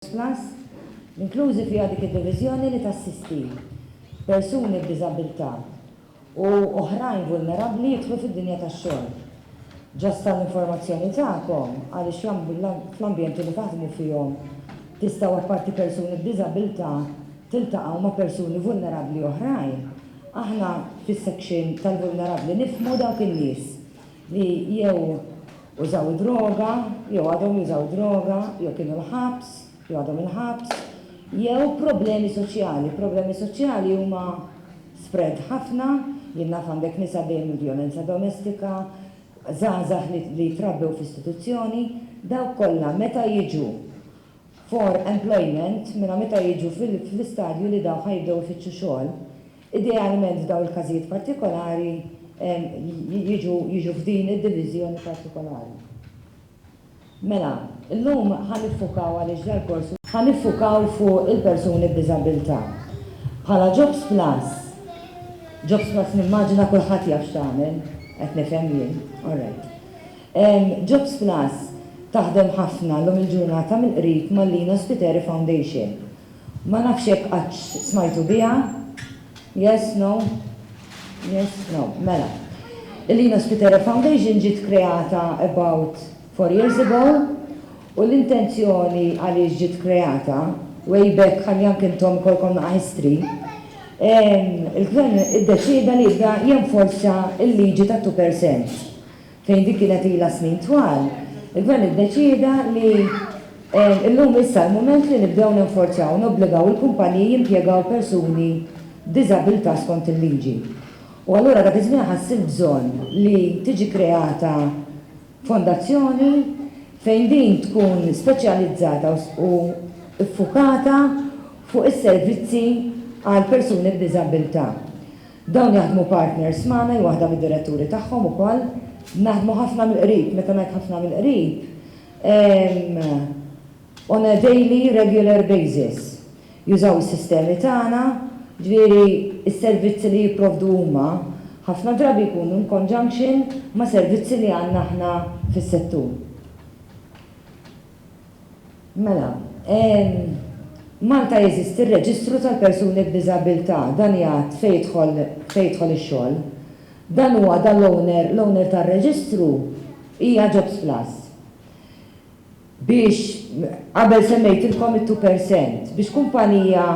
Plus, inklużi fiha dik id-diviżjoni li tassisti persuni b'diżabilità u oħrajn vulnerabbli jidħlu fid-dinja tax-xogħol. Ġast tal-informazzjoni tagħkom għaliex fl-ambjenti li taħdmu fihom tistgħu apparti persuni b'diżabilità tiltaqgħu ma' persuni vulnerabbli oħrajn. Aħna fis-section tal-vulnerabbli nifhmu dawk in-nies li jew użaw droga, jew għadhom jużaw droga, jew kienu l-ħabs, jew għadhom il-ħabs, jew problemi soċjali. Problemi soċjali huma spread ħafna, jien naf għandek nisa dejjem violenza domestika, żgħażagħ li trabbew f'istituzzjoni, dawk kollha meta jiġu for employment, meta jiġu fl-istadju li daw ħajbdew ifittxu xogħol, idealment daw il-każijiet partikolari jiġu f'din id-diviżjoni partikolari. Mela, illum ħanifukaw għaliex dal-korsu ħanifukaw fuq il-persuni b'diżabilità. Bħala Jobs Plus nimmaġina kulħadd jaf x'tagħmel, qed nifhem jien, all right. Jobs Plus taħdem ħafna l-lum il-ġurnata mill-qrib mal-Lina Spiteri Foundation. Ma nafx hekk qatt smajtu biha? Yes, no? Yes, no, mela. Il-Lina Spiteri Foundation ġiet kreata about 4 years ago u l-intenzjoni għaliex ġiet kreata way back ħaljan kintom kolkom naqa' history. Il-gvern iddeċida li jibda jenforza il-liġi ta' 2% fejn dik kienet ilha snin twal. Il-gvern iddeċida li illum issa l-moment li nibdew nenforzaw nobbligaw il-kumpaniji jimpjegaw persuni b'diżabilità skont il-liġi. U allura dak iż-żmien ħassib bżonn li tiġi kreata fondazzjoni fejn din tkun speċjalizzata u iffukata fuq is-servizzi għal persuni b'diżabilità. Dawn jaħdmu partners magħna waħda mid-diretturi tagħhom ukoll, naħdmu ħafna mill-qrib, meta ngħid ħafna mill-qrib, on a daily regular basis. Jużaw is-sistemi tagħna, ġifieri is-servizzi li jipprovdu huma ħafna drabi jkunu in conjunction ma' servizzi li għandna aħna fis-settur. Mela, Malta jeżisti r-reġistru tal-persuni b'diżabilità, dan jgħid fejn jidħol ix-xogħol. Dan huwa l-owner tar-reġistru hija Jobs Plus. Biex qabel semmejtilkom it-2% biex kumpanija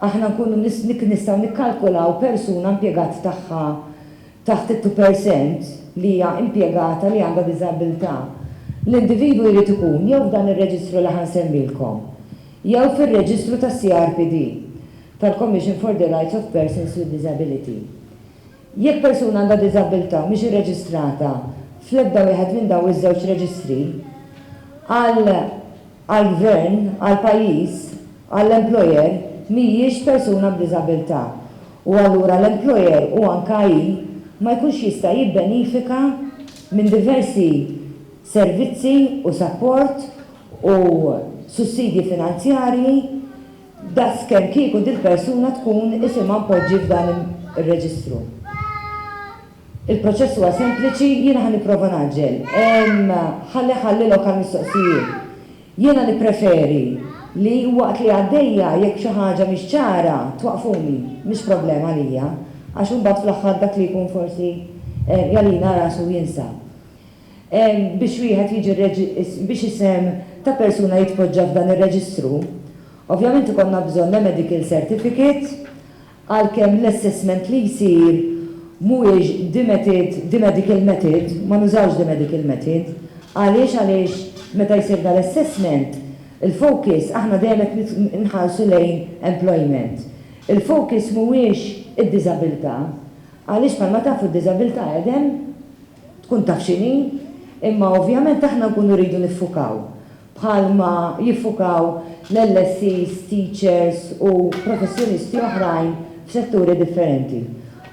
aħna nkunu nistgħu nikkalkulaw persuna impjegat tagħha taħt it-2% li hija impjegata li għandha diżabilità. L-individwu jrid ikun jew f'dan ir-reġistru li ħansemmilkom, jew fir-reġistru tas-CRPD, tal-Commission for the Rights of Persons with Disability. Jekk persuna għandha diżabilità mhix irreġistrata fl-ebda wieħed minn dawn iż-żewġ reġistri, għall-gvern, għall-pajjiż, għall-employer mhijiex persuna b'diżabilità. U allura l-employer u anke ma jkunx jista' jibbenifika minn diversi servizzi u support u sussidji finanzjarji daskemm kieku dil-persuna tkun isimha mpoġġi f'dan ir-reġistru. Il-proċess huwa sempliċi, jiena ħa nipprova naġġel. Ħalli lokal mistoqsijiet. Jiena nippreferi li waqt li għaddejja jekk xi ħaġa mhix ċara twaqfuni, mhix problema għalija, għax imbagħad fl-aħħar dak li jkun forsi jalina rasu jinsab. Biex wieħed jiġi biex isem ta' persuna jitpoġġa f'dan ir-reġistru, ovvjament ikollna bżonn medical certificate għalkemm l-assessment li jsir mhuwiex the medical method, ma nużawx the medical method, għaliex meta jsir dal-assessment il-focus aħna dejjem qed inħarsu lejn employment. Il-focus mhuwiex id-diżabilità, għaliex bħalma tafu d-diżabilità qegħdem tkun taf x'inhi, imma ovvjament aħna nkunu rridu niffukaw bħalma jiffukaw l-LSCs, teachers u professjonisti oħrajn f'setturi differenti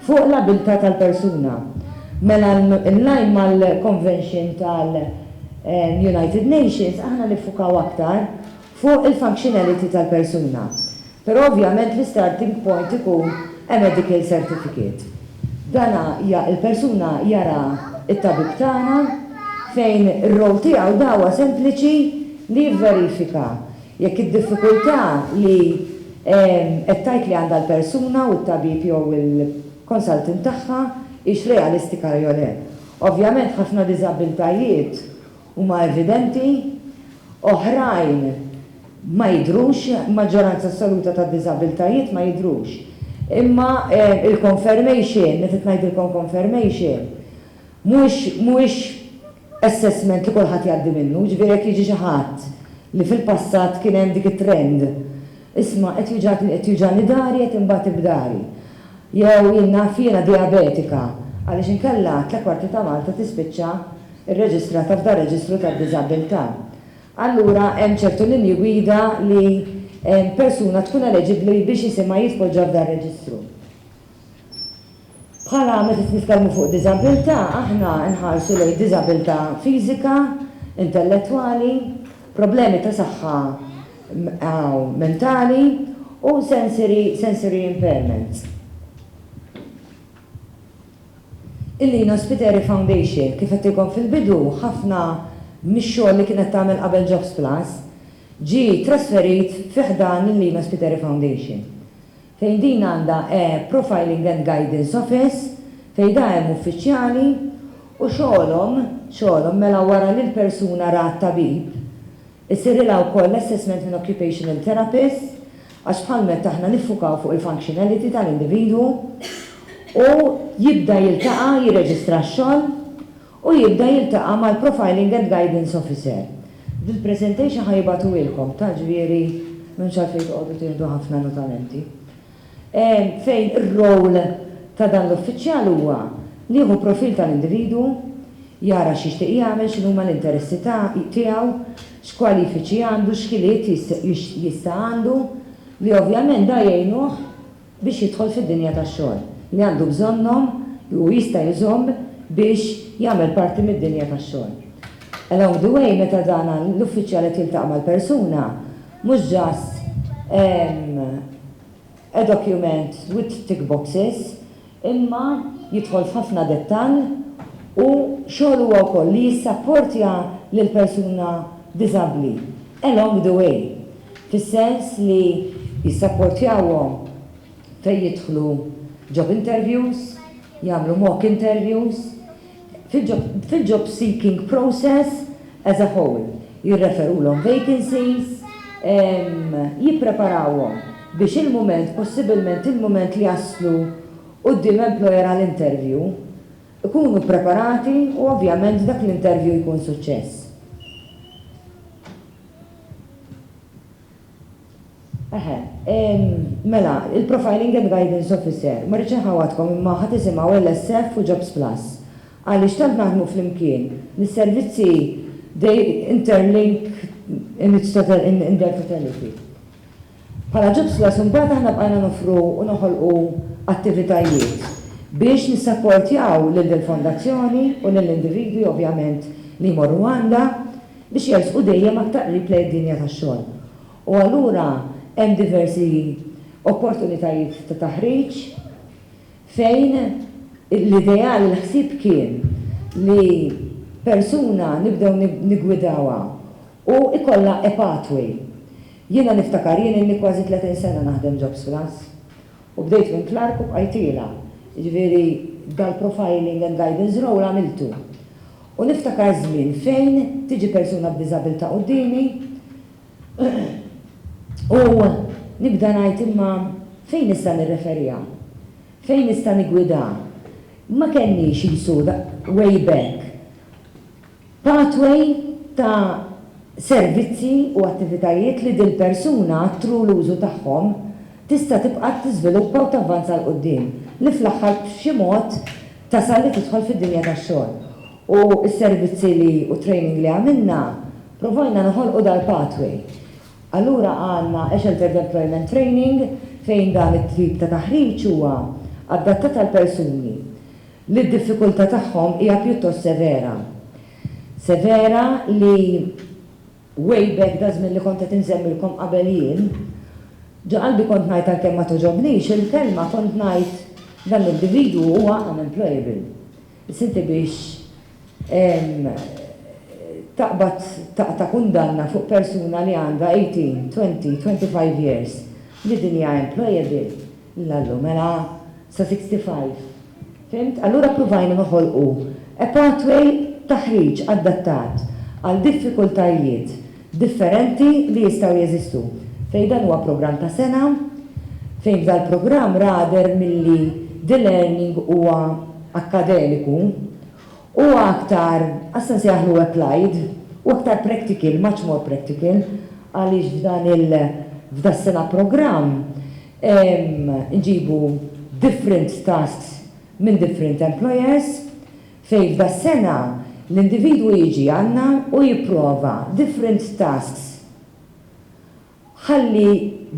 fuq l-abilità tal-persuna. Mela in-line mal-Convention tal-United Nations aħna niffukaw aktar fuq il-functionality tal-persuna. Però ovvjament l-starting point ikun a medical certificate. Dana il-persuna jara it-tabib tagħna fejn ir-rol tiegħu dawa sempliċi li jivverifika Jekk id-diffikultà li qed tajt li għandha l-persuna u t-tabib jew il-konsultant tagħha hix realistika jew le. Ovvjament ħafna diżabilitajiet huma evidenti, oħrajn ma jidrux, maġġoranza assoluta ta' diżabilitajiet ma jidrux. Imma il-confirmation, meta ngħidilkom confirmation, mhuwiex assessment li kulħadd jgħaddi minnu, ġifieri jekk jiġi xi ħadd li fil-passat kien hemm dik it-trend. Isma' qed juġani dari qed imbagħad ibdari. Jew jien naf jiena diabetika għaliex inkella tliet ta' Malta tispiċċa irreġistrata f'dar reġistru tad-diżabilità. Allura hemm ċertu linji gwida li persuna tkun eleġibbli biex isimha jitpoġġa f'dar reġistru. Bħala meta nitkellmu fuq diżabilità, aħna nħarsu lejn diżabilità fiżika, intellettwali, problemi ta' saħħa mentali u sensory impairments. Il-Lina Spiteri Foundation kif qed ikun fil-bidu ħafna mix-xogħol li kienet tagħmel qabel Jobs Plus ġi trasferit fi ħdan il-Lina Spiteri Foundation. Fejn din għandha Profiling and Guidance Office fejn da hemm uffiċjali u xogħolhom mela wara li l-persuna ra tabib isirilha wkoll assessment minn occupational therapist għax bħalmet aħna niffukaw fuq il-functionality tal-individwu u jibda jiltaqa' jirreġistra x-xogħol u jibda jiltaqa' mal-Profiling and Guidance Officer. Dil-presentation ħajbatu ilkom ta' ġifieri minn xalfejn toqgħodu tieħdu ħafna notamenti. Fejn ir-rol ta' dan l-uffiċjal huwa li jieħu profil tal-individwu, jara x'jixtieq jagħmel, x'inhuma l-interessi tiegħu, x'kwalifiċi għandu, x'ħiliet jista' għandu, li ovvjament da jgħinuh biex jidħol fid-dinja tax-xogħol li għandu bżonnhom u jista' jżomm biex jagħmel parti mid-dinja tax-xogħol. Along the way meta dan l-uffiċjal qed jiltaqa' mal-persuna mhux just a document with tick boxes, imma jidħol f'ħafna dettall u xogħol huwa wkoll li jissapportja lill-persuna diżabbli along the way. Fis-sens li jissapportjawhom fejn jidħlu job interviews, jagħmlu mock interviews, fil-job seeking process as a whole. Jirreferulhom vacancies, jippreparawhom biex il-moment, possibilment il-moment li jaslu quddiem employer għall-interview, ikunu preparati u ovvjament dak l-interview jkun suċċess. Mela, il-Profiling and Guidance Officer, ma rridx inħawatkom imma ħadd isimgħu LSF u Jobs Plus. Għaliex tant naħdmu flimkien li s-servizzi they interlink in their totality. Bħala Jobs Plus imbagħad aħna bqajna nofru u noħolqu attivitajiet biex nissapportjaw lill-fondazzjoni u lill-individwi ovvjament li jmorru għandha biex jersqu dejjem aktar replay d-dinja tax-xogħol. U allura hemm diversi opportunitajiet ta' taħriġ fejn l-ideali l-ħsieb kien li persuna nibdew nigwidawha u ikollha a pathway. Jiena niftakar jien inni kważi 30 sena naħdem Jobs Plus u bdejt minn Clark u bqajtila. Jiġifieri dal-profiling and guidance role għamiltu. U niftakar żmien fejn tiġi persuna b'diżabilità qudiemi u nibda ngħid imma fejn nista' nirreferija, fejn nista' nigwida. Ma kenniex jisuda way back. Pathway ta' servizzi u attivitajiet li dil persuna tru l-użu tagħhom tista' tibqa' tiżviluppa u tavvanza l qudiem li fl-aħħar b'xi mod tasal li tidħol fid-dinja tax-xogħol. U s-servizzi li u training li għamilna provajna noħolqu dal-pathway. Allura għandna Sheltered Employment Training fejn dan it-tip ta' taħriġ huwa adattat għal persuni li d-diffikultà tagħhom hija pjuttost severa. Severa li way back da żmien li kont qed insemmilkom qabel jien, ġa qalbi kont ngħid għalkemm ma toġobniex il-kelma kont ngħid dan l-individwu huwa unemployable. Sinti biex taqbad ta' kundanna fuq persuna li għandha 18, 20, 25 years li din hija employable l-allu mela sa 65. Fimt? Allura provajna noħolqu a pathway taħriġ adattat għal diffikultajiet differenti li jistgħu jeżistu. Fejn dan huwa programm ta' sena, fejn dal-programm rader milli the learning huwa akademiku u aktar, għassan seħlu applied, u aktar practical, much more practical, għalix f'dan sena program nġibu different tasks minn different employers, fej f'dan sena l-individu jiġi għanna u jipprova different tasks. Ħalli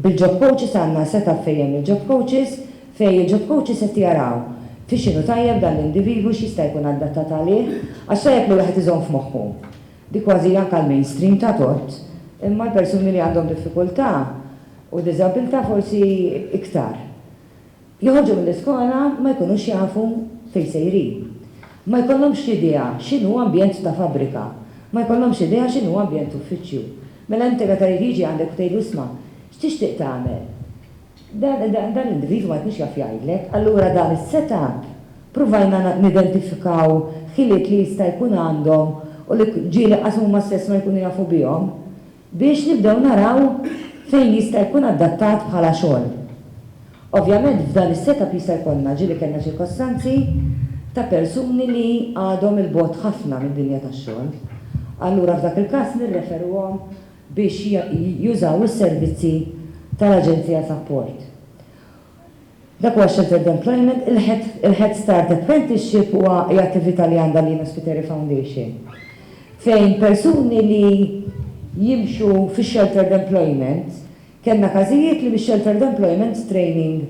bil-job coaches għanna seta fejjem il-job coaches, fej il-job coaches qed jaraw fi xinu tajjeb dan l-individu x'jista' jkun adattat għalih, għax tajjeb li wieħed iżomm f'moħħu. Dik kważi anke l-mainstream ta' tot, imma l-persuni li għandhom diffikultà u diżabilità forsi iktar. Joħorġu mill-iskola ma jkunux jafu fejn sejrin. Ma jkollhomx idea x'inhu ambjent ta' fabbrika, ma jkollhomx idea x'inhu ambjent uffiċċju. Mela inti meta jiġi għandek tgħidu isma' x'tixtieq tagħmel? Dan l-individu ma jkunx jaf jgħidlek, allura dan is-setup provajna nidentifikaw ħiliet li jista' jkun għandhom u li ġieli qasmu ma stess ma jkunu jafu bihom biex nibdew naraw fejn jista' jkun adattat bħala xogħol. Ovvjament f'dan is-setup jista' jkollna ġieli kellna ċirkostanzi ta' persuni li għadhom il-bot ħafna mid-dinja tax-xogħol. Allura f'dak il-każ nirreferuhom biex jużaw is-servizzi tal-Aġenzija Support. Dak huwa Sheltered Employment, il-Head Start Apprenticeship huwa attività li għandha Lina Spiteri Foundation. Fejn persuni li jimxu fi Sheltered Employment, kellna każijiet li bix-Sheltered Employment Training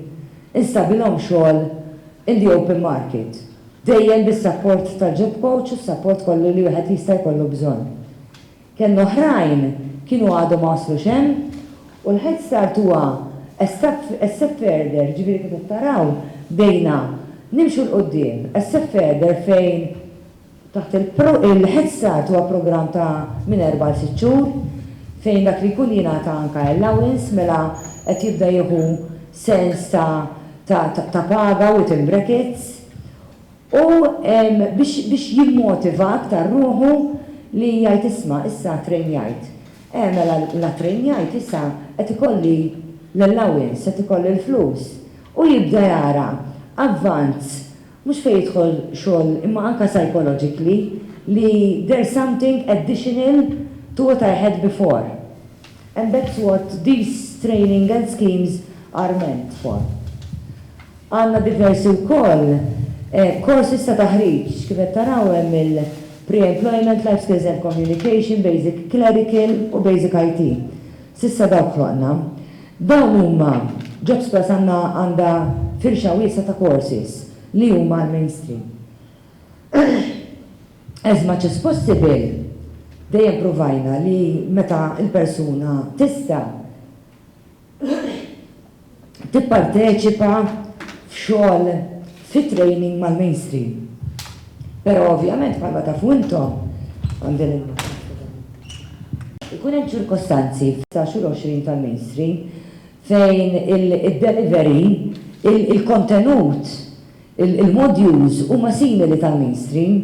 instabilhom xogħol in the open market. Dejjem bis-support tal-job coach u s-support kollu li wieħed jista' jkollu bżonn. Kellna oħrajn kienu għadhom ma waslux hemm u l-Head Start huwa a step further, ġifieri kif taraw bejna nimxu l-qoddim, a step further fejn taħt il-Head Start huwa programm ta' minn 4-6 xhur fejn dak li jkun jingħata anke allowance mela qed jibda jieħu sens ta' paga within brackets u biex jimmotiva aktar ruħu li jgħid isma' issa trejnjajt. Mela la trejnjajt issa qed ikolli l-allowance, qed ikolli l-flus u jibda jara avvanz mhux fejn jidħol xogħol imma anke psychologically li there's something additional to what I had before. And that's what these training and schemes are meant for. Għandna diversi wkoll courses ta' taħriġ kif qed taraw hemm il-Pre-Employment, Life Skills and Communication, Basic Clerical u Basic IT. Sissa dawk ħloqna. Dawn huma Jobs Plus għandha firxa wiesa ta' courses li huma l-mainstream. As much as possible, dejjem provajna li meta il-persuna tista' tipparteċipa f'xogħol fi training mal-mainstream. Però ovvjament bħalma tafu intom għandin ikun hemm ċirkostanzi f'sa xhur 20 tal-mainstream fejn il-delivery, il-kontenut, il-modules huma simili tal-mainstream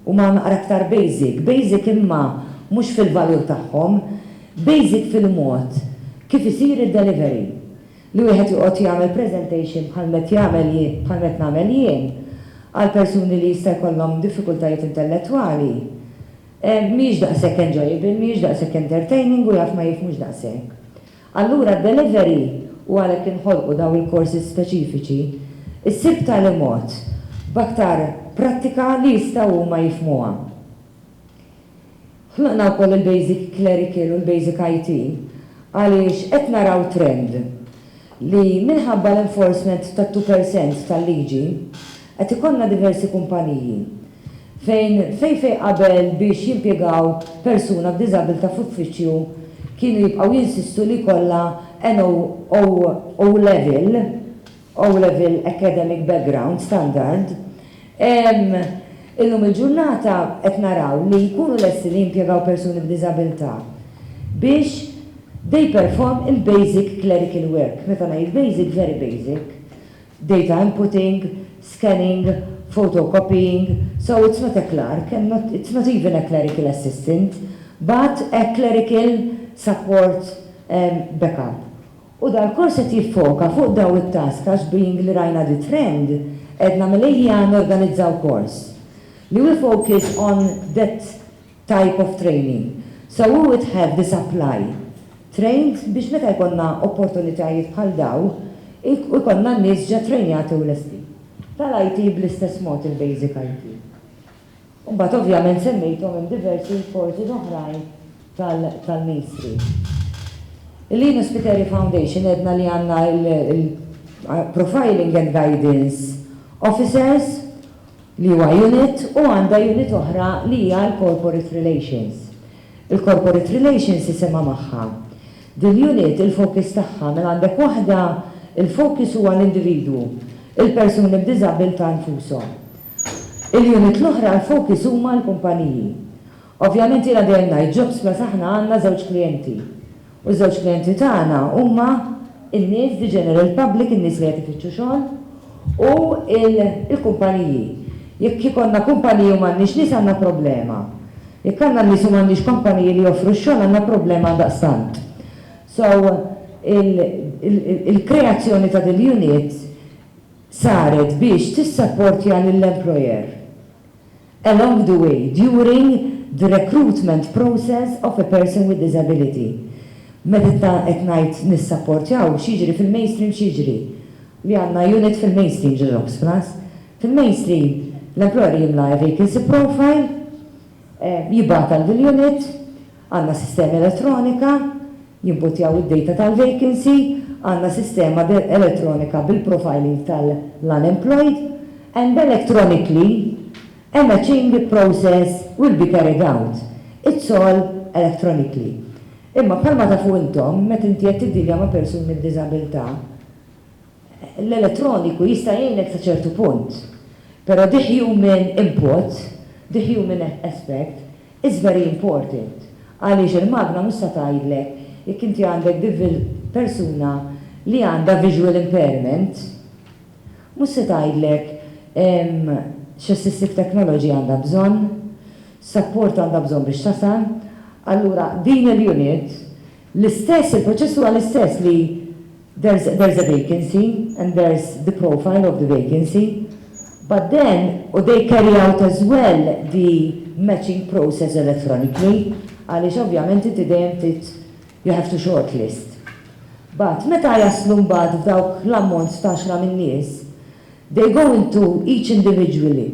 huma naqra aktar basic imma mhux fil-valur tagħhom, basic fil-mod kif isir id-delivery. Li wieħed joqgħod jagħmel presentation bħalmet nagħmel jien għal persuni li jista' jkollhom diffikultajiet intellettwali. Mhix daqshekk enjoyable, mhix daqshekk entertaining u jaf ma jifhmux daqshekk. Allura d-delivery u għalhekk inħolqu daw il-courses speċifiċi, issib tal-imod b'aktar prattika li jistgħu huma jifhmuha. Ħloqna wkoll il-Basic Clerical u l-Basic IT għaliex qed naraw trend li minħabba l-enforcement ta' 2% tal-liġi qed ikollna diversi kumpaniji fejn qabel biex jimpjegaw persuna b'diżabilità f'uffiċċju kienu jibqgħu jinsistu li jkollha O level academic background standard. Illum il-ġurnata qed naraw li jkunu lesti li jimpjegaw persuni b'diżabilità biex they perform il-basic clerical work. Meta ngħid basic, very basic. Data inputting, scanning, photocopying. So it's not a clerk, and it's not even a clerical assistant, but a clerical support backup. U dal-kors qed jiffoka fuq daw it-task għax being li rajna di trend edna mill-ejjan organizzaw kors. Li we focus on that type of training. So we would have the supply trained biex meta jkollna opportunitajiet bħal daw ikonna n-nies ġa trejnjati u l-esti. Tal-IT bl-istess mod il-basic IT. Mbagħad ovvjament semmejthom hemm diversi forzi oħrajn tal-mainstream. Il-Linus Spiteri Foundation edna li għandna il-Profiling and Guidance Officers li huwa unit u għandha unit oħra li hija l-Corporate Relations. Il-Corporate Relations isema magħha. Dil-unit il-fokus tagħha mela għandek waħda il-fokus huwa l-individwu, il-persuni b'diżabilità nfushom. Il-unit l-oħra l-fokus huma l-kumpaniji. Ovvjament jiena dejjem ngħid Jobs Plus aħna għandna żewġ klijenti. U żewġ klijenti tagħna huma in-nies di general public, in-nies li qed ifittxu xogħol, u il-kumpaniji. Jekk ikollna kumpaniji u m'għandniex nies għandna problema. Jekk għandna nies u m'għandniex kumpaniji li joffru x-xogħol għandna problema daqstant. So il-kreazzjoni ta' dil-unit saret biex tissapportja lill-employer along the way during the recruitment process of a person with disability. Meta qed ngħid nissapportjaw x'jiġri fil-mainstream x'jiġri li għandna unit fil-mainstream Jobs Plus. Fil-mainstream l-employer jimla vacancy profile, jibgħata l-unit, għandna sistema elettronika, jimputjaw id-data tal-vacancy, għandna sistema elettronika bil-profiling tal-unemployed, and electronically a matching process will be carried out. It's all electronically. Imma bħalma tafu intom, meta inti qed tiddilja ma' persuni b'diżabilità, l-elettroniku jista' jgħinek sa ċertu punt. Però the human input, the human aspect is very important. Għaliex il-magna mhux se tgħidlek jekk inti għandek persuna li għandha visual impairment, mhux se tgħidlek x'assistive technology għandha bżonn, support għandha bżonn biex tasal. Allura din il-unit l-istess il-proċess huwa l-istess li there's a vacancy and there's the profile of the vacancy, but then they carry out as well the matching process electronically, għaliex ovvjament inti dejjem you have to shortlist. But meta jaslu mbagħad f'dawk l-ammont ta' xra min-nies, they go into each individually,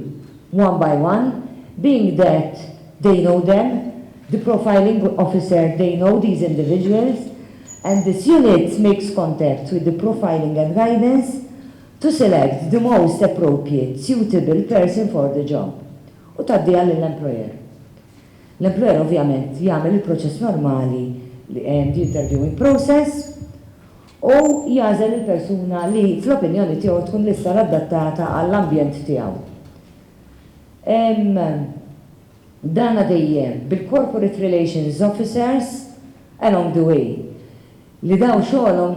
one by one, being that they know them, the profiling officer, they know these individuals, and this unit makes contact with the profiling and guidance to select the most appropriate, suitable person for the job. U taddija l-employer. L-employer ovvjament jagħmel il-proċess normali, the interviewing process, u jażel il-persuna li fl-opinjoni tiegħu tkun lista adattata għall-ambjent tiegħu. Dana dejjem bil-corporate relations officers along the way. Li daw xogħolhom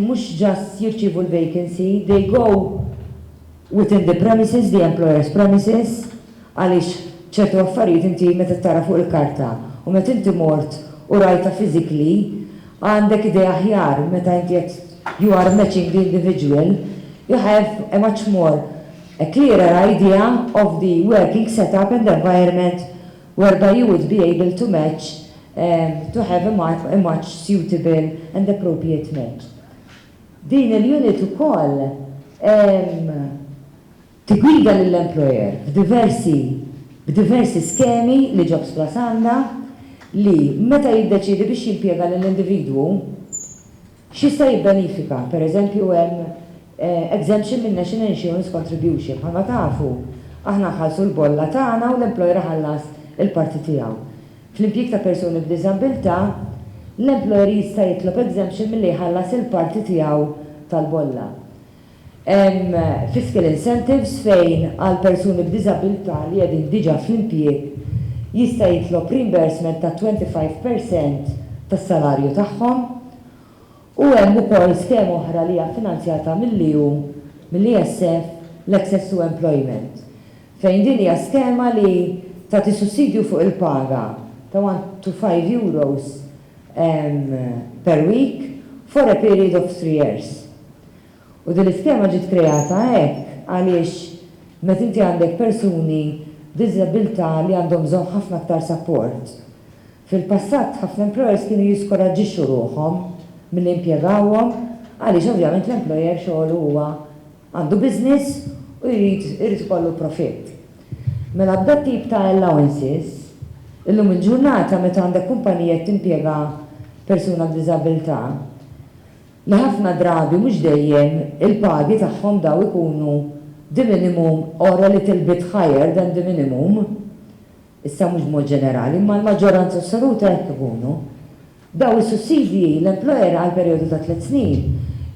mhux just jirċievu l-vacancy, they go within the premises, the employer's premises, għaliex ċertu affarijiet inti meta tara fuq il-karta u meta inti mort u rajta physically, għandek idea aħjar meta inti you are matching the individual, you have a much more a clearer idea of the working setup and environment whereby you would be able to match, to have a much suitable and appropriate match. Din il-unit ukoll tigwida lill-employer b'diversi skemi li Jobs Plus għandha li meta jiddeċidi biex jimpjega lill-individwu x'jista' jibbenifika. Per eżempju hemm exemption minn National Insurance Contribution. Bħalma tafu, aħna ħallsu l-bolla tagħna u l-employer ħallas il-parti tiegħu. Fl-impjieg ta' persuni b'diżabilità, l-employer jista' jitlob exemption milli jħallas il-parti tiegħu tal-bolla. Fiscal incentives fejn għal persuni b'diżabilità li qegħdin diġà fl-impjieg jista' jitlob reimbursement ta' 25% tas-salarju tagħhom u hemm ukoll skema oħra li hija finanzjata mill-ISF l-Access to Employment. Fejn din hija skema li tagħti sussidju fuq il-paga ta' 1 to 5 euros per week for a period of 3 years. U din l-iskema ġiet kreata hekk għaliex meta inti għandek persuni b'diżabilità li għandhom bżonn ħafna aktar support. Fil-passat ħafna employers kienu jiskoraġġixxu ruħhom milli impjegawhom għaliex ovvjament l-employer xogħlu huwa għandu business u jrid ikollu profitt. Mela b'da tip ta' allowances, illum il-ġurnata meta għandek kumpanija timpjega persuna b'diżabilità, li ħafna drabi mhux dejjem il-pagi tagħhom daw ikunu the minimum or a little bit higher than the minimum. Issa mhux mod ġenerali, imma l-maġġoranza assoluta hekk ikunu. Daw is-sussidji l-employer għal perjodu ta' 3 snin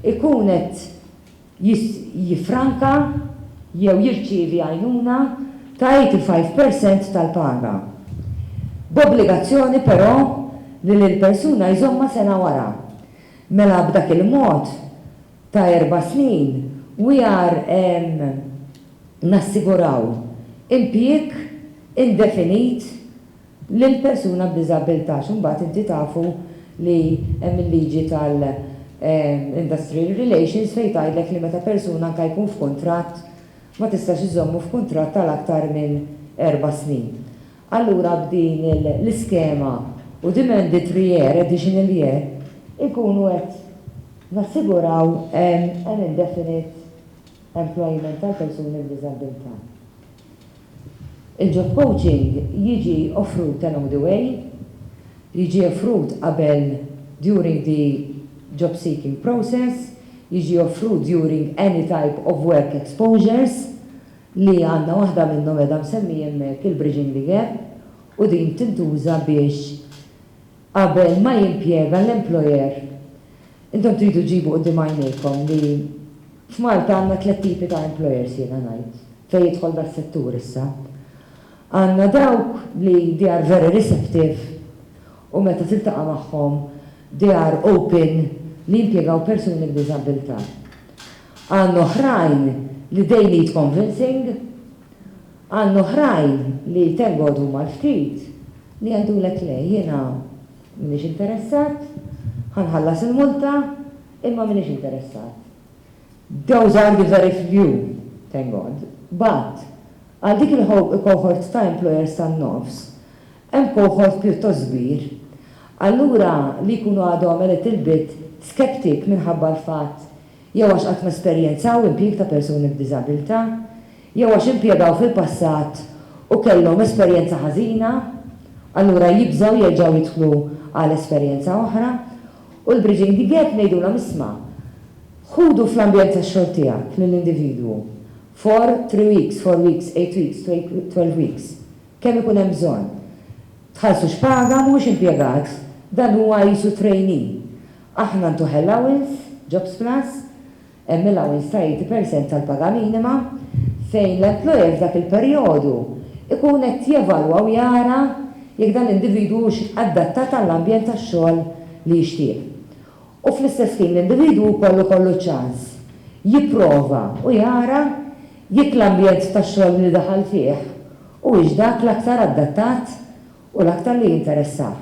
ikun qed jifranka jew jirċievi għajnuna ta' 85% tal-paga. B'obbligazzjoni però li l-persuna jżomma sena wara. Mela b'dak il-mod ta' 4 snin we are nassiguraw impjieg indefinit lil persuna b'diżabilità. X'imbagħad inti tafu li hemm il-liġi tal-Industrial Relations fejn tgħidlek li meta persuna anke jkun f'kuntratt ma tistax iżommu f'kuntratt tal-aktar minn 4 snin. Allura b'din l-iskema u demandatory year, additional year, ikunu qed nassiguraw an indefinite employment tal-persuni b'diżabilità. Il-job coaching jiġi offrut along the way, jiġi offrut qabel during the job seeking process, jiġi offrut during any type of work exposures li għandna waħda minnhom qiegħda msemmi hemmhekk il-bridging the gap u din tintuża biex qabel ma jimpjega l-employer. Intom tridu ġibu qudiem għajnejkom li f'Malta għandna 3 tipi ta' employers jiena ngħid fejn jidħol das-settur issa. Għandna dawk li they are very receptive u meta tiltaqa' magħhom they are open li jimpjegaw persuni b'diżabilità. Għandna oħrajn li they need convincing, għandna oħrajn li tengodu mal-ftit li għandulek le jiena minix interessat, ħanħallas il-multa, imma minix interessat. Those are the very few, thank God. But, għal dik il-cohort ta' employers ta' nofs, hemm cohort pjuttost kbir. Allura li jkunu għadhom il-bit skeptik minħabba l-fatt jew għax qatt ma esperjenzaw impjieg ta' persuni b'diżabilità, jew għax impjegaw fil-passat u kellhom esperjenza ħażina, allura jibżgħu jerġgħu jidħlu għal esperjenza oħra u l-bridging the gap ngħidulhom isma' ħudu fl-ambjent tax-xogħol tiegħek lill-individwu for 3 weeks, 4 weeks, 8 weeks, 12 weeks. Kemm ikun hemm bżonn. Tħallsu x'paga mhux impjegat, dan huwa qisu trainee. Aħna ntuħ allowance, Jobs Plus, hemm allowance ta' 80% tal-paga minima fejn l-employer f'dak il-perjodu ikun qed jevalwa u jara jekk dan l-individwu adattat għall-ambjent tax-xogħol li jixtieq. U fl-istess ħin l-individwu kollu ċans jipprova u jara jekk l-ambjent tax-xogħol li daħal fih u dak l-aktar adattat u l-aktar li jinteressah.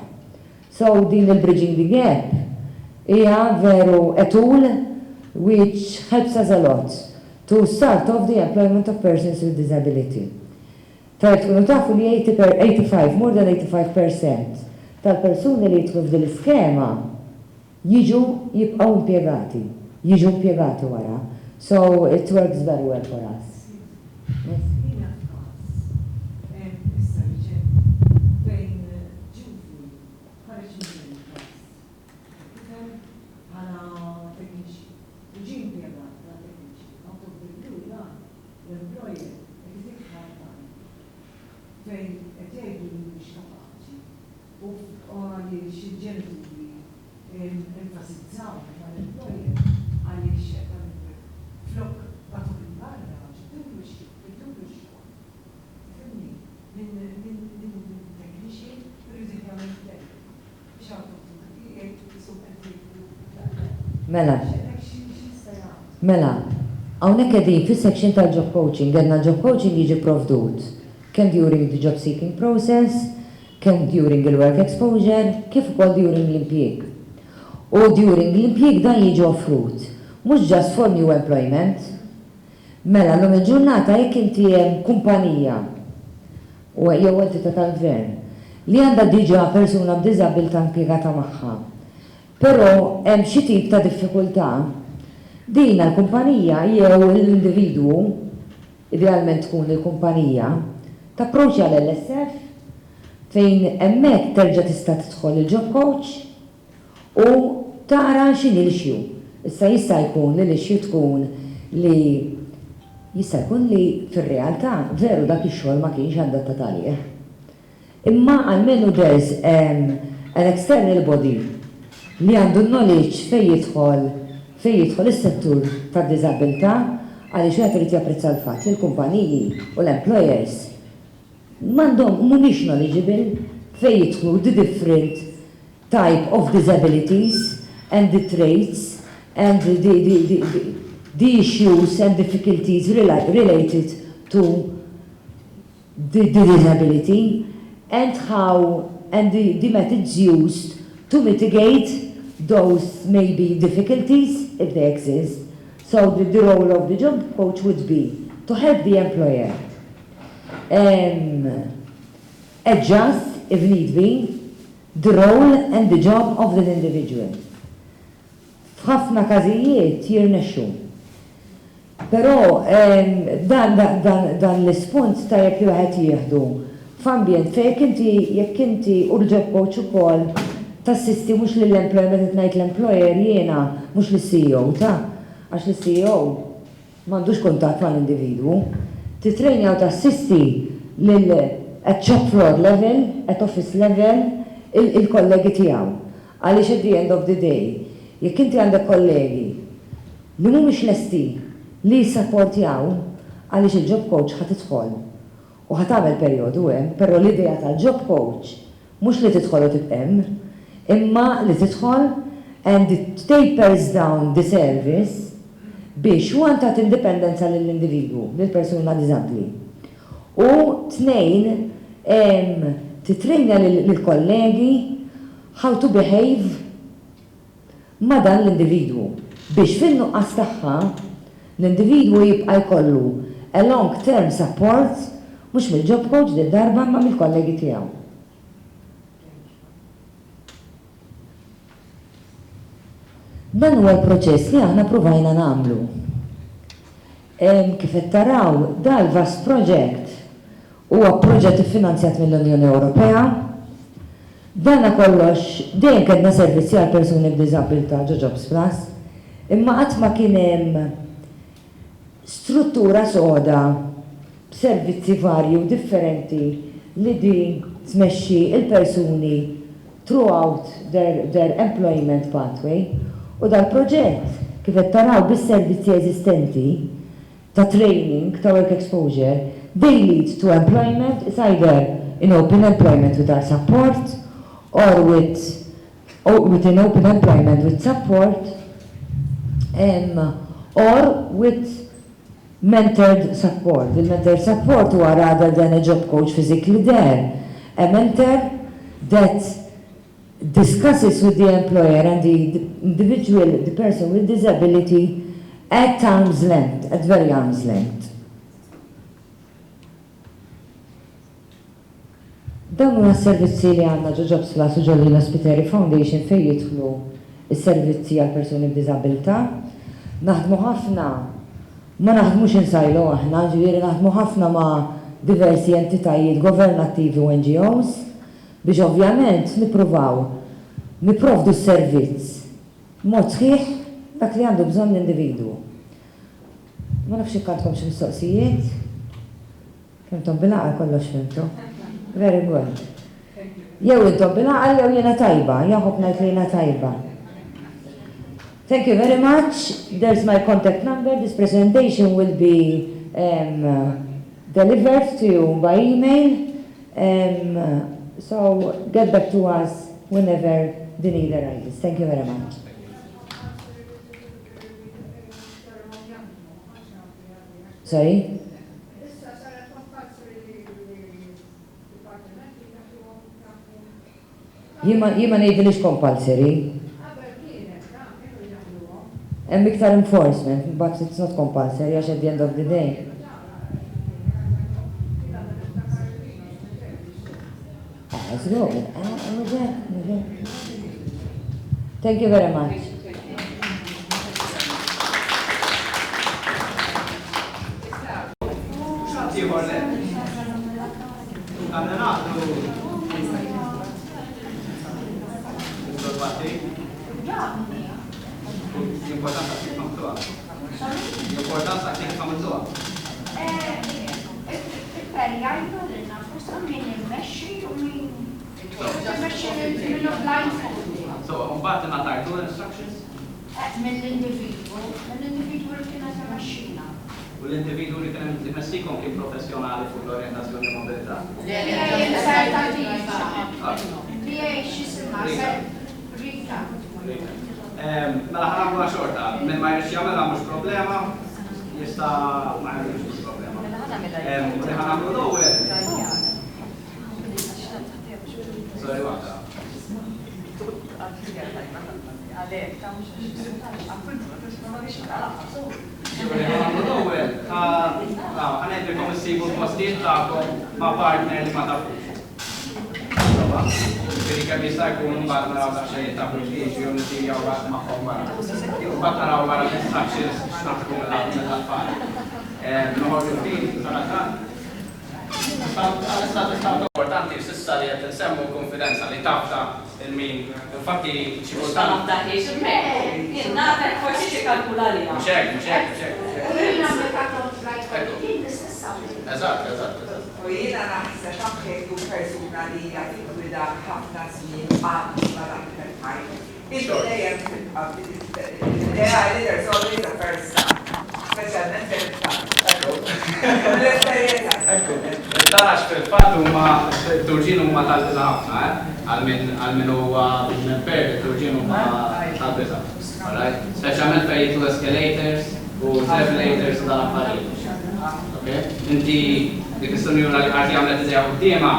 So din il-bridging the gap hija veru a tool which helps us a lot to start off the employment of persons with disability. Tkunu tafu li 85, more than 85% tal-persuni li jidħlu f'din l-iskema jiġu jibqgħu impjegati, jiġu impjegati wara. So it works very well for us. fejn qed jgħidu li mhix kapaċi u għaliex il-ġenituri enfasizzaw mal-employer għaliex flok Mela, hawnhekk qegħdin fis-section tal-job coaching, għedna job coaching jiġi provdut kemm during the job seeking process, kemm during il-work exposure, kif ukoll during l-impjieg. U during l-impjieg dan jiġi offrut, mhux just for new employment. Mela, l-lum il-ġurnata jekk inti hemm kumpanija u jew entità tal-gvern li għandha diġà persuna b'diżabilità impjegata magħha. Però hemm xi tip ta' diffikultà, din l-kumpanija jew l-individwu, idealment tkun il-kumpanija, tapproċċja l-LSF fejn hemmhekk terġa' tista' tidħol il-job coach u tara x'inhi l-issue. Issa jista' jkun li l-issue tkun li jista' jkun li fir-realtà veru dak ix-xogħol ma kienx adattat għalih. Imma almenu there's an external body li għandu knowledge fejn jidħol is-settur tad-diżabilità għaliex wieħed irid japprezza l-fatt li l-kumpaniji u l-employers m'għandhom mhumiex knowledgeable fejn jidħlu the different type of disabilities and the traits and the issues and difficulties related to the disability and the methods used to mitigate those maybe difficulties if they exist. So the role of the job coach would be to help the employer adjust, if need be, the role and the job of the individual. F'ħafna każijiet jirnexxu. Però dan l-ispunt ta' jekk wieħed jieħdu f'ambjent fejn jekk inti u l-job coach ukoll tassisti mhux lill-employer qed ngħid l-employer jiena mhux lis-CEO għax lis-CEO m'għandux kuntatt mal-individwu. Titrejnja u tassisti lil at shop floor level, at office level, il-kollegi tiegħu. Għaliex at the end of the day, jekk inti għandek kollegi li mhumiex lesti li jisapportjaw għaliex il-job coach ħad tidħol u ħatamel perjodu hemm, però l-idea tal-job coach mhux li tidħol u tibqem, imma li tidħol and it tapers down the service biex one tat indipendenza lill-individwu, lill-persuna diżabbli. U tnejn titrejna lill-kollegi how to behave ma dan l-individwu biex fin-nuqqas tagħha l-individwu jibqa' jkollu a long-term support mhux mill-job coach din darba ma mill-kollegi tiegħu. Dan huwa l-proċess li aħna provajna nagħmlu. Kif qed taraw dal-vast proġett huwa proġett iffinanzjat mill-Unjoni Ewropea. Dana kollox dejjem kellna servizzi għal persuni b'diżabilità ġo Jobs Plus, imma qatt ma kien hemm struttura soda b'servizzi varji u differenti li din tmexxi il-persuni throughout their employment pathway. U dal-proġett kif qed taraw bis-servizzi eżistenti ta' training, ta' work exposure, they lead to employment, it's either in open employment with our support or with an open employment with support or with mentored support. The mentored support huwa rather than a job coach physically there, a mentor that discusses with the employer and the individual, the person with disability at arm's length, at very arm's length. Dan huwa s-servizzi li għandna ġo Jobs Plus u ġolli l-Ospiteri Foundation fejn jidħlu s-servizzi għal persuni b'diżabilità. Naħdmu ħafna, ma naħdmux insajlu aħna, ġifieri naħdmu ħafna ma' diversi entitajiet governattivi u NGOs biex ovvjament niprovdu s-servizz mod sħiħ dak li għandu bżonn l-individwu. Ma nafx ikkantkom xi mistoqsijiet? Kentom bil-għaqal kollox fimtu. Very good. Jew intom bil-għaqal jew jiena tajba, jaħob ngħid li jiena tajba. Thank you very much. There's my contact number. This presentation will be delivered to you by email. So get back to us whenever the need arises. Thank you very much. Sorry? Issa saret kompalsari l-dipartimenti Jima ngħidilix compulsory. Qabel kienet, kienu jagħmluhom. Hemm iktar enforcement, but it's not compulsory għax at the end of the day. Thank you very much. L'importanza che fa mezz'ora. Jgħajdu l-na, forsa min il-mexxi u min il-mexxi minnu blindfold. So, mbagħad ingħatajtu instructions Mill-individwu li kienet il-mexxina. u l-individu li kien imessikom kien professjonali fuq l-orientazzjoni u mobilità. Li jgħix jisimha Rita. Mela ħanamlu xorta, minn ma jirx jagħmilha mhux problema, jista' ma jagħmilx mhux problema. U li ħanamlu l-ewwel. Sorry, waħda. Ħanedilkom issibu l-postijiet tagħkom ma' partner li ma tafux. Ġifieri kemm jista' jkun mbagħad naraw daqsxejn ta' priġġiex jew nisija wara magħhom wara. Mbagħad naraw wara l-instructions x'naħdmu mill-affar. Noħorġu ftit sarat Għal-istat importanti s-sissa li għed nsemmu konfidenza li tafta il-min, infatti ċikultan. Taħtiex il-mek, nafer forsi xie kalkulali. Mċek. Eżatt. U jiena naħseb anke jkun persuna li jagħtik wida ħafna żmien qatt ma dak il-ħajt. Id-dejjem there's always a first time, speċjalment l-esperjenza. Tarax fil-fatt huma t-turġien huma tal-biża ħafna, għal-min huwa per it-turġien huma tal-biża. Speċjalment fejn jitlu escalators u levelators u dal-affarijiet. Inti dik is-sunjura li ħarti għamlet iżejja qudiema,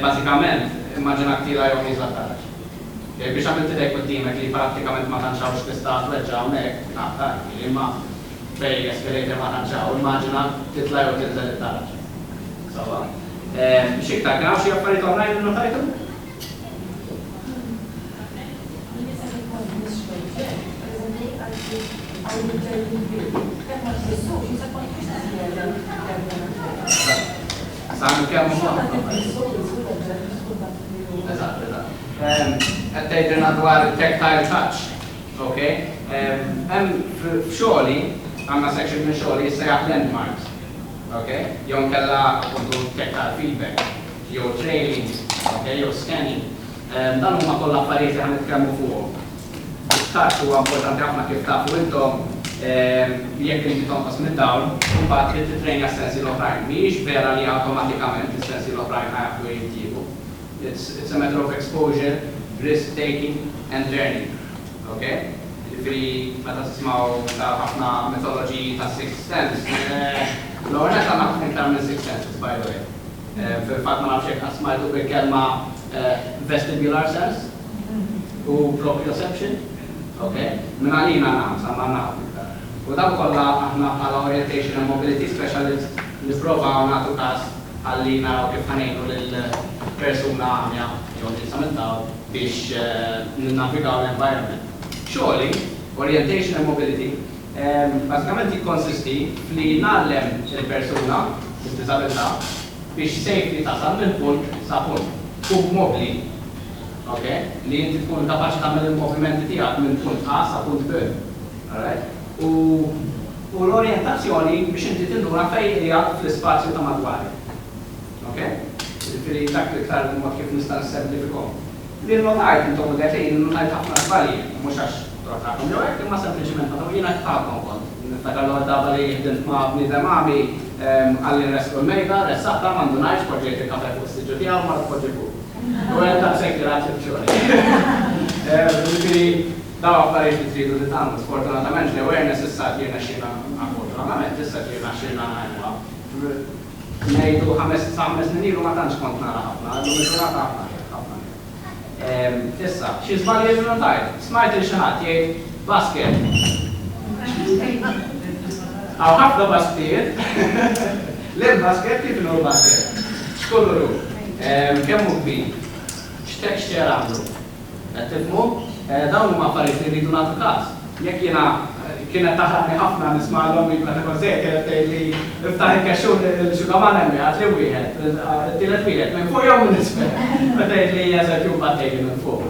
bażikament immaġina ktila jew ħiża tarax. Biex għamilt idejk qudiemek li prattikament ma tantxawx tista' tweġġa hawnhekk, naqtar, imma fej eskalator ma tantxaw, immaġina titla' jew tinżel it-tarax. Sawa. Xiktar, kien hawn xi affarijiet oħrajn li notajtu? Sami kemm huma? Eżatt. Qed tgħidilna dwar tactile touch, okay? Hemm f'xogħli għandna section minn xogħli jissejjaħ landmarks. Okay? Jew nkella appuntu tactile feedback, jew trailing, okay? Jew scanning. Dan huma kollha affarijiet li ħanitkellmu fuqhom. Touch huwa importanti ħafna kif tafu intom jekk inti tonqos mid-dawl, mbagħad trid titrejna s-sensi l-oħrajn. Mhijiex vera li awtomatikament is-sensi l-oħrajn ħajaqdu jitjiebu. It's a matter of exposure, risk taking and learning. Okay? Ġifieri meta tismgħu ta' ħafna methodology ta' sixth sense, l-għorna ta' nafħu iktar minn sixth senses, by the way. Fil-fatt ma nafx jekk smajtu bil-kelma vestibular sense u proprioception. Okay? Minn għalina naf, samma naf. U dak kollha aħna bħala orientation and mobility specialist nipprovaw nagħtu każ ħalli naraw kif ħanejnu lill-persuna għamja jew nisamentaw biex ninnavigaw l-environment. Xogħli, orientation and mobility, bażikament jikkonsisti fli nagħlem il-persuna bid-diżabilità biex safely tasal minn punt sa punt, tkun mobbli. Okay? Li inti tkun kapaċi tagħmel il-movimenti tiegħek minn punt A sa punt B. Alright? U l-orientazzjoni biex inti tinduna fejn hija fl-ispazju ta' madwarek. Okay? Ġifieri dak l-iktar mod kif nista' nissemplifikhom. Li notajt intom qegħdin notajt ħafna żbalji, mhux għax trottakom jew hekk imma sempliċement għadu jiena tħabkom kont. Niftakar l-darba li ħdimt ma' bniedem għami għalli nresqu l-mejda, ressaqta m'għandunajx poġġejt il-kafe fuq s-siġġu tiegħu ma tpoġġi fuq. U għed ta' sekkirat il-ċuri. Ġifieri daw affarijiet li tridu li tagħmlu, sfortunatament l-awareness issa jiena xina għafuq. Fortunatament issa ġiena xilna ħajwa. Ngħidu 5 snin ilu ma tantx kont nara ħafna, llum il-ġurnata ħafna. Issa, xi żbalji li notajt, smajt li xi ħadd jgħid basket. Għaw ħafna basketijiet. L-basket kif inhu basket? X'kollu? Kemm hu kbir? X'tek x'ċer għamlu? Qed tifhmu? Dawn huma affarijiet li rridu nagħtu każ. Jekk jiena kienet taħraqni ħafna nisma' l-ommi bla negozjat kienet tgħidli iftaħ il-kaxxun il-xukaman hemm għatli wieħed, tielet wieħed minn fuq jew minn isfel. Ma tgħidli eżempju mbagħad tgħidli minn fuq.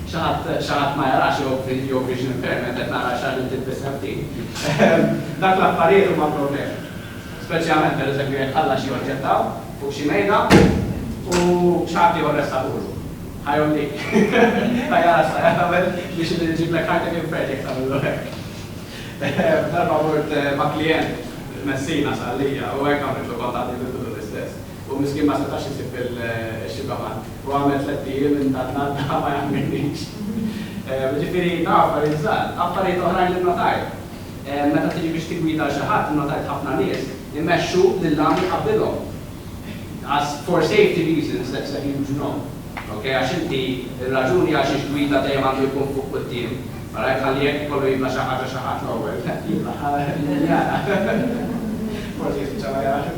Xi ħadd ma jarax jew vision impairment qed nara xi ħaġa titbissem ftit. Dak l-affarijiet huma problemi. Speċjalment pereżempju jekk ħalla xi oġġettaw fuq xi mejda u xi ħadd ieħor restaħulu. Ħajhom dik. Ħajjara sajjagħmel biex iġiblek ħajtek imperfect tagħmlu hekk. Darba mort ma' klient Messina sal-lija u hekk għamlet kontatti bil-dulu l-istess. U miskin ma setax isib il-xibaman. U għamlet 3 ijiem minn datna ma jagħmilniex. Ġifieri ta' affarijiet żgħar, affarijiet oħrajn li notajt. Meta tiġi biex tigwida xi ħadd notajt ħafna nies imexxu lil-lam qabilhom. For safety reasons that's a huge no. Okay, għax inti il-raġuni għax ix-gwida dejjem għandu jkun fuq quddiem. Għalhekk ħalli jekk kollu jibla xi ħaġa xi ħadd l-ewwel. Forsi jispiċċa jara xi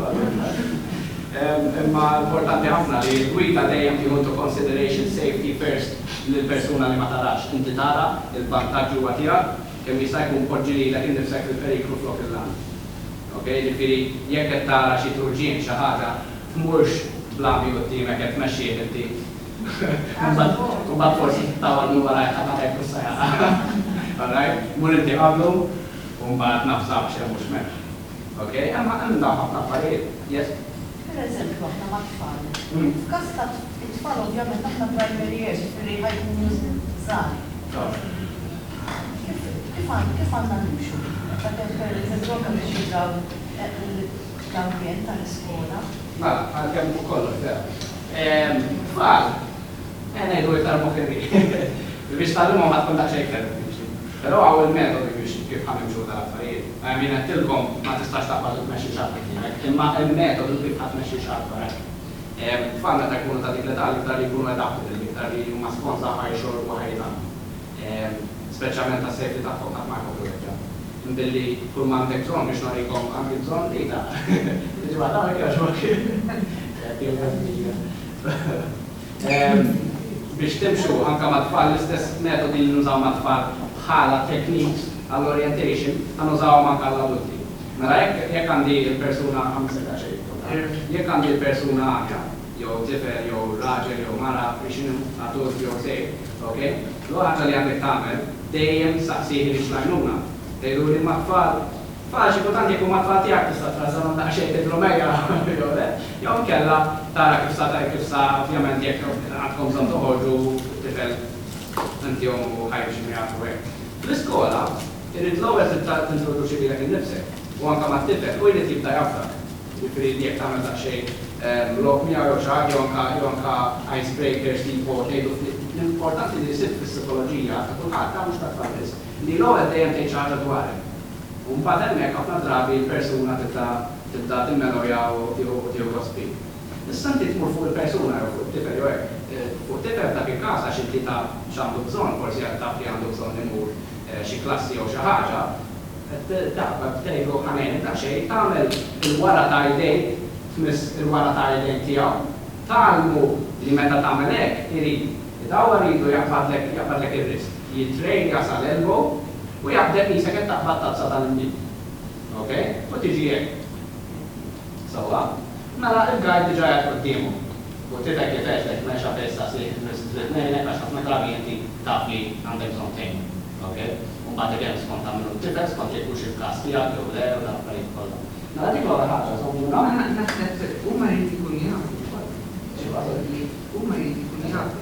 imma importanti ħafna li l-gwida dejjem tieħu into consideration safety first lill-persuna li ma tarax. Inti tara il-vantaġġ huwa tiegħek kemm jista' jkun poġġi lilek innifsek fil-periklu flok il-land. Okay, ġifieri jekk qed tara xi turġien xi ħaġa tmurx bl-ambi quddiemek qed tmexxih inti. Mbagħad forsi tawal minn wara ħadd is-sajja. Alright, mur inti qablu u mbagħad nafsab xejn mhux m'hemmx. Okay, imma hemm dawn ħafna affarijiet. Yes. Per-eżempju, aħna ma' tfal. F'każ ta' it-tfal ovvjament aħna primary years li ħajkunu żgħar. Kif għandna nimxu? Per-eżempju, anke biex jiżaw l-ambjent tal-iskola. Mela, għalkemm fuq kollox vera. Tfal, ngħidu iktar moħħeri. Biex tagħlimhom ħadd tkun daqsxejn iktar diffiċli. Però hawn il-metodi biex kif ħanimxu tal-affarijiet. Min qedtilkom ma tistax taqbad tmexxi xahar imma il-metodu kif ħadd tmexxi xahar wara. Tfal meta jkunu ta' dik l-età iktar li jkunu adapted, iktar li huma sponsa ħajxor u ħajta. Speċjalment ta' safety tagħhom ħadd ma jkomplu hekk. Billi kull ma għandek bżonn biex norikom għandi bżonn dejta. Tiġi wara hekk għax biex timxu anke ma' tfal l-istess metodi li nużaw ma' tfal bħala techniques għall-orientation għanużawhom anke għall-adulti. Mela jekk għandi l-persuna jekk għandi l-persuna għandha jew tifel jew raġel jew mara biex adult jew sejf, okay? L-ħaġa li għandek tagħmel dejjem saqsih li x'għajnuna. Tgħidu li ma' tfal xi kultant jekk huma tfal tiegħek tista' trażżamhom daqsxejn tidru mejja jew inkella tara kif sa ovvjament jekk għandkom bżonn toħorġu tifel intihom u ħajbx jafu hekk. Fl-iskola irid l-ewwel tintroduċi lilek innifsek u anke mat-tifel u jrid jibda jafrak. Jiġifieri jekk tagħmel daqsxejn lok miegħu jew xi ħaġa jew anke icebreakers tipo tgħidu l-importanti li jsib fis-psikoloġija ta' kulħadd ta' mhux ta' tfal biss li l-ewwel dejjem tgħid xi ħaġa dwarek. U mbagħad hemmhekk ħafna drabi l-persuna tibda timmelowja u tieħu gospel. Issa inti tmur fuq il-persuna jew fuq it-tifel jew hekk. Fuq it-tifel dak il-każ għax inti taf x'għandu bżonn, forsi qed taf li għandu bżonn imur xi klassi jew xi ħaġa, tgħidu ħanejn daqsxejn tagħmel il-wara ta' idejn tmiss il-wara ta' idejn tiegħu. Tgħallmu li meta tagħmel hekk irid id-dawwa rridu jaqbadlek ir-risk. Jitrejn jasal elbow u jabdek nisek qed taqbad tazza tal-inbit. Okay? U tiġi hekk. Sewwa. Mela il-gajд diġà qed qudiemu. U tifek jifgħeġlek mexa festa sejħ ngħidlek għax ħafna drabi inti taf li għandek bżonn tgħin. Okay? U mbagħad ikun skont tagħmlu tifel skont jekk hux il-każ tiegħek jew le u l-affarijiet kollha. Mela dik l-ewwel ħaġa żommuna. Naħseb huma jrid ikun jafu. Huma jrid ikun jafu.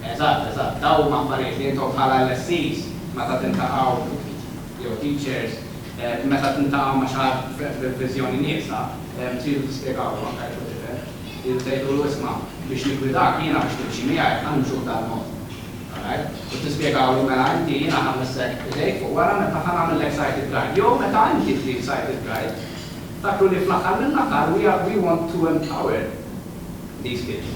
Eżatt, daw huma affarijiet li intom bħala LSCs meta tintaqgħu jew teachers meta tintaqgħu ma' xi ħadd f'viżjoni nieqsa tridu tispjegawhom anke tifel. Tridu tgħidulu isma' biex nigwidak jiena biex timxi miegħek għandu dal-mod. Alright? U tispjegaw mela inti jiena ħammessek idejk fuq wara meta ħanagħmellek sighted guide. Jew meta inti trid sighted guide, takru li fl-aħħar mill-aħħar we want to empower these kids.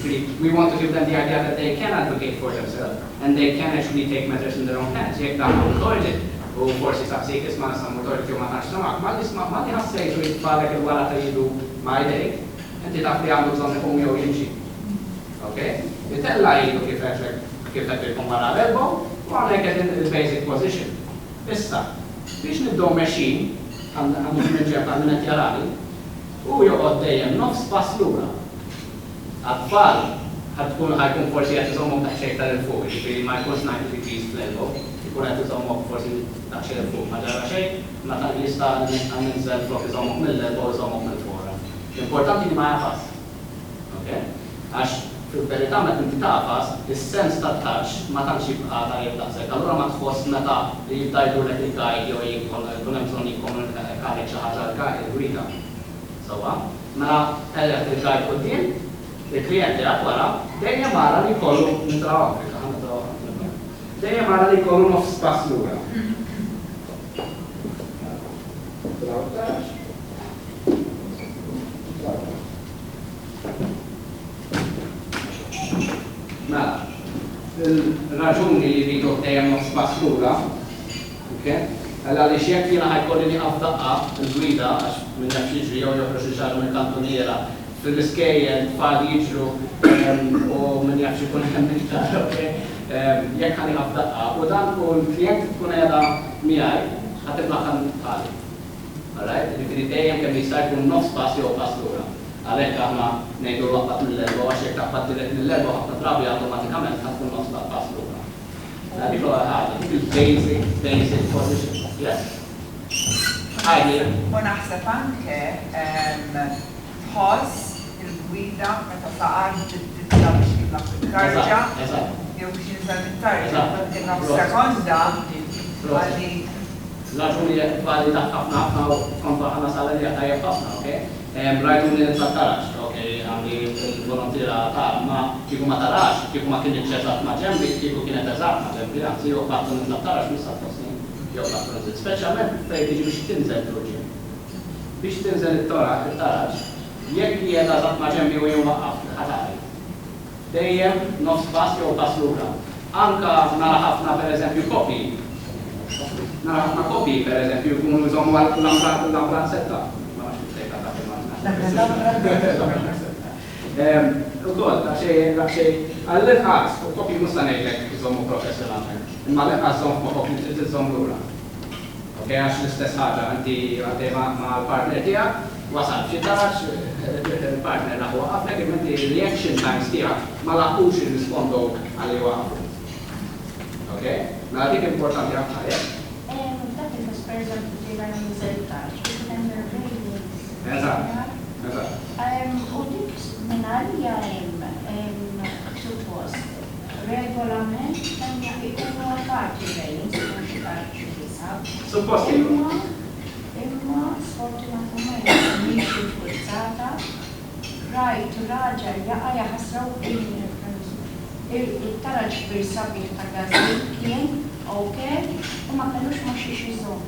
We want to give them the idea that they can advocate for themselves and they can actually take matters in their own hands. Jekk dan authority u forsi taqsik isma' nisam authority u ma tantx samak, ma li ħassejtu jitfalek il-wara tajdu ma' idejk, inti taf li għandu bżonn ikun jew jimxi. Okay? Jitella jidu kif qed ilkom wara l-elbow u għandek qed il-basic position. Issa, biex nibdew mexxin għandu minn ġebba minn qed jarani u joqgħod dejjem nofs pass lura. Għatfall, ħajkun forsi għet iżommok taċċej tal-fuq, ġifiri ma jkunx 90 degrees fl-elbow, jkun għet iżommok forsi taċċej tal-fuq, ma ġara xej, ma ta' jista għan-ninżel flok iżommok mill-elbow, iżommok mill-fora. Importanti li ma jafas, ok? Għax fil-verità ma tinti tafas, il-sens ta' touch ma tantx jibqa' tajjeb daqshekk, allura ma tħoss meta jibda jdurlek il-guide jew jkun hemm bżonn jkun għalek xi ħaġa l-gwida. Sewwa, mela qegħed il-guide quddiem, il-klienti għatwara, dejjem mara li kollu nitraw Afrika, dejjem mara li kollu nofs spass lura. Mela, il-raġuni li rridu dejjem nofs spass lura, għalla li xiek jena ħajkolli li għafdaqqa il-gwida, għax minn nafx jiġri jew joħroġ iġġar minn kantoniera, fil-iskejjel fad jiġru u minn jafx ikun hemm iktar, jekk ħani għafdaqqa. U dan u l-klient tkun qiegħda miegħi ħatibqa' ħan tħalli. Alright? Ġifieri dejjem kemm jista' jkun nofs pass jew pass lura. Għalhekk aħna ngħidu waqqat mill-elbow għax jekk taqbad dirett mill-elbow ħafna drabi awtomatikament ħatkun nofs pass lura. Dik huwa ħaġa, il-basic position. Yes. Ħajdi. U naħseb anke ħoss il-gwida meta saqar titla biex jitlaq il-karġa, jew biex jinżel il-tarġa, il-nofs sekonda għalli. L-raġuni għalli ħafna u kontra ħana salarja tajjeb ħafna, ok? Rajtu li nitrattarax, ok? Għandi il-volontira ta' ma kiku ma tarax, kiku ma kien iċċeżat ma ġembi, kiku kienet eżat ma ġembi, għanzi jow battu nitrattarax missa tosni, jow battu nizit. Speċjalment fej tiġi biex tinżel l-ġim. Biex tinżel il-tarax, jekk li jeda zat maġembi u jew waqaf ħatari. Dejjem nofs pass jew pass lura. Anka nara ħafna per eżempju kopi. Nara ħafna kopi per eżempju jkunu jżommu l-ambrat setta. Ma nafx tejta ta' ukoll ta' xej għall-inqas, u kopi musta ngħidlek jżommu professjonalment. Imma l-inqas żomm moħħok li trid iżomm lura. Ok, għax l-istess ħaġa inti għaddej ma' l-partner tiegħek, wasal xi tarax il-partner naħu għafnek il-menti reaction times tiegħek ma laħqux irrispondu għalli waqfu. Ok? Mela dik importanti ħafna jekk. Dak il-kas per eżempju tiegħi miżeltax, biex hemm ratings. Eżatt. U dik minarja hemm suppost regolament kemm ikunu parti ratings mhux parti hisab. Suppost Imma sfortunatament mhix infurzata, rajt raġel jaqa' jaħasraw il-taraġ kbir sabiħ ta' gażin kien okej u ma kellux ma xiex iżomm.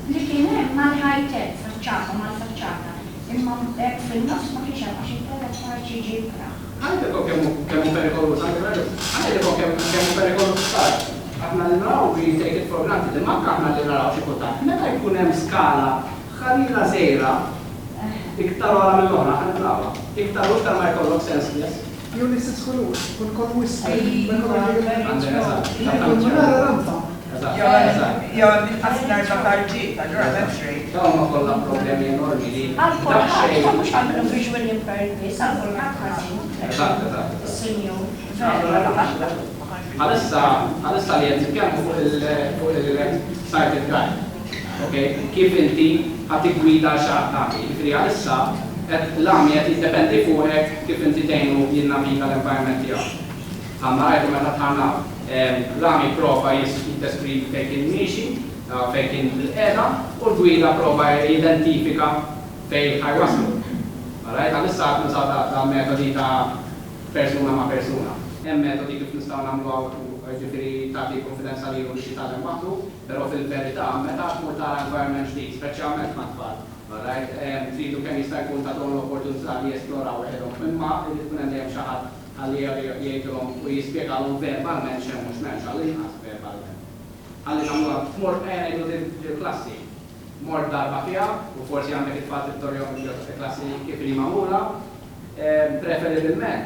Li kien hemm mal-ħajtet faċċata mal-faċċata, imma hekk fin-nofs ma kienx hemm għax it-taraġ taraġ jiġi jkra. Għajdekom kemm perikolus, għajdekom kemm perikolus sar. Aħna li naraw we take it for granted, imma aħna li naraw xi kultant. Meta jkun hemm skala ħalila żejra, iktar wara mill-oħra ħan nitrawha. Iktar u iktar ma jkollok sens yes. Jew li s-skolur, kun kon wisq. Jew minqas darba tarġiet, allura m'hemmx Dawn ma kollha problemi enormi li Għal-kulħadd, mhux għamlu visual impairment, għal-kulħadd ħażin. Eżatt. Senju. Għalissa li għed pjanu fuq il-sighted guide. Kif inti għati gwida xaħtami. Ġifri għalissa l-għami għed jiddependi fuqek kif inti tejnu jinnaviga l-environment tiegħek. Għamma għajtu meta tħanna l-għami prova jitteskrivi fejn kien miexi, fejn kien l-qeda, u l-gwida prova jidentifika fejn ħajwaslu. Għalissa għad nużaw da metodi ta' persuna ma' persuna. Hemm metodi kif nistgħu nistgħu nagħmlu ġifieri tagħti konfidenza li jkun xi tagħlem waħdu, però fil-verità meta tmur tara environment ġdid, speċjalment mat-tfal. Alright, tridu kemm jista' jkun tagħhom l-opportunità li jesploraw weħedhom, imma irid tkun hemm dejjem xi ħadd ħalli jgħidulhom u jispjegalhom verbalment x'hemm mhux m'hemmx ħalli jinqas verbalment. Ħalli nagħmluha tmur ngħidu il-klassi. Mort darba fiha u forsi għandek it-tfal tittorjhom il-klassi kif li magħmula, preferibilment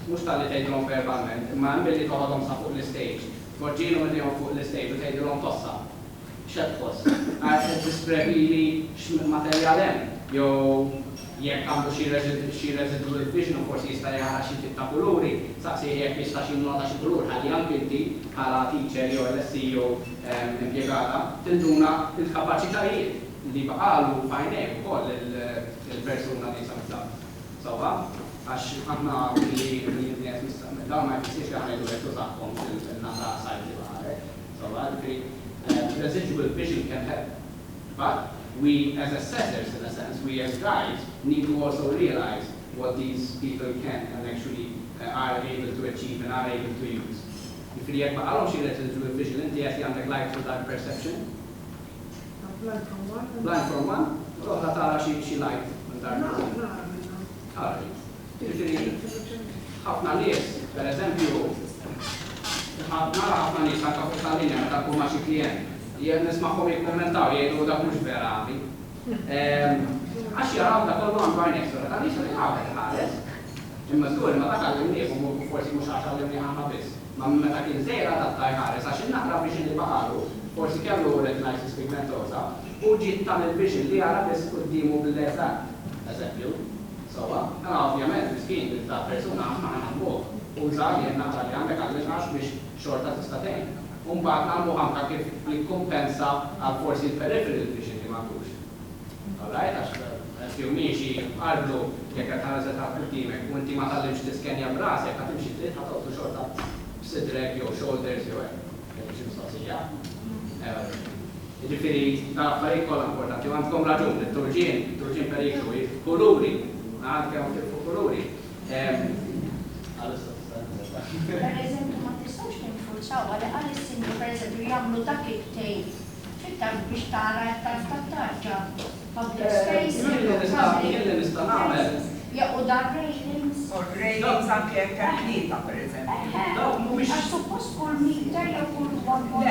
mhux talli tgħidulhom verbalment, imma hemm billi toħodhom sa fuq l-istage. Tpoġġilhom idejhom fuq l-istage u tgħidulhom tossa. X'qed tħoss? Qed tisprevili x'materjal hemm, jew jekk għandu xi residual vision forsi jista' jara xi tip ta' kuluri, saqsi jekk jista' xi nota xi kulur, ħalli anke inti bħala teacher jew LSE jew impjegata tinduna l-kapaċitajiet li baqalu f'għajnejk ukoll il-persuna li samsa. Sawa, għax aħna li dawn ma jfissirx li aħna jdu rektu tagħhom fil-nata sajt li baħarek. Sawa, residual vision can help. But we as assessors, in a sense, we as guides, need to also realize what these people can and actually are able to achieve and are able to use. If you have a residual vision, inti għati għandek light to dark perception. Blind from one. Blind from one? Roħda tara xi light and dark perception. ħafna nies, per eżempju, ħafna nies anka fuq tal-linja meta tkun ma' xi klient. Jien nisma'hom jikkommentaw jgħidu dak mhux vera għami. Għax jaraw dak kollu għandu għajnek sura ta' nies li għawet ħares. Imma żgur ma dak għallimniehom u forsi mhux għax għallimni ħafna biss. Ma meta kien żejra tat ħares għax innaqra biex li baqalu, forsi kellu retinitis pigmentosa u ġiet tal-vision li jara biss qudiemu bil-leżar. Eżempju. Sowa, ovvjament miskin ta' persuna ma nagħmluh u żgħar jien naqra li għandek għall-inqas biex xorta tista' tgħin. Mbagħad nagħmlu anke kif nikkumpensa għal forsi l-peripheral vision li m'għandux. Alright, għax jew miexi qablu jekk qed tażel ta' qudiemek u inti ma tallimx tiskenja b'rasek qed timxi trid ħadd xorta b'sidrek jew shoulders jew hekk. Xi mistoqsija. Jiġifieri dan affarijiet kollha importanti u għandkom raġun it-turġien periklu, kuluri, anke fuq kuluri. Per eżempju, ma tistgħux tinfurzaw għal għal-sinni, per eżempju, jagħmlu dak it-tejn fiktar biex tara tarġa public space. Jien nista' nagħmel. U dar ratings. U ratings anke jekk hemm tlieta, per eżempju. Għax suppost kull meter jew kull 1.5.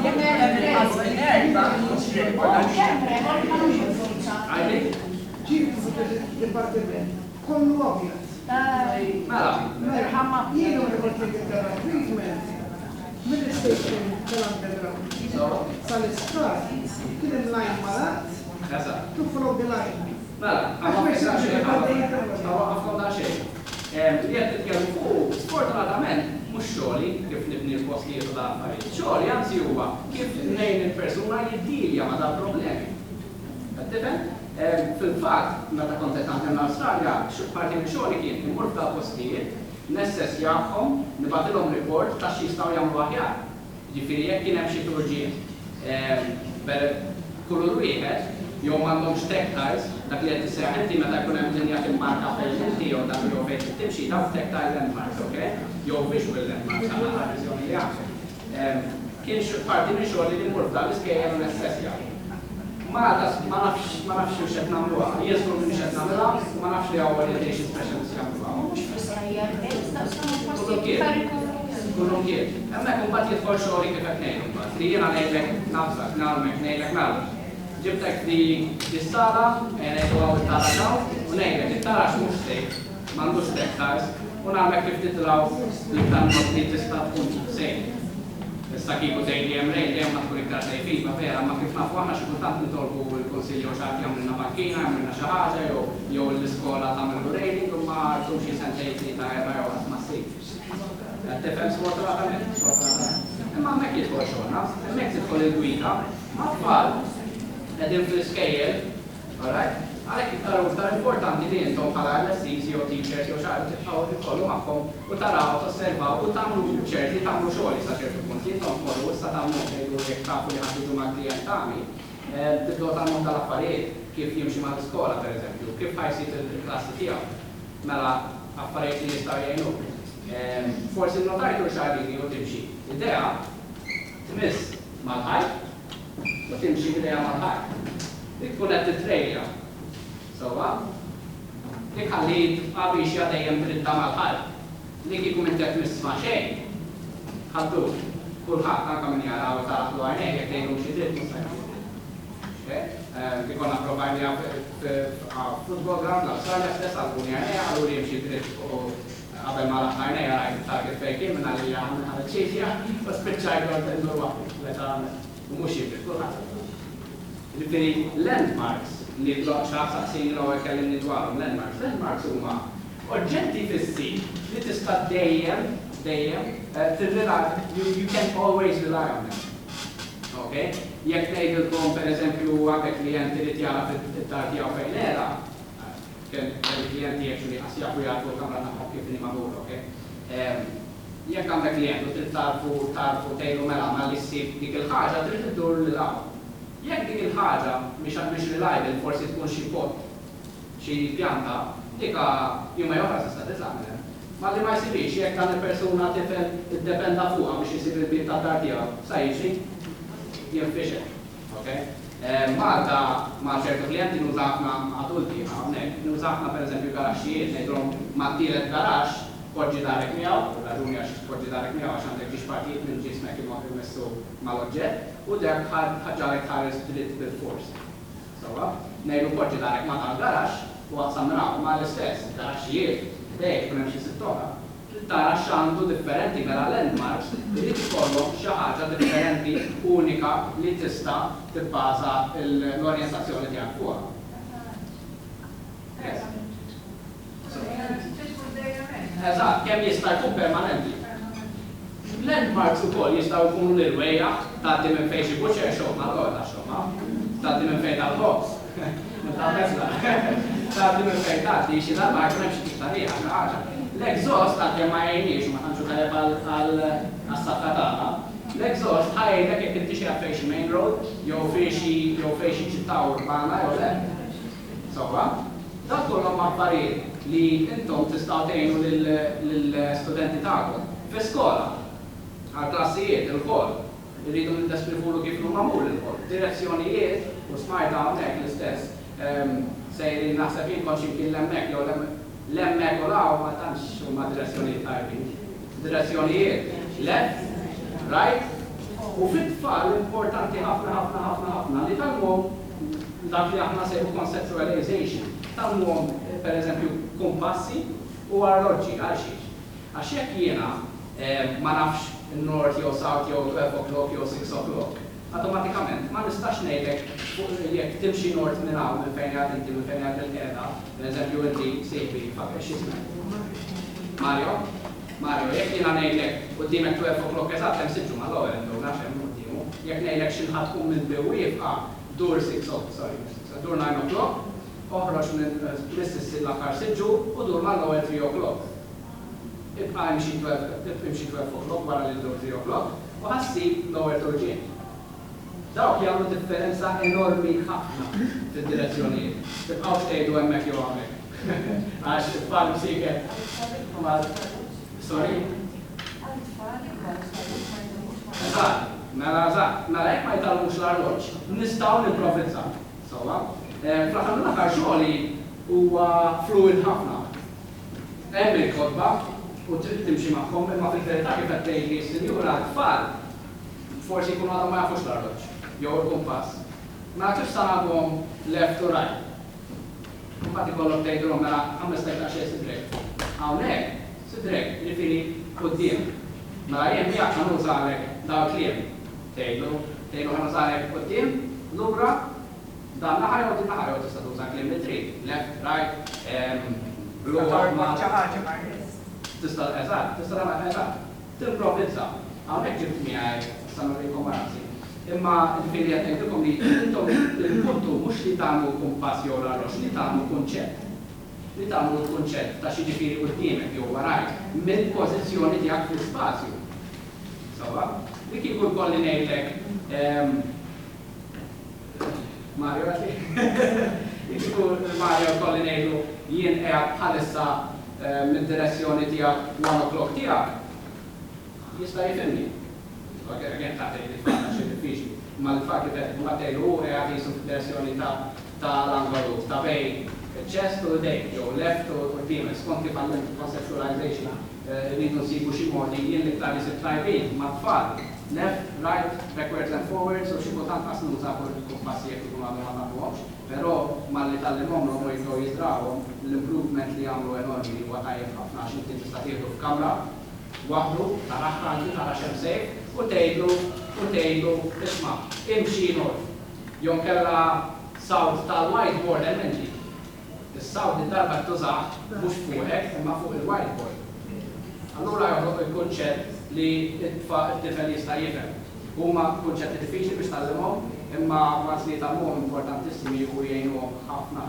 Jekk hemm il-ħadd minn erba' mhux Dipartiment, kollu obvious. Jienu rikotti għal treatment mill-station tal-underground. Sal-iskat, kien il-line malat, to follow the line. Għafna xejn. Li għed t-tkellu fuq, sfortunatament, mux xogħli kif nibni l-postijiet u l-affarijiet. Xogħli għanzi huwa kif nejn il-persuna jiddilja ma dal-problemi. Għattifem? Fil-fatt, meta kont qed nagħmel l-Awstralja, parti minn xogħli kien imur f'dal postijiet, nessessjahom, nibatilhom report ta' x'jistgħu jagħmlu aħjar. Ġifieri jekk kien hemm xi turġien kulur wieħed, jew m'għandhomx tactiles, dak li qed isseħħ inti meta jkun hemm linja timmarka fejn inti jew dak jew fejn timxi daw tactile landmarks, okay? Jew visual landmarks għal viżjoni li għandek. Kien parti minn xogħol li mmur f'dal-iskejjel u nessessja. Ma nafx x'qed nagħmluha, jien minn x'qed nagħmilha, ma nafx li hawn orientation specialist jagħmluha. Mhux fis-sajjer, Kullum kien. Hemmhekk imbagħad jidħol xogħli kif qed ngħidu mbagħad. Li jiena ngħidlek nafsak, nagħmlek ngħidlek nagħmel. Ġibtek di s-sala, ngħidu għaw it-tara ġaw, u ngħidlek it-tara x'mhux sejf, m'għandux tactiles, u nagħmlek kif titraw l-tanmot li tista' tkun sejf. Issa kieku tgħid li hemm rejn dejjem ma tkun iktar sejfin, ma vera, ma kif nafu aħna xi kultant nitolbu l-konsilju x'għad jagħmlilna bankina, jagħmlilna xi ħaġa, jew l-iskola tagħmel rejning u ma rtux xi sentejn tlieta erba' jew ħadd ma ssejf. Tifhem sfortunatament. Imma hemmhekk jidħol xogħolna, hemmhekk tidħol il-gwida, ma' qegħdin fl-iskejjel, għalhekk iktar importanti li intom bħala LSEs jew teachers jew xi tibqgħu tidħolu magħhom u taraw tosservaw u tagħmlu ċerti tagħmlu xogħol sa ċertu punt. Intom tmorru issa tagħmlu tgħidu jekk tafu li ħadd jiġu mal-klijent tagħmi, tibdew tagħmlu tal-affarijiet kif jimxi mal-iskola pereżempju, kif ħajsit il-klassi tiegħu. Mela affarijiet li jistgħu jgħinuk. Forsi notajtu xarini u timxi. Idea, tmiss mal-ħajt, u timxi idea mal-ħajt. Dik kun qed titrejja. Sowa, dik ħallit għabix jadejjem dritta mal-ħajt. Dik jkun inti qed tmiss ma' xejn. Ħaddu, kulħadd anke min jaraw taħlu għajnejn jekk tgħidhom xi dritt mhux se Kikonna provajnija f-football ground, l-Australia stess għal-buni għajnejn għallu li jimxi dritt u għabel ma l-għajnejn għarajt target fejkin minna li għamil ċeċja, u spiċċaj għol t-ndur waħu, l-eta u mux jibrit, kulħadd. Ġifiri, landmarks li xaqsaqsin l-għu kellimni dwarhom landmarks huma oġġetti fissi li tista' dejjem you can always rely on them. Okay? Jekk ngħidilkom pereżempju għandek klijenti li tjara fit-tar tiegħu fejn era, kien klijenti actually qas jafu jagħtu l-kamra naħħu kif li magħmul, okay? Jekk għandek klient u trid tarfu tgħidu mela ma li ssib dik il-ħaġa trid iddur lil hawn. Jekk dik il-ħaġa mhix reliable forsi tkun xi pot, xi pjanta, dika jumma joħra tista' tiżammel. Ma li ma jsibix jekk dan il-persuna tifhem iddependa fuqha biex isib il-bit tad-dar tiegħu, sa jiġri jinfixel. Malta ma' ċertu klienti nużafna adulti hawnhekk, nużafna pereżempju garaxxijiet ngħidulhom ma' tielet garax poġġi darek miegħu, raġuni għax poġġi darek miegħu għax għandek xi partijiet minn ġismek imessu mal-oġġett u dak ħaġarek ħares dritt bil-fors. Sewwa, ngħidu poġġi darek ma' tal-garax u għaqsamraw ma' l-istess, garaxxijiet, dejk kun hemm xi sittora. Tara x'għandu differenti mela landmarks li tkollhom xi ħaġa differenti unika li tista' tibbaża l-orjentazzjoni tiegħek fuqha. Eżatt, kemm jista' jkun permanenti. Landmarks ukoll jistgħu jkunu lil-wejja tagħti minn fejn xi buċer xogħma l-għoda xogħma, tagħti minn fejn tal-box. Tagħti minn fejn tagħti xi darba jkun hemm xi tixtarija xi ħaġa. L-exhaust għadjem ma jgħinix, ma tanċu tajab għal-satta tagħna. L-exhaust ħajjek jekk inti xi fejn main road, jew fejn xi ċittà urbana jew le. Sewwa, dak kollhom affarijiet li intom tistgħu tgħinu lill-studenti tagħkom fl-iskola, għall-klassijiet, il-kol. Irridu niddeskrivulu kif huma magħmul il-kol. Direzzjonijiet u smajta hawnhekk l-istess. Sejri naħseb jien kont x'imkien l-hemmhekk jew l-hemmhekk u law ma tantx huma direzzjonijiet tajbin. Direzzjonijiet left, right, u fit-tfal importanti ħafna li talmuhom dak li aħna sejbu conceptualization. Talmuhom pereżempju kumpassi u arloġġi għal xiex. Għax jekk jiena ma nafx in-nord jew south jew 12 o'clock jew 6 o'clock, automatikament ma nistax ngħidlek jekk timxi nord minn hawn minn fejn qed inti minn fejn qed il-qiegħda, pereżempju inti sejbi fakar x'ismek. Mario, jekk jiena ngħidlek quddiemek 12 o'clock eżatt hemm siġġu mal-ewwel intu nafx hemm qudiemu, jekk ngħidlek xi ħadd tkun minn biw jibqa' dur 9 o'clock, oħroġ minn missis l-aħħar siġġu u dur mal-ewwel 3 o'clock. Ibqa' imxi 12 o'clock wara li dur 3 o'clock u ħassib l-ewwel turġien. Dawk jagħmlu differenza enormi ħafna fid-direzzjonijiet. Tibqgħux tgħidu hemmhekk jew hawnhekk. Għax it-tfal msiket. Sorry? Mela jekk ma jtallmux l-arloġġ, nistgħu nipprovvizzaw. Sewwa, fl-aħħar mill-aħħar xogħli huwa fluid ħafna. Hemm il-kotba u trid timxi magħhom imma fil-verità kif qed tgħidli s-sinjura t-tfal forsi jkunu għadhom ma jafux l-arloġġ. Jew il-kumpass. Ma tix sa nagħmluhom left to right. Mbagħad ikollok tgħidulhom mela 15 sidrek. Hawnhekk, sidrek, jiġifieri quddiem. Mela jien miegħek ħanużalek dawn kliem. Tgħidu ħanużalek quddiem, lura, dan naħar jew din naħar jew tista' tuża kliem li trid. Left, right, tista' eżatt, tista' tagħmel eżatt. Timprovvizza. Hawnhekk ġibt miegħek sa nurikom rasi. Imma ġifieri qed ngħidilkom li intom il-puntu mhux li tagħmlu kumpass jew l-arroġġ, li tagħmlu kunċett. Li tagħmlu l-kunċett ta' xi ġifieri quddiemek jew warajk mill-pożizzjoni tiegħek fl-ispazju. Sewwa, li kieku jkolli ngħidlek Mario għati? Li kieku Mario jkolli ngħidlu jien qiegħed bħalissa mid-direzzjoni tiegħek 1 o'clock tiegħek, jista' jifhimni. Għen ta' tgħid xi diffiċli. Ma l-fatt li qed tgħidu qiegħed jisu fid-direzzjoni ta' l-angolu ta' bejn chest u dejk, jew left u female, skont kif għandek conceptualization, rridu nsibu xi modi jien li ktar jisib tajbin ma' tfal. Left, right, backwards and forwards, u xi kultant qas nuża kumpassi jekk ikun għadhom ma nagħmluhomx, però malli tallimhomhom u jibdew jiżrawhom l-improvement li jagħmlu enormi huwa tajjeb ħafna għax inti tista' tieħdu f'kamra waħdu taraħ anki tara xemm sejf u tgħidu isma' imxi nord. Jew kellha sawt tal-whiteboard elementi. Is-sawt id-darba tużaħ mhux fuqek imma fuq il-whiteboard. Allura joħloq il-kunċett li t-tifel jista' jifhem. Huma kunċetti diffiċli biex tallimhom, imma waqt li tagħmluhom importantissimi u jgħinuhom ħafna.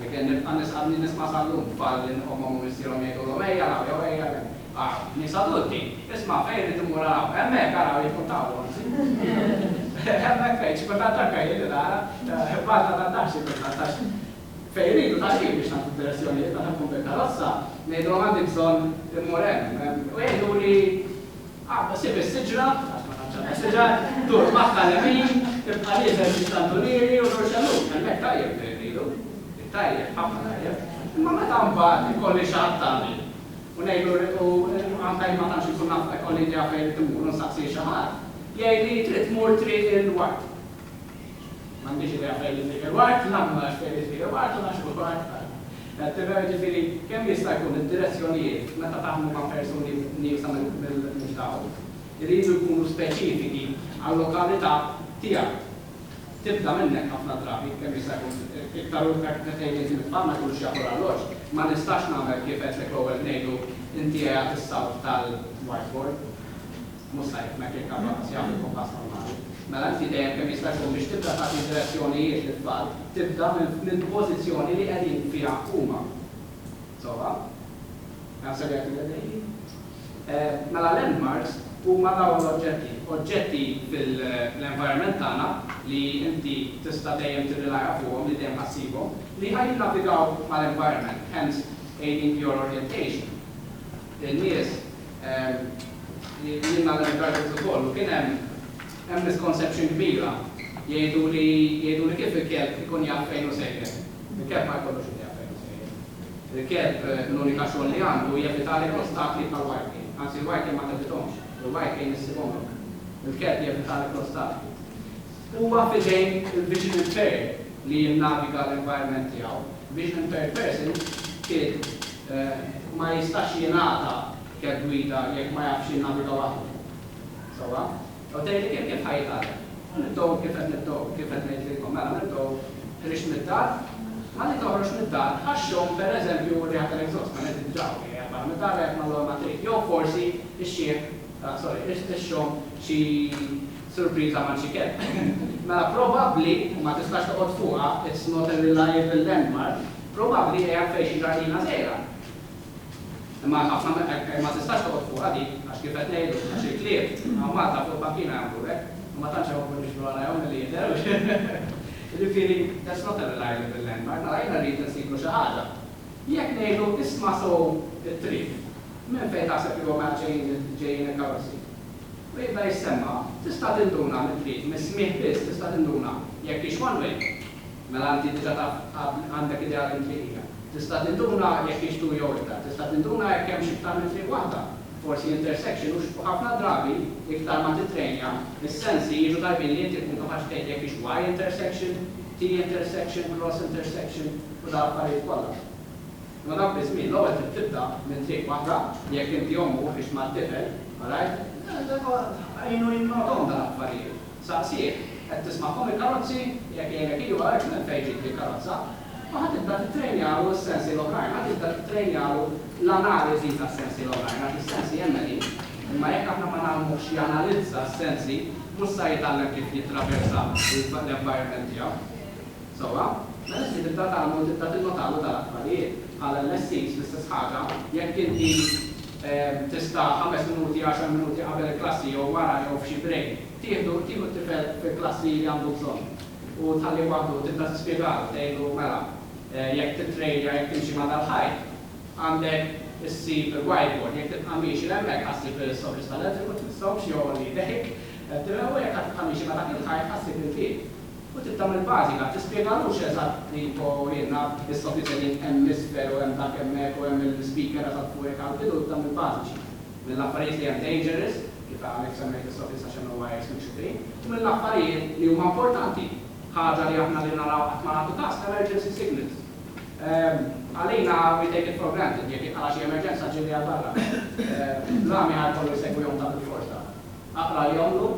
Għanni nisma' sal-lum tfal li nqomhom u nisierhom jgħidulhom ejja raw jew ejja nies adulti, isma' fejn rid imur araw, hemmhekk araw jikkuntawhom. Hemmhekk fejn xikultant anke jgħidu nara, bħalna tantax xikultantax. Fejn iridu taħsib biex nagħtu direzzjonijiet ta' tkun bil-karozza, ngħidulhom għandi bżonn immur hemm. U jgħidu li sib is-siġra, is-siġra dur maħħa l-emin, tibqa' lieżel biex u dur xalluk, hemmhekk tajjeb jgħidu. Tajjeb, ħafna tajjeb. Imma meta mbagħad ikolli xi ħadd tagħmel. U ngħidu anke ma tantx ikun naf ikolli idea fejn timur u nsaqsi xi ħadd. Jgħidli trid tmur triq il-wart. M'għandix idea fejn triq il-wart, nagħmel fejn triq il-wart u naxbu wart. Ġifieri kemm jista' jkun id-direzzjonijiet meta taħdmu ma' persuni nieqsa mill-mixtaw. Iridu jkunu speċifiki għall-lokalità tiegħek. Tibda minnek ħafna drabi, kemm jista' jkun iktar u iktar tgħid inti tfal ma jkunux jaħdu għall-loġġ. Ma nistax nagħmel kif qed l-ewwel ngħidu inti qiegħed is-sawt tal-whiteboard. Mhux sajf mek jekk għandha jagħmlu kompass normali. Mela inti dejjem kemm jista' jkun biex tibda tagħti direzzjonijiet lit-tfal, tibda mill-pożizzjoni li qegħdin fiha huma. Sowa? Naħseb jagħti l-idejji. Mela landmarks huma dawn oġġetti fil-environment tagħna li inti tista' dejjem tirrilaja fuqhom li dejjem ħassibhom li ħajnavigaw mal-environment, hence aiding your orientation. In-nies li jiena l-environment ukoll kien hemm misconception kbira jgħidu li kif il-kelb ikun jaf fejn hu sejjer. Il-kelb ma jkollux jaf fejn hu sejjer. Il-kelb l-unika xogħol li għandu jevitali l-ostakli tal-wajkejn. Anzi l-wajkejn ma tevithomx. Il-wajkejn issibhom. Il-kelb jevitali l-ostakli. Huwa fidejn il-vision impaired li jinnaviga l-environment tiegħu. Vision impaired person kien ma jistax jingħata kif gwida jekk ma jafx jinnaviga waħdu. Sawa? U tgħidli kif ħajtgħallem. Nibdew kif qed ngħidlilkom, mela nibdew trix mid-dar, ma li toħroġ mid-dar, ħaxxhom pereżempju rieħ tal-exhaust, ma qed tiġġaw jaqbad mid-dar jekk ma trid. Jew forsi ixxhom xi surpriża ma' xi kelb. Mela probabbli ma tistax toqgħod fuqha, it's not a reliable landmark, probabbli qiegħed fejn xi ġardina żgħira. Imma ħafna ma tistax toqgħod fuqha dik għax kif qed ngħidu għax il-klieb Malta fuq bankina jagħmlu hekk. Ma tantx hemm biex wara li jidher. Jiġifieri that's not a reliable landmark, nara jiena rrid nsibu xi ħaġa. Jekk ngħidu isma' sew it-triq, minn fejn taħseb li huma ġejjin il-karozzi. U jibda jissemma, tista' tinduna mit-triq, mis-smih biss tista' tinduna jekk hix one way. Mela inti diġà taf għandek idea l-intriqija. Tista' tinduna jekk hix two jew iktar, tista' tinduna jekk hemm xi iktar minn triq waħda. Forsi intersection u ħafna drabi iktar ma titrenja, is-sensi jiġu tajbin li inti tkun kapaċi tgħid jekk hix Y intersection, T intersection, cross intersection u dak affarijiet kollha. Ma dak biżmien l-ewwel trid tibda minn triq waħda jekk inti ommu biex ma tifel, alright? Għajnu jinnotom dan affarijiet. Saqsih, qed tisma'hom il-karozzi, jekk jgħidlek ilu għalhekk minn fejn ġiet il-karozza, ma ħatibda titrenjalu s-sensi l-oħrajn, ħatibda titrenjalu l-analiżi tas-sensi l-oħrajn, għax is-sensi hemmhekk. Imma jekk aħna ma nagħmlux janalizza s-sensi, mhux se jitgħallem kif jitraversa l-environment tiegħu. Sewwa, mela se tibda tagħmlu tibda tinnotalu tal-affarijiet bħala l-lessix l-istess ħaġa, jekk inti tista' 5 minuti, 10 minuti qabel il-klassi jew wara jew f'xi break, tieħdu t-tifel fil-klassi li għandu bżonn. U tħalli waħdu tibda tispjegalu tgħidu mela jekk titrejja jekk timxi ma' dal-ħajt, għandek issib il-whiteboard, jek titqammix il-emmek ħassib il-sofis tal-elettriku, t-nistawx jow li dek, t-tilaw jek titqammix ma dak il-ħajt ħassib il-fiet. U tittam il-bazika, t-spiegħalux eżatt li jenna il-sofis li hemisfer u hemm dak emmek u hemm il-speaker eżatt fuq għal-bidu tittam il-baziċi. Mill-affarijiet li hemm dangerous, kif għalek semmek il-sofis għaxan u għajs mixtri, u mill-affarijiet li huma importanti, ħaġa li aħna li naraw għatma għatu kas, emergency signals. Għalina, we take it for granted, jek għala xie emerġenza ġili għal-barra. L-għami għal-kollu jisegwu jom ta' bil-forza. Aqra jomlu,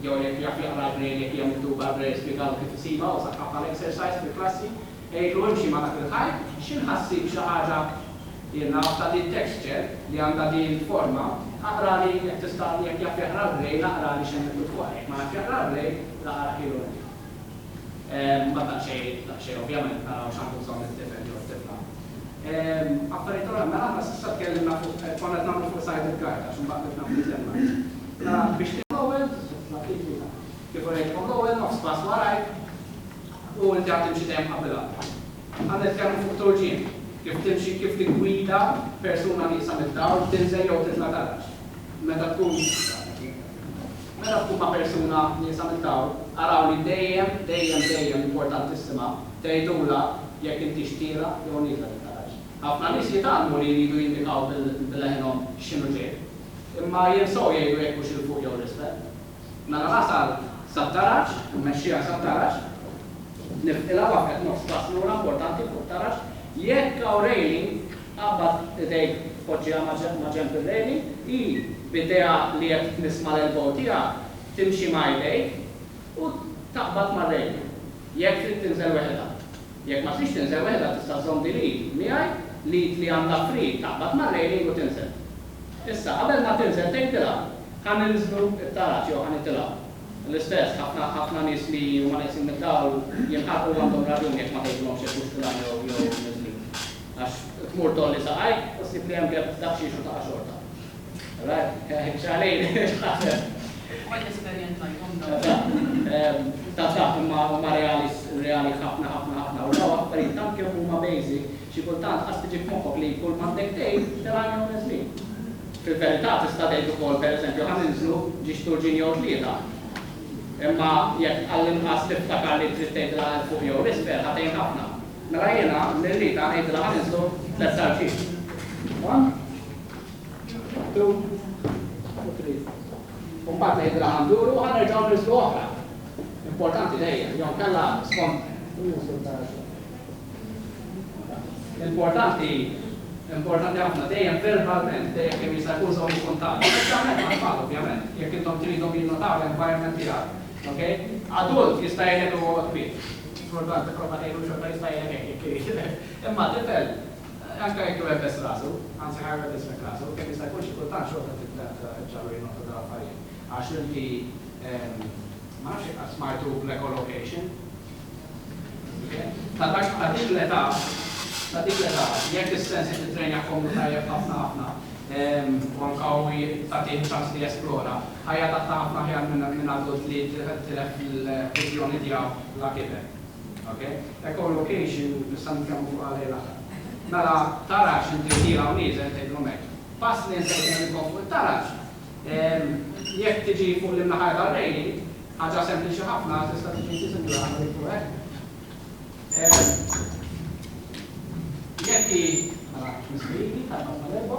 jew jek jaffi aqra brain jek jem iktuba brain spiegalu kif isiba u saqqaf għal-exercise fil-klassi, ejlu imxi ma dak il-ħaj, xinħassib xaħġa jenna ta' di texture li għanda di forma, aqra li jek tista' jek jaffi aqra brain, aqra li xen iktuba, jek ma jaffi aqra brain, laqra kilu. Ma xej, ovvjament, naraw xanku son il-tifel ġo tifla. Affarijiet oħra, mela aħna s'issa tkellimna fuq konna qed nagħmlu fuq sided guard għax imbagħad qed nagħmlu diżemma. Biex tigħmel kif urejt tigħmel nofs pass warajk u inti għad timxi dejjem qabbilha. Għandek nitkellmu fuq turġien, kif timxi kif tiggwida persuna nieqsa mid-dawl tinżel jew titla' tarax. Meta tkun ma' persuna nieqsa mid-dawl, araw li dejjem importantissima tgħidula jekk inti xtira jew nieqla tarax. Ħafna nies jitgħallmu li jridu jindikaw bil-leħinhom x'inhu ġej. Imma jinsew jgħidu jekk hux il fuq jew l-isfel. Nara nasal sat-tarax, mmexxiha sat-tarax, nifqilha waqgħet nofs paslura importanti fuq tarax, jekk hawn railing qabad idejk poġġiha ma' ġenb ir-railing, hi b'idea li qed nisma' l-elbow tiegħek timxi ma' jdejk u taqbad ma' railing. Jekk trid tinżel weħda. Jekk ma trix tinżel weħda tista' żomm di lead miegħi li għandha free taqbad ma' railing u tinżel. Issa qabel ma tinżel tgħidilha ħan ninżlu t-taraġ jew ħan nitilgħu. L-istess ħafna nies li huma nieqsin mid-dawl jinħarqu għandhom raġun jekk ma tgħidulhomx jekk hux tilgħu jew niżlu. Għax tmur tolli saqajk u ssib li hemm kif daqsxiex u taqa' xorta. Right? X'għalejn. Għal esperjenza jkun ta' imma reali ħafna u daw affarijiet tant kemm huma basic xi kultant ħadd tiġi f'moħħok li kull m'għandek tgħid tilgħu jew niżlin. Fil-verità tista' tgħid ukoll pereżempju ħa ninżlu ġi xturġin jew tlieta. Imma jekk għall-inqas tiftakar li trid tgħidilha l fuq jew l-isfel ħatejn ħafna. Mela jiena nirrita ngħidilha ħa ninżlu tliet sarġiet. 1, 2, 3. Mbagħad ngħidilha ħanduru u ħanerġgħu niżlu oħra. Importanti dejjem, jew kellha skont importanti ħafna dejjem verbalment dejjem kemm jista' jkun żewġ kuntatt. Speċjalment mal-tfal ovvjament, jekk intom tridu jinnotaw l-environment tiegħek. Okay? Adult jista' jgħid huwa kbir. Importanti prova tgħidu xorta jista' jgħid hekk. Imma tifel anke jekk huwa bes rasu, anzi ħarra bes rasu, kemm jista' jkun xi kultant xorta tibda ġallu jinnota dal affarijiet. Għax inti ma nafx jekk smajtu l-echolocation. Ta' dik l-età, jekk is-sensi titrenja komdu tajjeb ħafna, u anke hu tagħtih ċans li jesplora, ħajja tagħta ħafna ħjar minn adult li tilef il-viżjoni tiegħu la kiber. Echolocation nista' nitkellmu fuq għalejha l-aħħar. Mela tarax inti tira u nieżel tgħidlhom hekk. Pass li nsejħilkom fuq tarax, jekk tiġi fuq l-imnaħar tal-rejli, ħaġa sempliċi ħafna tista' tiġi tisimla ħafna fuq hekk. Jekki, misbiti, tal-ħafna l-ebbo,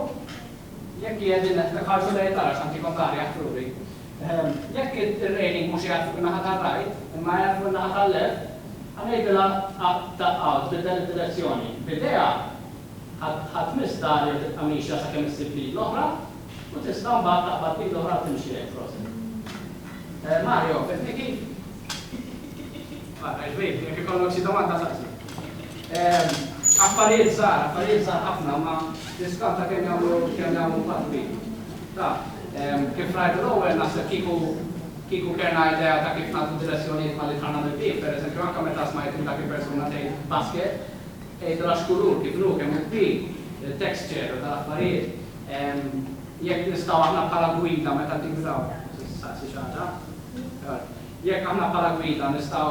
jekki għedin ħarġu lej tarax għantikom kari għatturi. Jekki il-railing mux jgħat fuq naħat għal-rajt, imma jgħat fuq naħat għal-left, għanajdila għattaqqaw, bidel il-direzzjoni. Bidea, ħat mistar għamixa sa' kemm s-sibli l-oħra, u tista' mbagħad taqbad dik l-oħra timxi hekk prosim. Mario, fetni kif? Għadda, ġbib, jekk ikollok xi domanda saqsi. Affarijiet żgħar ħafna ma diskanta kemm jagħmlu patbi. Kif rajtu l-ewwel naħseb kieku kellna idea ta' kif nagħtu direzzjonijiet ma li tħanna mill-bib, pereżempju anke meta smajt dak il-persuna tgħid basket, tgħidilha x'kulur kif hu kemm il-bib, il-texture tal-affarijiet. Jekk nistgħu aħna bħala gwida meta tigwitaw, saqsi xi ħaġa. Jekk aħna bħala gwida nistgħu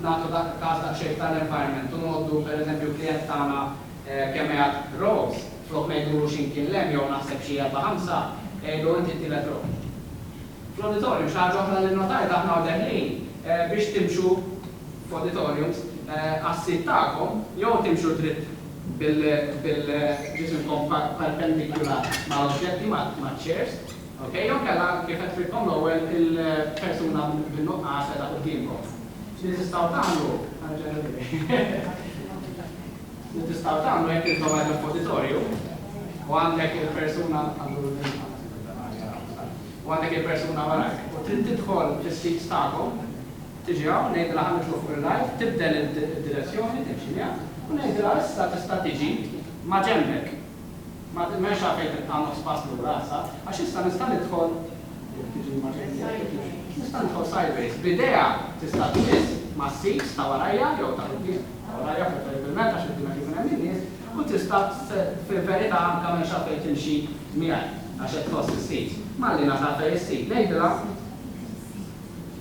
nagħtu każ daqsxejn tal-environment u noddu pereżempju klient tagħna kemm jgħid rows flok ma jgħidu x'imkien lem jew naħseb xi 4-5 jgħidu inti tielet row. Fl-auditorium xaħġa oħra li notajt aħna għodeħlin biex timxu fl-auditoriums għas-sit tagħkom jew timxu dritt bil-ġisimkom perpendicular ma' l-oġġetti ma' chairs, jew kellha kif qed tridkom l-ewwel il-persuna bin-nuqqas qiegħda qudiemkom. Li tistgħu tagħmlu li tistgħu tagħmlu jekk intom għedha f'auditorium u għandek il-persuna warajk. U trid tidħol fis-sit tagħkom, tiġi hawn ngħidilha ħanidħlu fuq il-live, tibdel id-direzzjoni timxi miegħha u ngħidilha issa tista' tiġi ma' ġembek. M'hemmx għalfejn tagħmlu spass lura issa, għax issa nista' nidħol nista' nidħol sideways. B'idea tista' tmiss ma' seats ta' warajja jew ta' quddiem. Ta' warajja preferibilment għax qed kif hemm in-nies u tista' fil-verità anke m'hemmx għalfejn timxi miegħi għax qed tħoss is-seats. Malli nagħta fej is-sit ngħidilha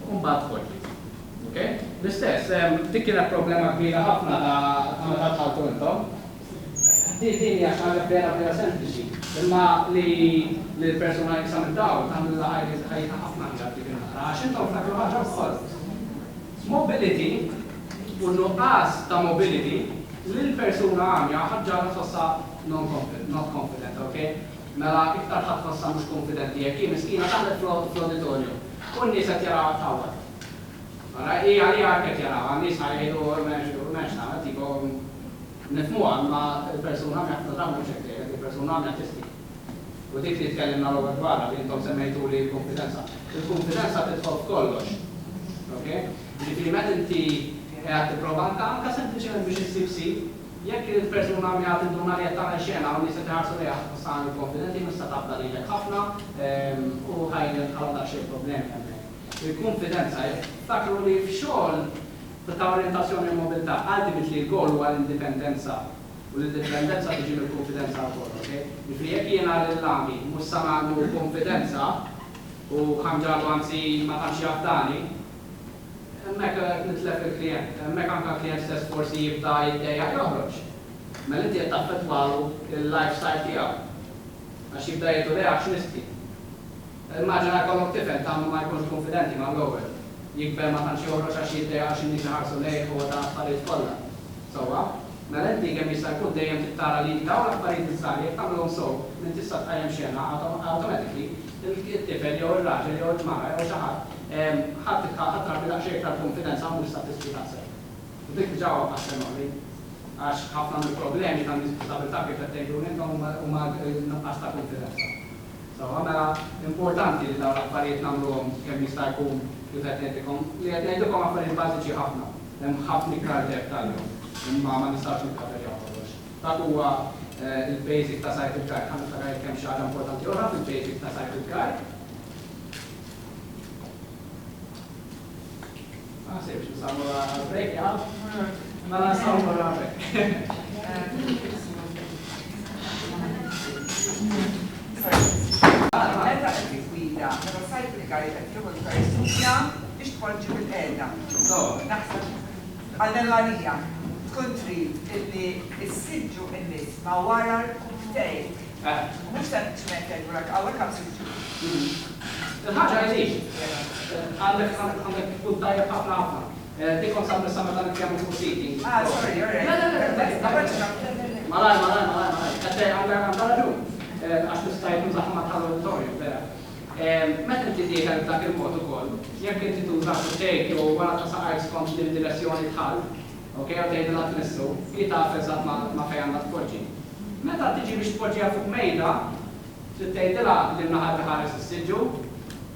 u mbagħad tħolli. L-istess, dik kienet problema kbira ħafna ta' meta tħaltu intom. Din hija xi vera sempliċi. Imma li l-persuna jisamiltaw tagħmilha ħajta ħafna dik il-ħara għax intom ftakru ħaġa wkoll. Mobility u nuqqas ta' mobility lill-persuna għamja ħaġġa tħossha not confident, Mela iktar ħadd tħossha mhux konfidenti jekk hi miskina tagħmel fl-auditorium. U n-nies qed jarawha tawwal. Hija li qed jarawha, n-nies ħajjgħidu m'hemmx nagħmel tipo nifhmuha imma l-persuna m'jaqta tagħmel hekk, il-persuna għamja tisti. U dik li tkellimna l-ewwel dwarha li intom semmejtu li l-konfidenza. Il-konfidenza tidħol f'kollox. Ġifieri meta inti qed tipprova anke sempliċement biex issib sit, jekk il-persuna mi għad induna li għattana xena u nisa tħarsu li għad sani konfidenti, nista tabda li l ħafna u ħajn għalda xie problemi għammek. Il-konfidenza, fakru li f'xol ta' orientazzjoni u mobilità, ultimately il-gol huwa l-indipendenza u l-indipendenza tiġi mill-konfidenza għal Ġifri jekk jiena l-lami, mus samanu konfidenza u ħamġalu għanzi ma tamxie għaftani, Mek nitlef il-klient, mek anka klient stess forsi jibda jiddeja joħroġ. Mela inti qed taffettwalu il-lifestyle tiegħu. Għax jibda jgħidu le għax nisti. Immaġina jkollok tifel tagħmlu ma jkunx konfidenti mal-ewwel. Jikber ma tantx joħroġ għax jiddeja għax in-nies iħarsu lejh u ta' affarijiet kollha. Sewwa, mela inti kemm jista' jkun dejjem tittara li dawn l-affarijiet iżgħar jekk tagħmluhom sew, minn tista' tqajjem xena automatically il-tifel jew ir-raġel jew il-mara jew xi ħadd ħadd trabi daqsxejn tal-konfidenza mhux statistiċi taħseb. U dik ġewwa pass-semoli għax ħafna mill-problemi ta' disabilità kif qed tgħidu intom huma nuqqas ta' konfidenza. Sewwa mela importanti li dawn l-affarijiet nagħmluhom kemm jista' jkun kif qed ngħidilkom li qed ngħidilkom affarijiet bażiċi ħafna. Hemm ħafna iktar dettalji imma ma nistax nikkaverjaw kollox. Dak huwa il-basic ta' cycle guide. Ħa niftakar kemm xi ħaġa importanti oħra fil-basic ta' cycle guide. Sejx, nisamu break, ja? Ma nisamu break. Meta qed gwida, meta sajt il-gari qed joħod karistija biex tpoġġi bil-qiegħda. Naħseb għall-għalija tkun trid illi issiġġu n-nies ma wara l-kuftej. Mhux sempliċement jgħidulek hawnhekk hemm siġġu. Il-ħaġa jgħidix. Għandek punt tajjeb ħafna ħafna. Dikon sabri samma dan il-kjamu fuq-siti. Sorry, alright. Malaj. Għaddej għandha raġun. Għax nistajt nżaħma tal-auditorium, vera. Meta inti tieħed dak il-mod ukoll, jekk inti tuża fuq-tejk jew wara ta' saqajt skont din id-direzzjoni tħall, u tgħidilha tnissu, hi taf eżatt ma fejn għandha tpoġġi. Meta tiġi biex tpoġġiha fuq mejda, trid tgħidilha li naħa ħares is-siġġu,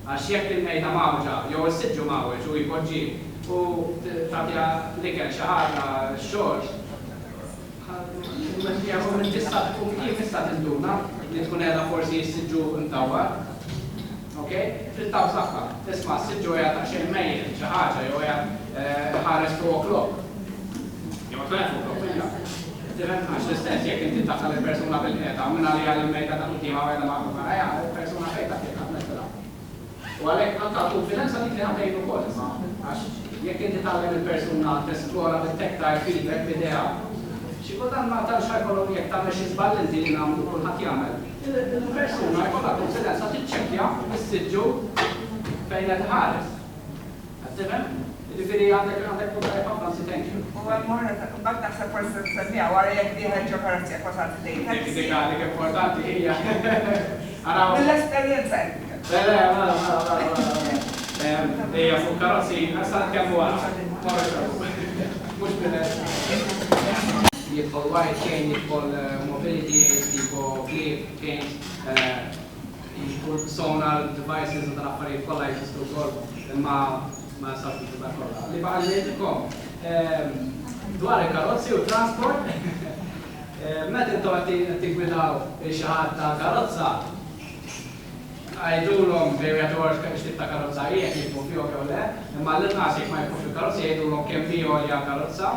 għax jekk il-mejda mawġa jew is-siġġu mawġ u jpoġġi u tagħtiha l-ikel xi ħaġa x-xogħol. Minn tista' tkun kif tista' tinduna li tkun qiegħda forsi s-siġġu ntawwar. Trid taf saħħa, tisma' s-siġġu qiegħed ta' xejn mejjed xi ħaġa jew qiegħed ħares 2 o'clock. Jew 12 o'clock. Għax l-istess jekk inti taħsal il-persuna bil-qiegħda minn għalija l-mejda ta' qudiema qiegħda magħrufa marajja, il-persuna fejn tagħtik ħadd niftilha. U għalhekk anke konfidenza dik li ħaddejn ukoll għax jekk inti tagħlem il-persuna tesplora bit-tactile feedback b'idea xi kultant ma tantx ħajkollhom jekk tagħmel xi żball inti li nagħmlu kulħadd jagħmel. Il-persuna jkollha konfidenza tiċċekkja is-siġġu fejn qed iħares. Qed tifhem? Jiġifieri għandek puntajt ħafna si thank you. U għal-morra, mbagħad naħseb forsi nsemmija wara jekk diħed ġo karozzja kwasat id-dejn. Dik għalik importanti hija. Mill-esperjenza hija fuq karozzi, għasat kemm wara. Mhux jidħol white cane, jidħol mobility aids, tipo flip cane, jidħol sonar devices u tal-affarijiet kollha jesistu wkoll imma ma sarx tibqa' kollha. Li baqa' ngħidilkom dwar il-karozzi u transport, meta intom qed tiggwidaw xi ħadd ta' karozza, għajdulhom varjators x'tip ta' karozza hija jekk fihom jew le, imma l-inqas jekk ma jkunx il-karozza jgħidulhom kemm hi għolja karozza,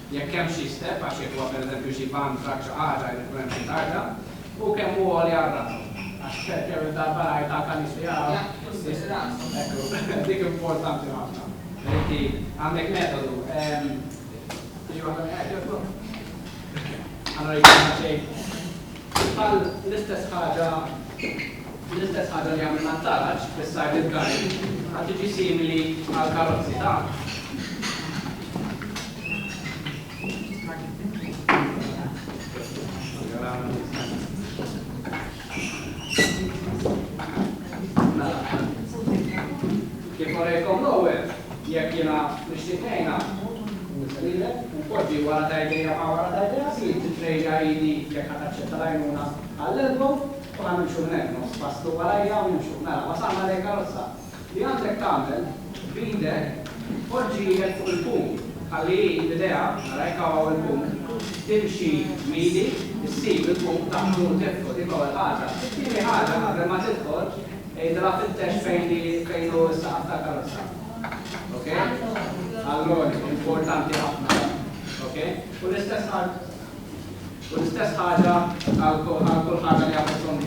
jekk hemm xi step għax jekk huwa pereżempju xi van trak xi ħaġa li tkun hemm xi targa, u kemm hu għolja r-rasu. Għax kemm darba rajt kanistri dik importanti ħafna. Inti għandek metodu. Allora jkun xejn. Bħal l-istess ħaġa li għamilna t-taraġ bis-side il-guide għad tiġi simili għal-karozzi ta' kif orejkom l-ewwel jekk jiena nixtieq ngħinha Unpoġġi wara tajdeja ma wara tajdeja, si titrejja jidi jekk ħataċċetta l-għajnuna għall-elbow u għamilxu n-nennu, spastu warajja u nimxu. Mela, wasalna lejn karozza. Li għandek tagħmel b'idek poġġi fuq il-punt. Ħalli l-idea, narajka għaw il-punt, timxi midi, issib il-punt taħtu tiffu, dik ewwel ħaġa. Tieni ħaġa qabel ma tidħol, ejdra fit-tex fejn hu s-saqaf ta' karozza. Ok? Allora, importanti ħafna. Ok? U l-istess ħaġa għal kull ħaġa li għabessom.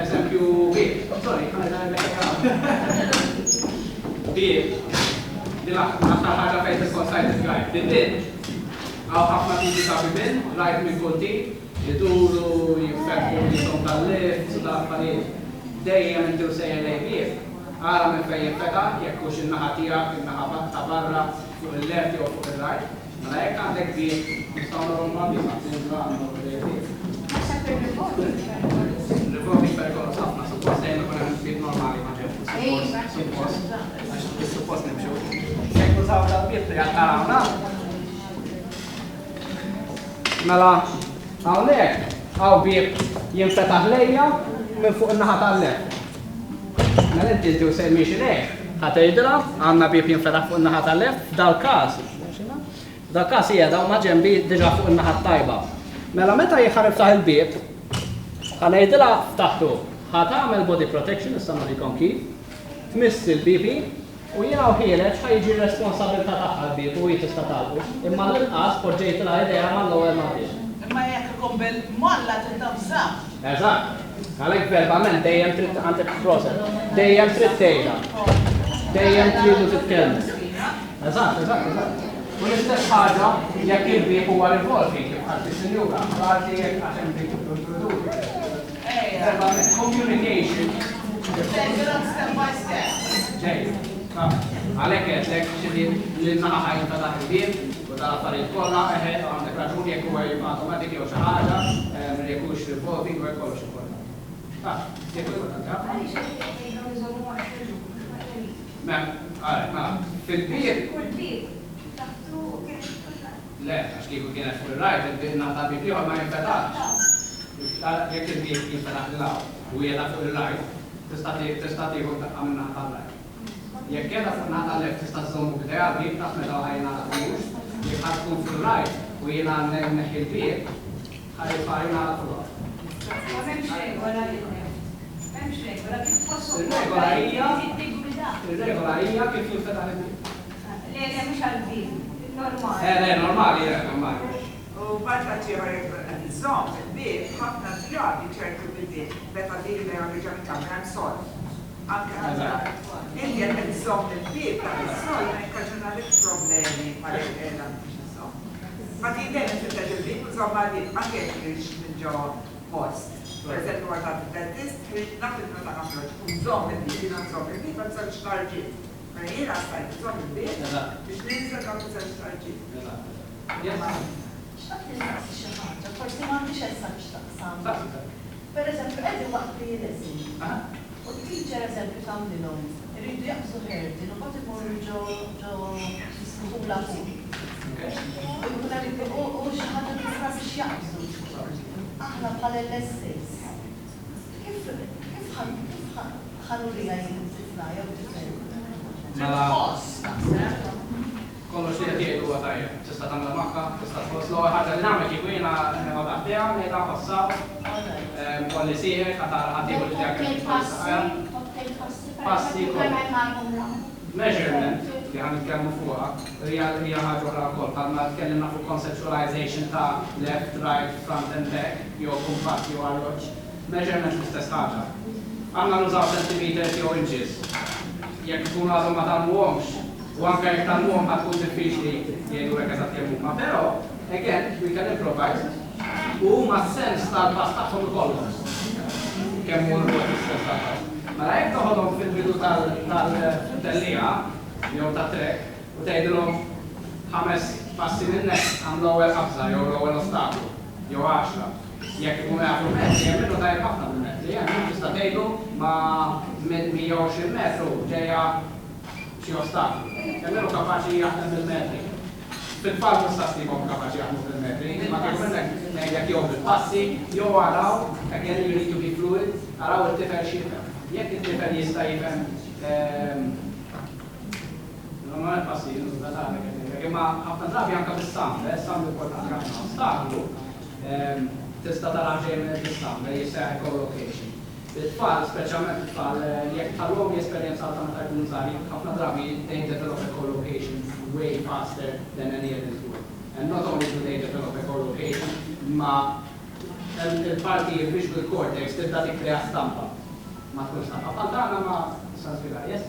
Eżempju, bib. Sorry, ħaġa bib. Di l-aħħar ħaġa fejn tkun sajt il-guide. Bib. Għaw ħafna tiġi ta' bibin, rajt minn kull tip, jiduru, jiffekku, jisom tal-lift, u tal-affarijiet. Dejjem inti u sejja lej bib. Għara minn fejn jiffeta, jekkux il-naħa tijak, il-naħa ta' barra, fuq il-left jew fuq il-right. Mela jekk għandek bib, nistgħu normal bib, il-revolving perikolos ħafna, suppost dejjem ikun hemm bib normali ma ġew. Suppost nimxu. Jekk użaw dal-bib li għattarawna. Mela, hawnhekk hawn bib jinfetaħ lejja minn fuq in-naħa tal-left. Mela inti inti u sejmix lejk, ħatejdra, għandna bib jinfetaħ fuq in-naħa tal-left, f'dal-każ. F'dal-każ hija dawn ma' ġenbi diġà fuq in-naħa tajba. Mela meta jħarrib taħ il-bib, ħanejdilha ftaħtu, ħatagħmel body protection, issa nagħtikom kif, tmiss il-bibi u jiena u ħieleġ ħajġi r-responsabilità tagħha l-bib u hi tista' tagħlqu. Imma l-inqas poġġejtilha idea mal-ewwel ma biex. Imma jekk ikun bil-molla tintabżam. Eżatt. Għalhekk verbament dejjem trid għandek proset. Dejjem trid tgħidha. Dejjem tridu titkellmu. Eżatt. U l-istess ħaġa jekk il-bib huwa revolving kif qalt is-sinjura, għalti jekk għaxem dik introduċi. Verbament, communication. Step by step. Ġej. Għalhekk qedlek xi l-naħa ħajta dak il-bib u tal-affarijiet kollha għandek raġuni jekk huwa automatic jew xi ħaġa, jekk hux revolving u jekk kollox ukoll. Fil-bib. Le, għax kieku kienet fuq il-rajt, il-naħta bib liħor ma jinfetax. Jekk il-bib jinfetax l-law u jeda fuq il-rajt, tista' tieħu għamil naħta l-rajt. Jekk jeda fuq naħta l-left tista' t-żommu b'dejja bib, taf meta ħajna l-għamux, jekk ħatkun fuq il-rajt u jena neħi il-bib, ħajna l-għamux. Il-regola hija kif jinfetaħ il-bib. Normali. U barra ċieħor il-żom, il-bib, ħafna drabi ċertu bil-bib, beta din li għan rġan kamra sol. Anke għazar. Indi għan il-żom il-bib, għan il-sol, għan ikkaġuna li problemi għal il-żom. Ma di dejjem insomma li anke jekk minn ġo post. Per eżempju għal dentist, naf il-nota għamlu, nżomm il-bit, jina nżomm il-bit, ma t-sarx tarġit. Ma jina stajt nżomm il-bit, biex ninsa għam t-sarx tarġit. Xtaqt li naqsi xi ħaġa, forsi m'għandix essa x'taqsam. Per eżempju, qegħdin waqt li jilessin. U t-teacher eżempju tagħmlilhom, iridu jaqbżu ħerdin u mbagħad imorru ġo skula fuq. U xi ħaġa tista' biex jaqbżu. Aħna bħal l-essays. Kif ħallu li għajin tifla jew tifel? Kollox li jgħidu għatajja, tista' tagħmel magħha, tista' tħoss l-ewwel ħaġa li nagħmel kieku jiena nagħmel biha, ngħidha ħossaw, kolli sieħek ħaddieħu li passi measurement li ħan nitkellmu fuqha, hija ħaġa oħra wkoll, bħalma tkellimna fuq conceptualization ta' left, right, front and back, jew kumpass jew arroġġ. Measurement l-istess ħaġa. Għandna nużaw centimeters jew inches. Jekk ikunu għadhom ma tagħmluhomx, u anke jekk tagħmluhom ħatkun diffiċli jgħidu hekk eżatt kemm huma. Però, again, we can improvise. U ma sens tal-pass tagħhom ikollhom. Kemm hu l-istess tal-pass. Mela jekk toħodhom fil-bidu tal-tellija, jew tat-trek, u tgħidilhom 5 passi minnek għamlu ewwel qabża jew l-ewwel ostaklu, jew 10. Jekk ikun jafu metri, jemmilu tajb ħafna bil-metri, jemmilu tista' tgħidu ma' 120 metru ġejja xi ostaklu. Jemmilu kapaċi jaħdem bil-metri. Fil-fatt tista' stihom kapaċi jaħdmu bil-metri, ma kif minnek ngħidlek jew bil-passi, jew araw, again you need to be fluid, araw it-tifel x'jifhem. Jekk it-tifel jista' jifhem non è possibile, perché ma ħafna drabi anke bis-sample, sample importanti ħafna ostaklu, tista' tara ġejjin bis-sample jisseħ collocation. It-tfal, speċjalment it-tfal, jekk tagħhom jesperjenza ta' meta jkunu żgħar, ħafna drabi they develop a collocation way faster than any other school. And not only do they develop a collocation, ma il-parti visual cortex tibda tikkrea stampa. Ma tkun stampa. Bħal ma sanspira, yes?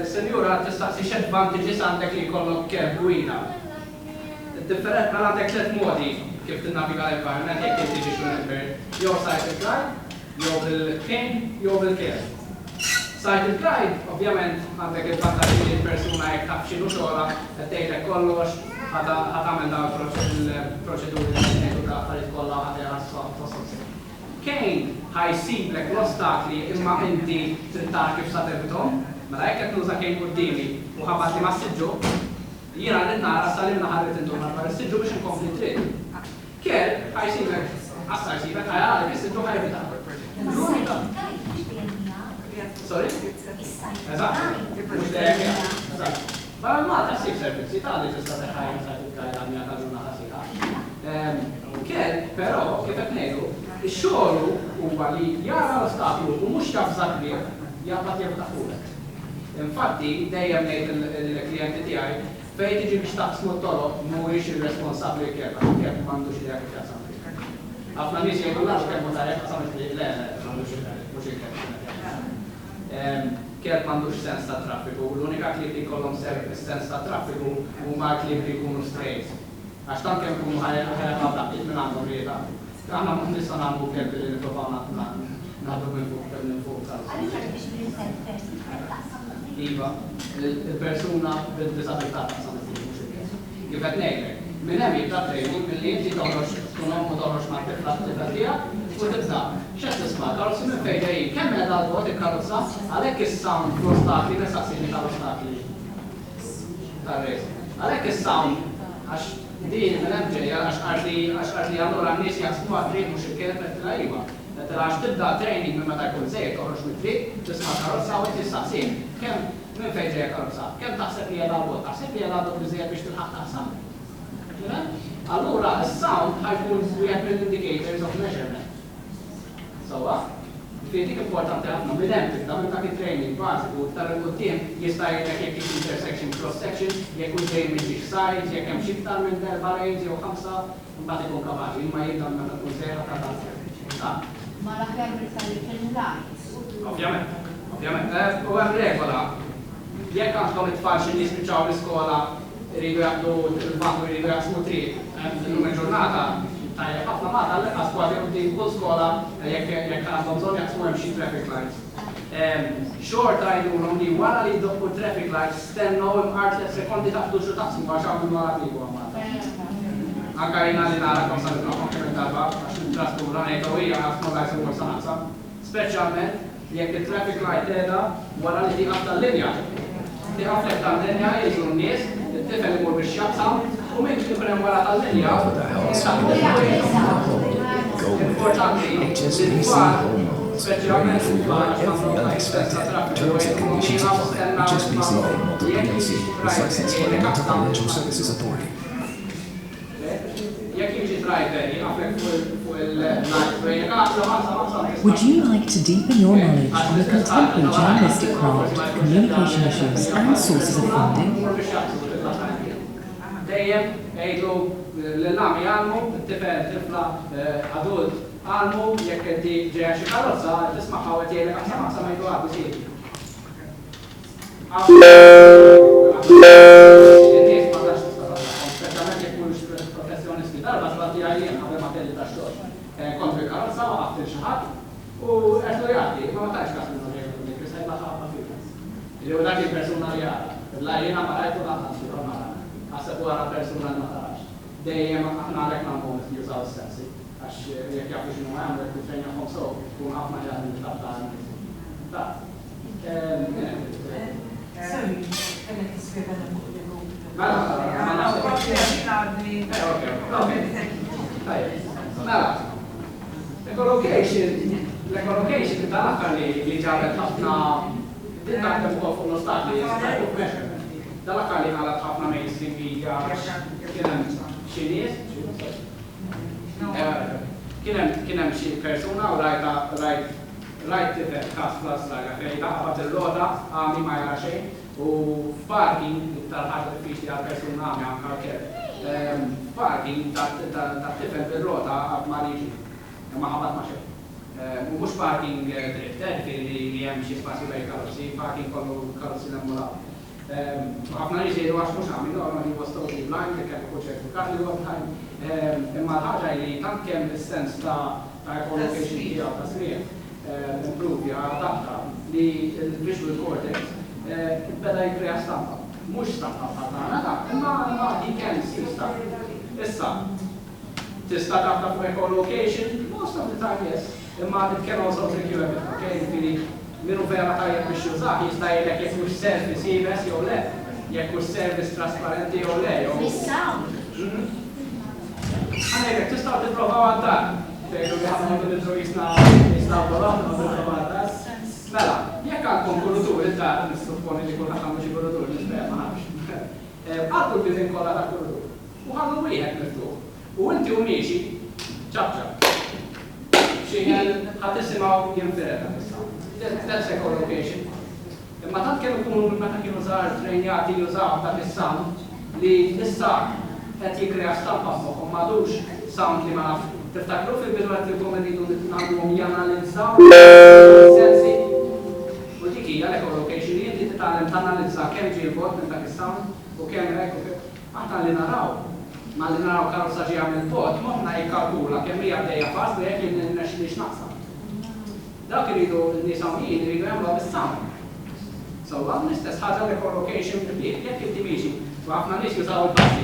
Senjura, tistaqsi x'advantages għandek li jkollok gwida. Different ma għandek 3 modi kif tinnaviga l-environment jekk inti tiġi x'nimber. Jew sighted guide, jew bil-cane, jew bil-care. Sighted guide, ovvjament, għandek il-vantaġġi li l-persuna jekk taf x'inhu xogħla qed tgħidlek kollox, ħatamel dawn il-proċeduri li ngħidu l-affarijiet kollha ħadd Kane ħajsiblek l-ostakli imma inti trid tara kif sa tevithom, mela jekk qed nuża kejn qudiemi u ħabat li ma s-siġġu, jiena rrid nara sa li ħarret intom madwar is-siġġu biex inkompli triq. Kiel ħajsiblek assa jsibek ħajgħalek is-siġġu ħajvita. Sorry? Eżatt, mhux dejjem. Ma taħsib servizzi tagħli tista' teħħajja sa titkajja għamja ta' ġurnata sieħa. Kiel, però, kif qed ngħidu, ix-xogħol huwa li jara l-ostaklu u mhux jaf żagħbih jaqbad jaftaħ fuqek. Infatti, dejjem ngħid il-klijenti tiegħi fejn tiġi biex taqsmu t-toroq mhuwiex ir-responsabbli kif m'għandux idea kif jaqsam triq. Ħafna nies jgħidu nafx kemm hu tarek qasam it-triq, le, m'għandux idea, mhux il-kemm. Kif m'għandux sens ta' traffiku, l-unika klieb li jkollhom sens ta' traffiku huma klieb li jkunu straight. Għax tant kemm ikunu ħajja daqqiet minn għandhom rieda. Aħna nista' nagħmlu kif li nippruvaw naħdu minn fuq Iva, il-persuna bil-disabilità taqsam kif qed ngħidlek. Minn hemm jibda training milli inti toħroġ tkun hemm u toħroġ mat-tifla t-tifel tiegħek u tibda x'qed tisma' karozzi minn fejn ġejjin kemm qiegħda l-vot il-karozza għalhekk is-sound fl-ostakli nistaqsini tal-ostakli tar-rejs. Għalhekk is-sound għax din minn hemm ġejja għax qart li allura n-nies jaħsbu għat-triq mhux il-kien qed tilgħiba. Għax tibda training minn meta jkun żejjed toħroġ mit-triq, tisma' karozza u tistaqsin kemm minn fejn ġejja karozza, kemm taħseb li qiegħda l-vot, taħseb li qiegħda l-vot biżejjed biex tilħaq taqsam. Allura, il-sound ħajkun wieħed mill-indicators of measurement. Sowa, dik importanti ħafna minn hemm tibda minn dak it-training bażiku tal-qudiem jista' jgħidlek jekk hix intersection cross section, jekk hu ġej minn xi sides, jekk hemm xi iktar minn 4 lanes jew 5, imbagħad ikun kapaċi, imma jibda meta tkun sejra ta' dan. Ma l-aħjar bil-lines. Ovvjament, u hemm regola jekk għandkom it-tfal xi nies spiċċaw l-iskola iridu jaqbdu il-vangu iridu jaqsmu triq illum il-ġurnata tajjeb ħafna ma tal-leqqas kważi qudiem kull skola jekk għandhom bżonn jaqsmu hemm xi traffic lights. Xorta jgħidulhom li wara li jdoppu traffic lights stennew imqart sekondi taqbdu xu taqsmu għax għamlu wara qiegħu għamata. Anka jiena li narakom sa nitloqhom kemm darba għax nittraskura ngħidu hija għasmu lights u sa naqsam. Speċjalment jekk il-traffic light qiegħda wara li tieqaf tal-linja. Tieqaf lek tal-linja jgħidu n-nies, it-tifel imur biex jaqsam u minn jibren wara tal-linja. Importanti, speċjalment Every unexpected terms and conditions apply. HSBC Multi-PLC is licensed by the Motor Financial Services Authority. Would you like to deepen your knowledge on the contemporary journalistic craft, communication issues and sources of funding? Dejjem ejdu l-lami għalmu, t-tifel, tifla, adult, għalmu jekk di ġeja xi karozza, tismaħħa u jgħidlek aħsa ma jdu għaddu siedi. In-nies ma tax tistarrazzahom, speċjalment jekk mhux professjonisti darba sbagħti għajjien qabel ma kelli tax-xogħol. Kontri karozza waqafti xi ħadd u qed jgħaddi, ma tantx kas minnu jgħidu dik se jibqa' ħafna fil. Ġew dak il-persuna li għara. La jiena ma rajtu laqas fi romana. Għasab wara persuna li ma tarax. Dejjem aħna għalhekk nagħmlu jużaw is-sensi. Għax jekk jafu x'inhu hemm jekk titrejnjahom sew tkun ħafna ħjar minn tabta ta' Sorry, għalek t-spiega l-għu. Mela, l-ecolocation tal-aħħar li ġabet ħafna dintaħdem fuq l-ostat li dal-aħħar li ħalat ħafna mainstream media kienem xi nies kienem xi persuna u rajt tifel kas flas raga fejn taqbad il-roda għami ma jara xejn u f'parking tal-ħaġa diffiċli għal-persuna għami anka kell. Parking tat-tifel bil-roda ma liġi, ma ħabat ma xejn. Mhux parking drift, li hemm xi spazju bejn karozzi, parking kollu karozzi l-emmulaw. ħafna jisiru għax mhux għamilu għamlu jibostaw li blind, li kellu ċertu karli għabħajn. Imma l-ħaġa li tant kemm is-sens ta' ecolocation tiegħu ta' smieħ improvja adatta li l-visual cortex beda jikrea stampa. Mhux stampa bħal imma he can see stuff. Issa, tista' tafda fuq ecolocation, most of the time yes, imma it can also trick you a bit, okay? Minu vera tajjeb biex jużaħ, jista' jgħidlek jekk mhux service jibes jew le, jekk mhux service trasparenti jew le. Mis-sound. Għalhekk tistgħu tipprovaw għad-dar. Tgħidu li ħafna nidru jistgħu bolhom nipprovaw għad-dar. Mela, jekk għandkom kurutur id-dar, nissupponi li kulħadd għandu xi kurutur nisbeh ma nafx. Għaddu l-bidin kollha ta' kurutur. U ħallu wieħed miftuħ. U inti u miexi, ċabċab. Xi ħadd jinfireta issa. That's ecolocation. Imma tant kienu kunu meta kienu żgħar trejnjati jużaw dak is-sound li issa qed jikkrea stampa f'moħħhom m'għadux sound li ma nafx. Tiftakru fil-bidu qed ilkom iridu nagħmluhom janalizzaw is-sensi. U dik hija l-ecolocation li inti titgħallem tanalizza kemm ġie l-vot minn dak is-sound u kemm hekk. Aħna li naraw. Ma li naraw karozza ġie għamil vot, moħħna jikkalkula kemm hija għaddejja fast u jekk jinnexxilix naqsam. Dak iridu n-nies hawnhien iridu jagħmluha bis-sound. So għal l-istess ħaġa l-ecolocation b'diet, jekk inti miexi, u ħafna nies jużaw il-passi.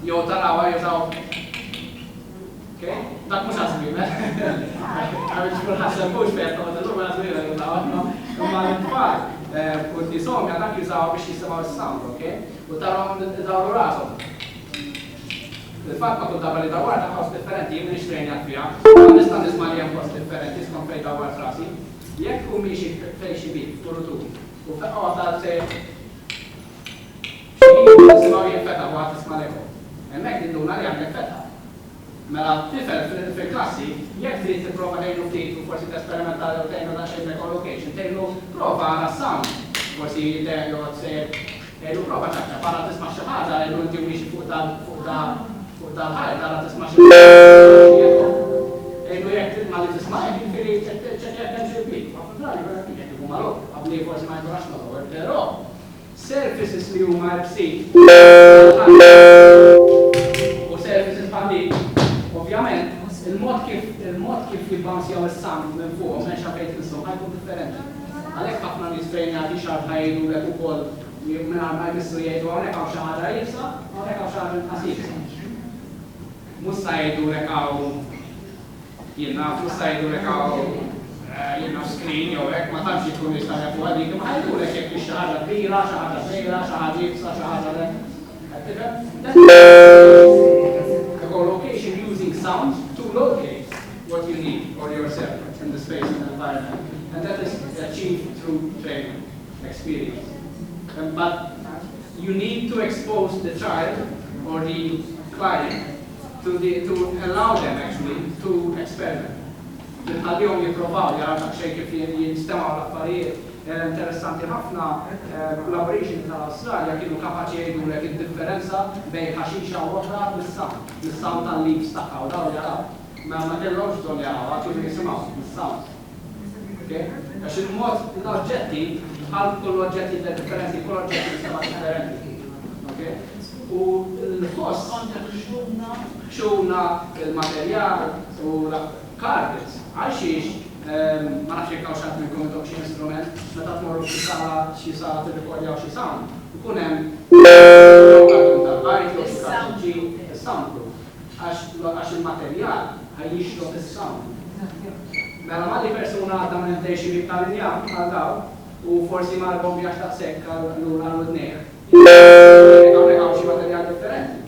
Jew tarawha jużaw. Okay? Dak mhux ħasbib, għamil xkun ħaseb mhux fejn tagħmel illum ħasbib jużaw imma l-tfal u n-nieshom dak jużaw biex jisimgħu is-sound, okay? U tarawhom idawru rashom. Il-fatt ma kull darba li dawar ta' ħaws differenti jien nixtrejnjat fiha, nista' nisma' li hemm post differenti skont fejn dawar rasi. Jekk hu miexi fejn xi bit, turutu, u feqgħu ta' se nisimgħu jinfetaħ u ħadd tisma' lekom. Hemmhekk tinduna li għandek fetaħ. Mela tifel fil-klassi, jekk trid tipprova tgħinlu ftit u forsi tesperimenta jew tgħinlu daqsxejn ecolocation, tgħinlu prova għal sound. Forsi jgħid se jgħidu prova ċaċċa bħala tisma' xi ħaġa jgħidu inti miexi fuq dal-ħajt għara tisma' xi ejdu jekk ma li tisma' jekk infiri ċeċċeċ hemm xi bit. Ma fil-drali jekk ikun magħruf, qabli forsi ma jkurax magħruf, però Surfaces li huma bsit u surfaces bħal ovvjament il-mod kif jibbansjaw is-sound minn fuq minn xafejt il-som ħajkun differenti. Għalhekk ħafna nistrejnati xar ħajdu lek ukoll minn ma jmissu jgħidu hawnhekk hawn xi ħaġa jibsa, hawnhekk hawn xi ħaġa inqas jibsa. Mhux se jgħidu lek hawn jiena mhux se jgħidu lek hawn jiena screen jew hekk ma tantx jkun jista' jafu għalik, imma ħajdulek jekk xi ħaġa kbira, xi ħaġa żgħira, xi ħaġa jibsa, xi ħaġa ecolocation using sound to locate what you need or yourself in the space and environment. And that is achieved through training, experience. But you need to expose the child or the client to allow them actually to experiment. Nħallihom jipprovaw jaraw xejn kif jinstemaw l-affarijiet. Interessanti ħafna collaboration tal-Awstralja kienu kapaċi jgħidulek id-differenza bejn ħaxixa u oħra mis-sound tal-leaves tagħha u dawn jaraw. Ma kellhomx bżonn jaraw, kienu jisimgħu mis-sound. Għax il-mod l-oġġetti bħal kull oġġetti differenti, kull oġġetti jistgħu differenti. U l-ħoss xuna il-materjal u l-carpets għalxiex ma nafx jekk hawn xatt minnkom intom xi instrument, meta tmorru xi sala tirrekordjaw xi sound, ikun hemm kartun tal-bajt jew xi kartuġġi is-soundproof għax il-materjal ħajjixloq is-sound. Mela ma li persuna għadda minn intejxi bib tal-injam għal daw u forsi ma l-bombjax ta' sekk għal-d-nejħ. Għawnek għaw xi materjal differenti.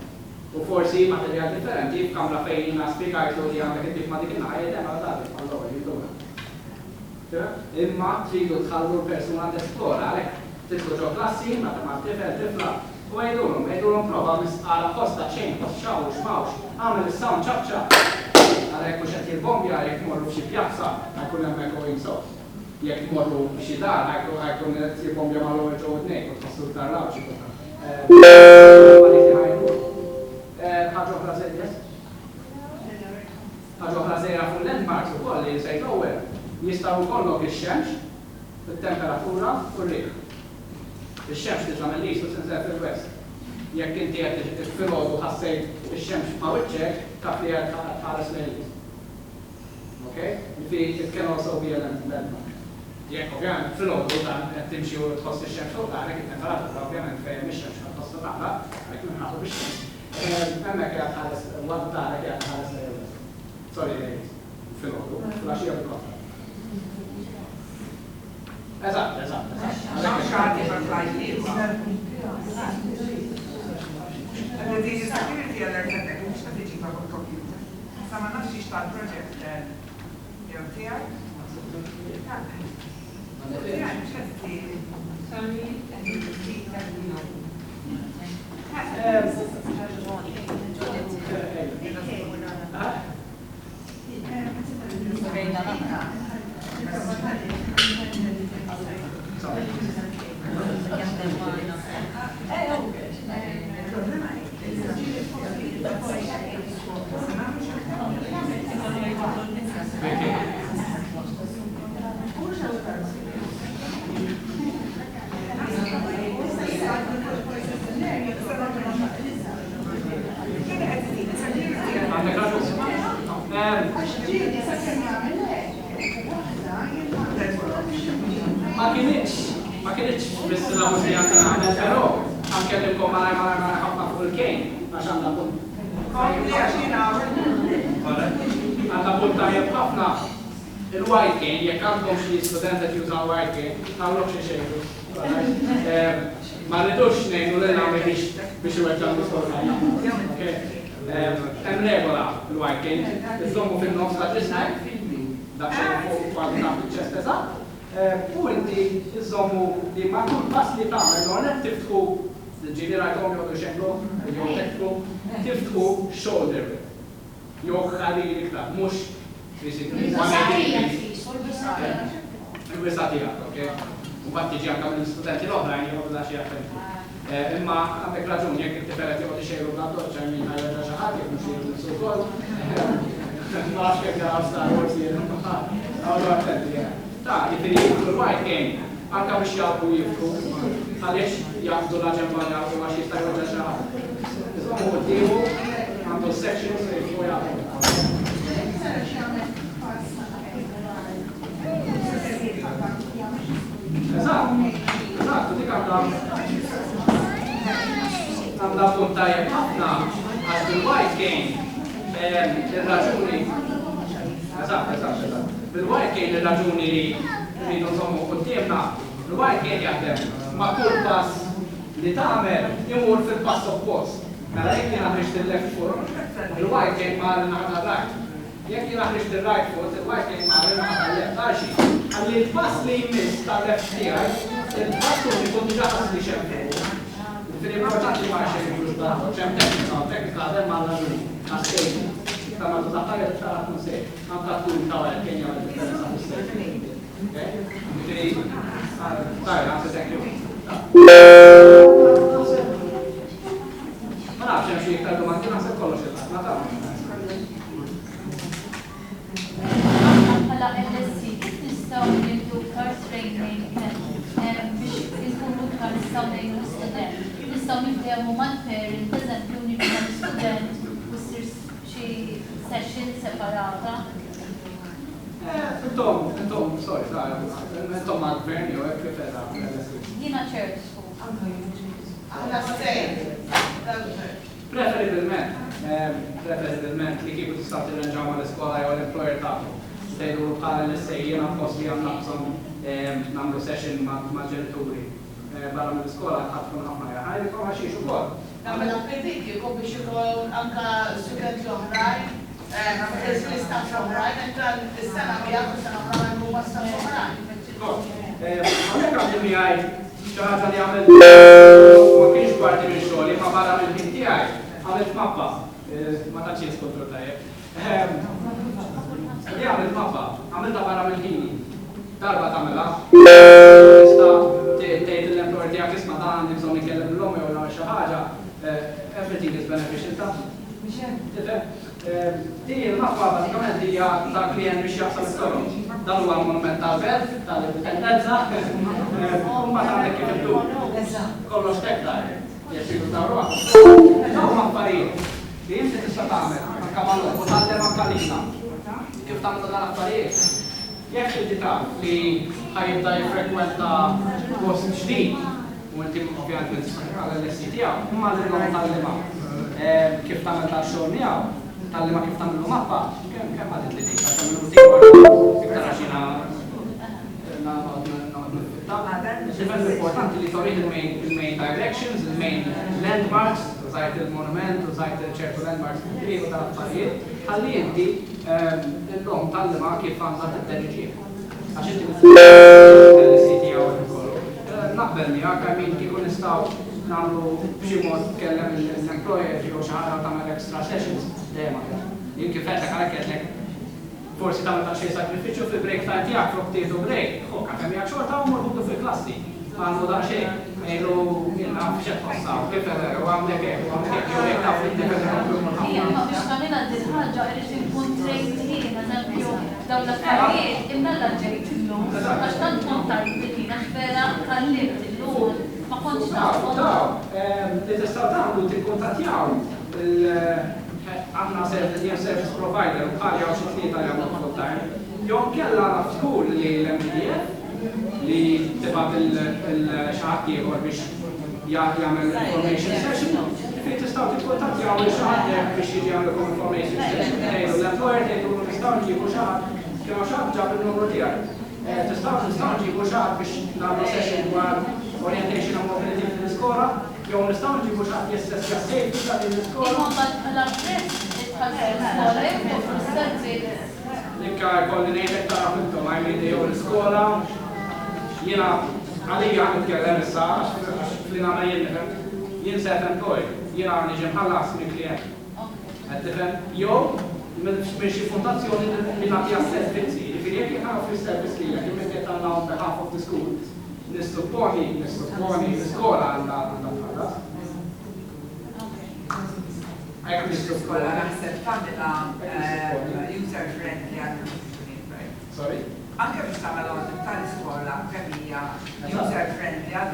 U forsi materjal differenti f'kamra fejn jina spiegajtu li għandek id-dik ma dik inħajja għal dabi għal-għu jiduna. Imma tridu tħallu l-persuna t-esplora għalek titlu ġo klassi, ma tifla u għajdulhom prova għala kosta ċejn, xawx, mawx, għamil il-sound ċabċab. Għalek mux għet il-bombja, jek morru f'xi pjazza, għakun għemmek u jinsof. Jek morru f'xi dar, għakun għet il-bombja ma l-għu ġo id-nek, u tħassu d-dar xi kota. ħaġa oħra żejjes? Ħaġa oħra żejra fuq l-landmarks ukoll li sejt l-ewwel jistgħu jkollok ix-xemx, it-temperatura u r-riħ. Ix-xemx titla' mill-east u tinżel fil-west. Jekk inti qed filgħodu ħassejt ix-xemx ma' wiċċek, taf li qed tħares mill-east. Okay? It can also be a landmark. Jekk ovvjament filgħodu dan qed timxi u tħoss ix-xemx fuq darek, it-temperatura ovvjament fejn ix-xemx ma tħossu tagħla, għalhekk nħaħu bix-xemx. Hemmhekk qed tħares waqt darek qed tħares lejn. Sorry, filgħodu, flaxija bil-kontra. Eżatt. Xaħti mal-flajt għadda di security alert għandek, mux ta' tiġi ma' computer. Sa' ma' nafx ix tal-project jew tijak. Tijak, mux għad t-tiri. Ma kienieċ biss la mużika kien għamel, però anke lilkom ma ħafna fuq il-kejn għax għandha punt. Għandha punt tajjeb ħafna il-white cane, jekk għandhom xi student qed jużaw white cane, nagħmluh xi xejn. Ma rridux ngħidu lil biex iweġġa' l-istorja. Hemm regola l-white cane, iżommu fin-nofs ta' ġisnek, dak xejn fuq kważi naf il-ċest eżatt. U inti iżommu li ma' kull pass li tagħmel għonet tiftħu ġieli rajthom jgħodu xenklu, jew tektlu, tiftħu shoulder. Jew ħalli iktar, mhux il-wisatijak, ok? U bat tiġi anka mill-studenti l-oħrajn jgħodu da xi attenti. Imma għandek raġun jekk it-tiferet jgħodu xejru bla doċċa minn ħajja xi ħadd jekk mhux jgħidu wkoll. Ma nafx kif jaraw Star Wars jgħidu. Għawdu attenti, Ta' jifiri l-white cane anka biex jgħalbu jiftu, għaliex jgħabdu l-aġemba jgħalbu għax jistaj għodġa xaħat. Iżom u d-dimu, għandu sections li jiftu jgħalbu. Eżatt, dik għandha punt tajjeb ħafna għax bil-white game il-raġuni. Eżatt. Bil-white game il-raġuni li rridu nżommu qudiemna, il-white game jaħdem ma' kull pass li tagħmel imur fil-pass oppost. Mela jekk jien ħriġt il-left foot, il-white game ma' l-naħa right. Jekk jien ħriġt il-right foot, il-white game ma' l-naħa left. Għaxi, għalli l-pass li jmiss tal-left tiegħi, il-pass li jkun diġà li xemmu. Fil-importanti ma' xemmu ċem teknika għadem ma' l-raġuni. Għaskejni. Tamma t-taħħajet ta' kun sej. Għamta t-tul ta' għal kien jgħal differenza fil-sej. Tajra, għanse thank you. Ma nafx hemm xi iktar domandi naħseb kollox il-ħafna ta' Bħala LSC, kif nistgħu nieħdu iktar training biex inkunu iktar nistgħu ngħinu l-istudent? Nistgħu niftehmu mal-parent, eżempju nibda l-istudent u ssir xi session separata. Intom, sorry, intom mal-gvern jew hekk kif qed Jiena church school. Preferibilment li kieku tista' tirranġaw mal-iskola jew l-employer tagħhom. Tgħidu bħala l-issejjien appost li għandna bżonn nagħmlu session mal-ġenituri. Barra mill-iskola ħadkun ħafna ħajrikom għax jiex ukoll. Nagħmel akkrediti jkun biex ikun anke studenti oħrajn, l-istaff oħrajn, entra s-sena miegħek u s-sena oħrajn huma staff oħrajn. Għalhekk għandi miegħi xi ħaġa li għamel ma kienx parti minn xogħli ma barra mill-ħin tiegħi għamilt mappa ma tantx jiskontrol tajjeb. Li għamilt mappa, għamilta barra mill-ħini. Darba tagħmilha, tista' tgħid l-employer tiegħek isma' dan għandi bżonn ikellem l-om jew xi ħaġa, everything is beneficial tagħha. Din il-mappa bażikament hija ta' klient biex jaħsal is-sorom. Dan huwa l-monument tal-belt, tal-indipendenza, u mbagħad għandek kif iddum. Kollox tektar, jekk tawruha. Dawn affarijiet li inti tista' tagħmel anke mal-lum u tgħallem anke lilna kif tagħmel dan l-affarijiet. Jekk inti taf li ħajibda jiffrekwenta post ġdid u inti ovvjament għal l-essi tiegħu, imma l-ilhom tal-lima kif tagħmel tal-xogħol miegħu, tal-lima kif tagħmel mappa, kemm għadet li dik għax tagħmel iktar għax jiena Different importanti li torih il-main directions, il-main landmarks, użajt il-monument, użajt ċertu landmarks u tal-affarijiet, għalli inti l-lom tal-lima kif għandha t-terġiġi. Għax inti l-siti għaw il-kollu. Naqbel mi għakka min kikun nistaw namlu b'xi mod kellem l-employer ġiħu xaħra tamel extra sessions, dejma. Jien kif għetlek għalek forsi tamel ta' xej sakrifiċu fil-break time tijak, flok tieħdu break, għakem jak xorta u morbudu fil-klassi. Għandu da' xej, għajlu minna fxet fossaw, kif u għamlek u għamlek, jew jek ta' fil-independent. Ija, ma biex kamina d-ħagġa, irrit inkun trejn ħin, eżempju, daw l-affarijiet, imma l-ġejt il-lum, għax tant kontar bil-ħin, għax vera kallimt il-lum, ma konċ ta' li testaw tagħmlu tikkuntattjaw għandna service provider u bħalja u xitnieta li għamlu full time. Jom kella nafskur li l-MDF li tibgħat il-xaħat ieħor biex jagħmel information session, fi tistgħu tikkuntattjaw il-xaħat biex jiġi jagħmel information session. Tgħidu l-employer tgħidu nistgħu nġiebu xaħat kienu xaħat ġab il-numru tiegħek. Tistgħu nġiebu xaħat biex nagħmlu session dwar orientation and mobility fil-iskola, jew nistgħu nġiebu xaħat jessessja safety ta' l-iskola. Nikka jkolli ngħidlek tara kuntom għajmin jew l-iskola, jiena għalija nitkellem issa flina ma jien nifhem, jien self-employed, jiena niġi mħallas minn klient. Qed tifhem jew minn xi fundazzjoni li nagħtiha servizzi, jiġifieri jekk jieħu fis-servizz lilek imma qed tagħmel on behalf of the school. Nistupponi l-iskola għandha tħallas. Skola naħseb tagħmilha user friendly għall-student. Sorry? anke biex tagħmel audit tal-iskola kemm hija user friendly għal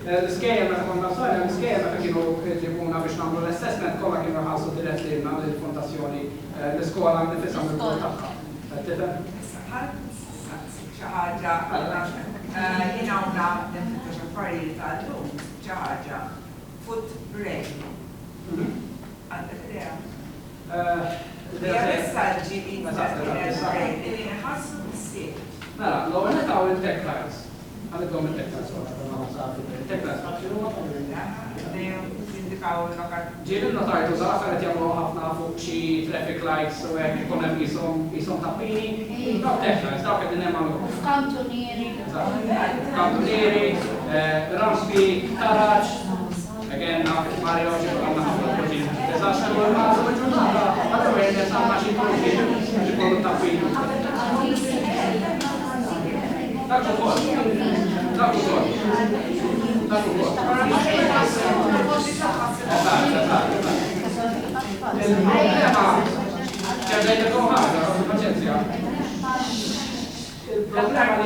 l-iskejjel meta konna sorja, l-iskejjel meta kienu ġibuna biex nagħmlu l-assessment kollha kienu ħassu dirett lilna lill-fondazzjoni l-iskola nifisha mill-kol tagħha. Xi ħaġa jiena hawnna nifittex affarijiet għallum xi ħaġa foot break. Għandek idea? Hija messaġġi li ħassu s-sir. Mela, l-ewwel netaw il-tech tiles. Għandhom il-tech tiles il-tech tiles ġieli notajtu żgħar qed jagħmlu ħafna fuq xi traffic lights u hekk ikun hemm qishom tappini. Dawk tech tiles, dawk qegħdin hemm għamlu. Kantunieri. Kantunieri, rampi, taraġġ. Again, Mario għandna ħafna proġin. Eżatt u l-mażu il-ġurnata, għadha awareness għandna xi proġin biex ikollu tappini. Dak ukoll. Dak ukoll. Dak ukoll. Il-problema ċerġejtekom ħaġa, paċenzja. Il-problema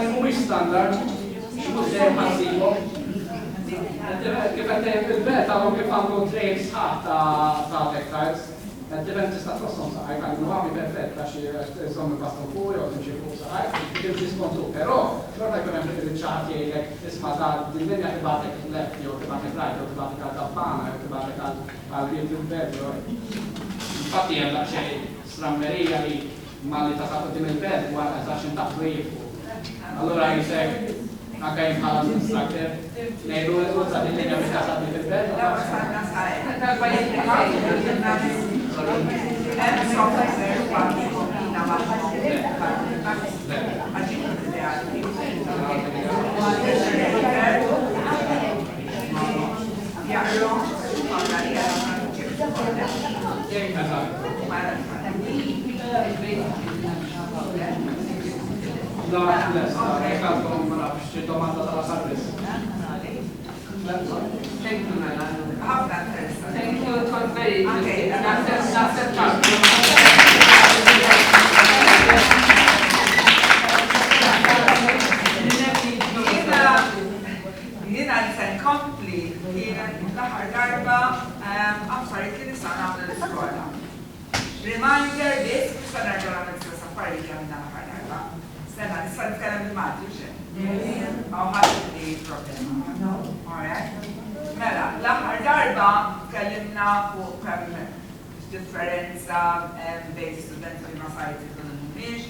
li mhuwiex standard, mhux dejjem ħassibhom. Kif qed il-beta u kif għandu trades ħadd ta' textiles, id-divent tista' trossom saħaj, għandu għami perfetta xi żommi pastom fuq jew timxi fuq saħaj, timxi skontu. Però xorta jkun hemm il-ċart jgħidlek isma' ta' din-dinja tibatek left jew tibatek right jew tibatek għal-tappana jew tibatek għal-bib il-bed. Infatti hemm daqsxejn stramberija li malli ta' tagħtu din il-bed wara eżatt x'intaħtu jiefu. Allura jisek anke jibħala l-instructor ngħidu l-qudza din-dinja biex tasabni fil-bed. Thank you, it was very interesting. Jiena li se nkompli l-aħħar darba affarijiet li nista' nagħmlu l-iskola. Reminder biss biex se nerġa' nagħmel istess affarijiet li għamilna l-aħħar darba. Sena nista' nitkellem bil-Malti xejn. Aw ħadd li problema. Mela, l-aħħar darba tkellimna fuq kemm differenza bejn studenti li ma sajti u mhumiex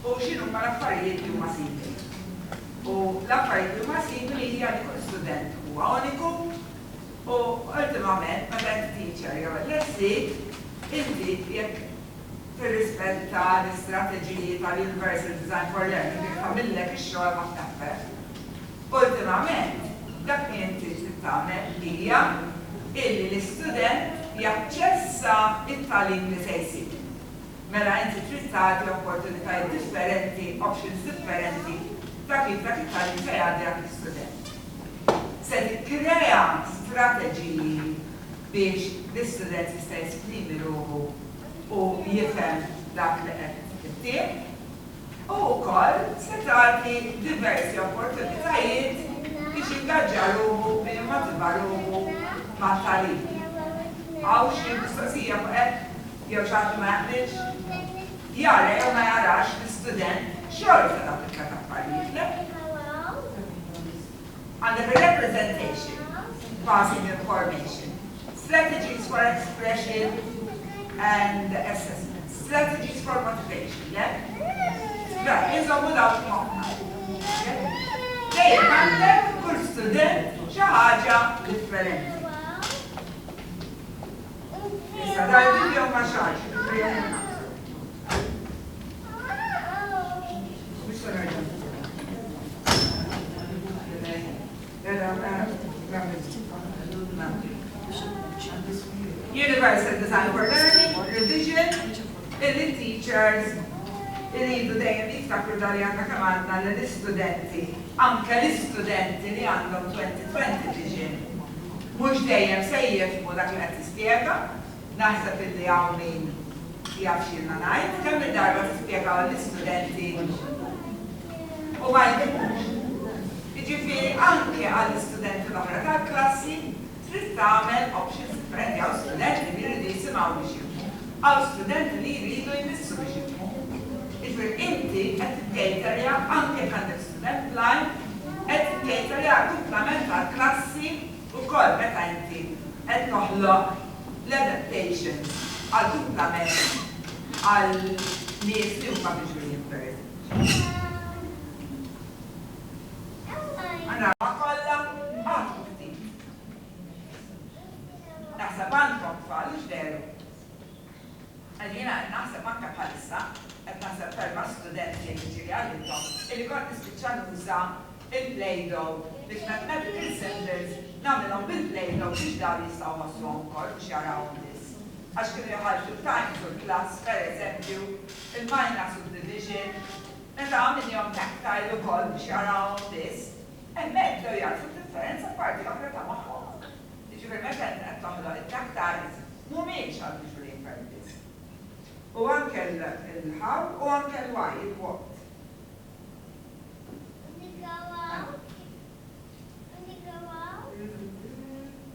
u x'inhu ma l-affarijiet li huma simili. U l-affarijiet li huma simili hija li kull student huwa uniku u ultimament meta inti teacher jew lessi inti jekk tirrispetta l-istrateġiji tal-Universal Design for Learning li tagħmillek ix-xogħol ma tnaffef. Ultimament dak li inti tagħmel hija illi l-istudent jaċċessa it-tagħlim li se jsir. Mela inti trid tagħti opportunitajiet differenti, options differenti ta' kif dak it-tagħlim se jgħaddi għall-istudent. Se tikkrea strateġiji biex l-istudent jista' jesprimi ruħu u jifhem dak li qed tittieq u wkoll se tagħti diversi opportunitajiet biex jingaġġa ruħu biex jimmotiva ruħu mat-tagħlim. Għaw xi mistoqsija fuq hekk jew xi ħadd ma jaqbilx jara jew ma jarax l-istudent xorta tapplika affarijiet le. Għandek representation, passing information, strategies for expression and assessment, strategies for motivation, yeah? Right, insomma dawk moħħna. Dejjem għandek kull student xi ħaġa differenti. Issa dal video ma xaġ, Universal Design for Learning, revision, il-teachers, iridu dejjem jiftakru dali għandna kemm għandna l-istudenti, anke l-istudenti li għandhom 2020 vision. Mhux dejjem se jifhmu dak li qed tispjega, naħseb illi hawn min jaf xilna ngħid, kemm il-darba tispjegaw l-istudenti u ma jbidux. Jiġifieri anke għall-istudenti l-oħra tal-klassi trid tagħmel options differenti għaw studenti li jridu jisimgħu biex jifhmu. Għaw studenti li jridu jmissu biex jifhmu. Jiġifieri inti qed tikkejterja anke għandek student blind qed tikkejterja kumplament tal-klassi wkoll meta inti qed toħloq l-adaptation għal-kumplament għal-nies li huma visually impaired. Għanna kollha għadhom ftit. Naħseb għandkom tfal x'deru. Għalina naħseb anke bħalissa qed naħseb ferma studenti li ġiri għalihom illi kont nispiċċa nuża il-Play-Doh biex mathematical symbols nagħmilhom bil-Play-Doh biex dawn jistgħu ħossuhom ukoll biex jarawhom nies. Għax kienu jħarġu times u l-klass, pereżempju, il-minus u d-division, meta għamilhom tactile ukoll biex jarawhom nies. Hemmhekk dew jarfu differenza parti oħra ta' magħhom. Jiġifieri meta qed toħloq it-tactiles mhumiex għal visually impaired. U anke l-how u anke l-why, il-what.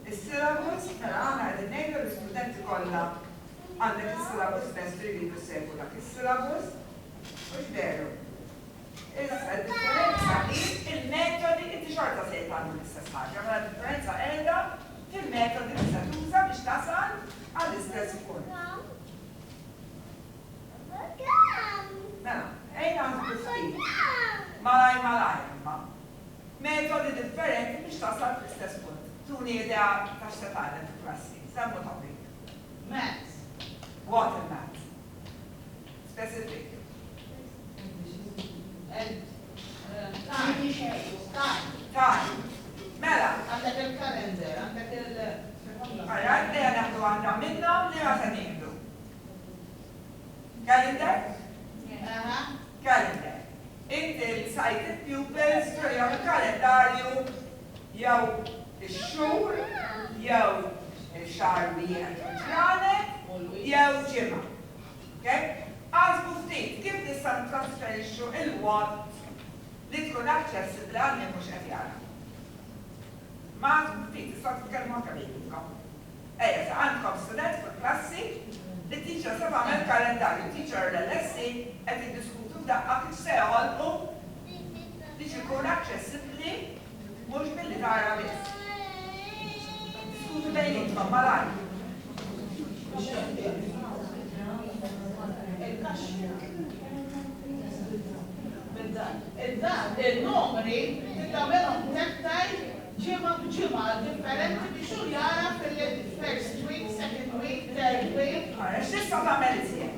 Is-syllabus, mela aħna qegħdin ngħidu l-istudenti kollha għandek is-syllabus stess li jridu jsegwu dak is-syllabus u x'deru. Issa d-differenza hi il-metodi inti xorta se jtagħmlu l-istess ħaġa, mela d-differenza qiegħda fil-metodi li se tuża biex tasal għall-istess punt. Mela, ejna għandu ftit. Malaj imma. Metodi differenti biex tasal fl-istess punt. Tuni idea ta' x'se tagħlem fil-klassi. Semmu topic. Maths. What in maths? Specific. Time. Mela. Għandek il-kalender, għandek il- Għarajt li għandu għandha minnhom li ma se nieħdu. Calendar? Calendar. Inti l-cited pupils turjom il-kalendarju jew ix-xhur, jew il-xahar wieħed ġranet, jew ġimgħa. Għazbu ftit, kif nista' ntrasferixxu il-what li tkun aċċessibbli għal min mhux qed jara. Ma għazbu ftit, tista' titkellmu anke bejnietkom. Ejja, sa għandkom student fil-klassi li teacher se tagħmel kalendarju, teacher l-lessi qed jiddiskutu f'daqqa kif se joħolqu biex ikun aċċessibbli mhux billi tara biss. Diskutu bejnietkom malajr. Il-numri titgħamilhom tactile ġimgħa b'ġimgħa differenti biex hu jara fil-first week, second week, third week. Għara, x'tista' tagħmel iżjed?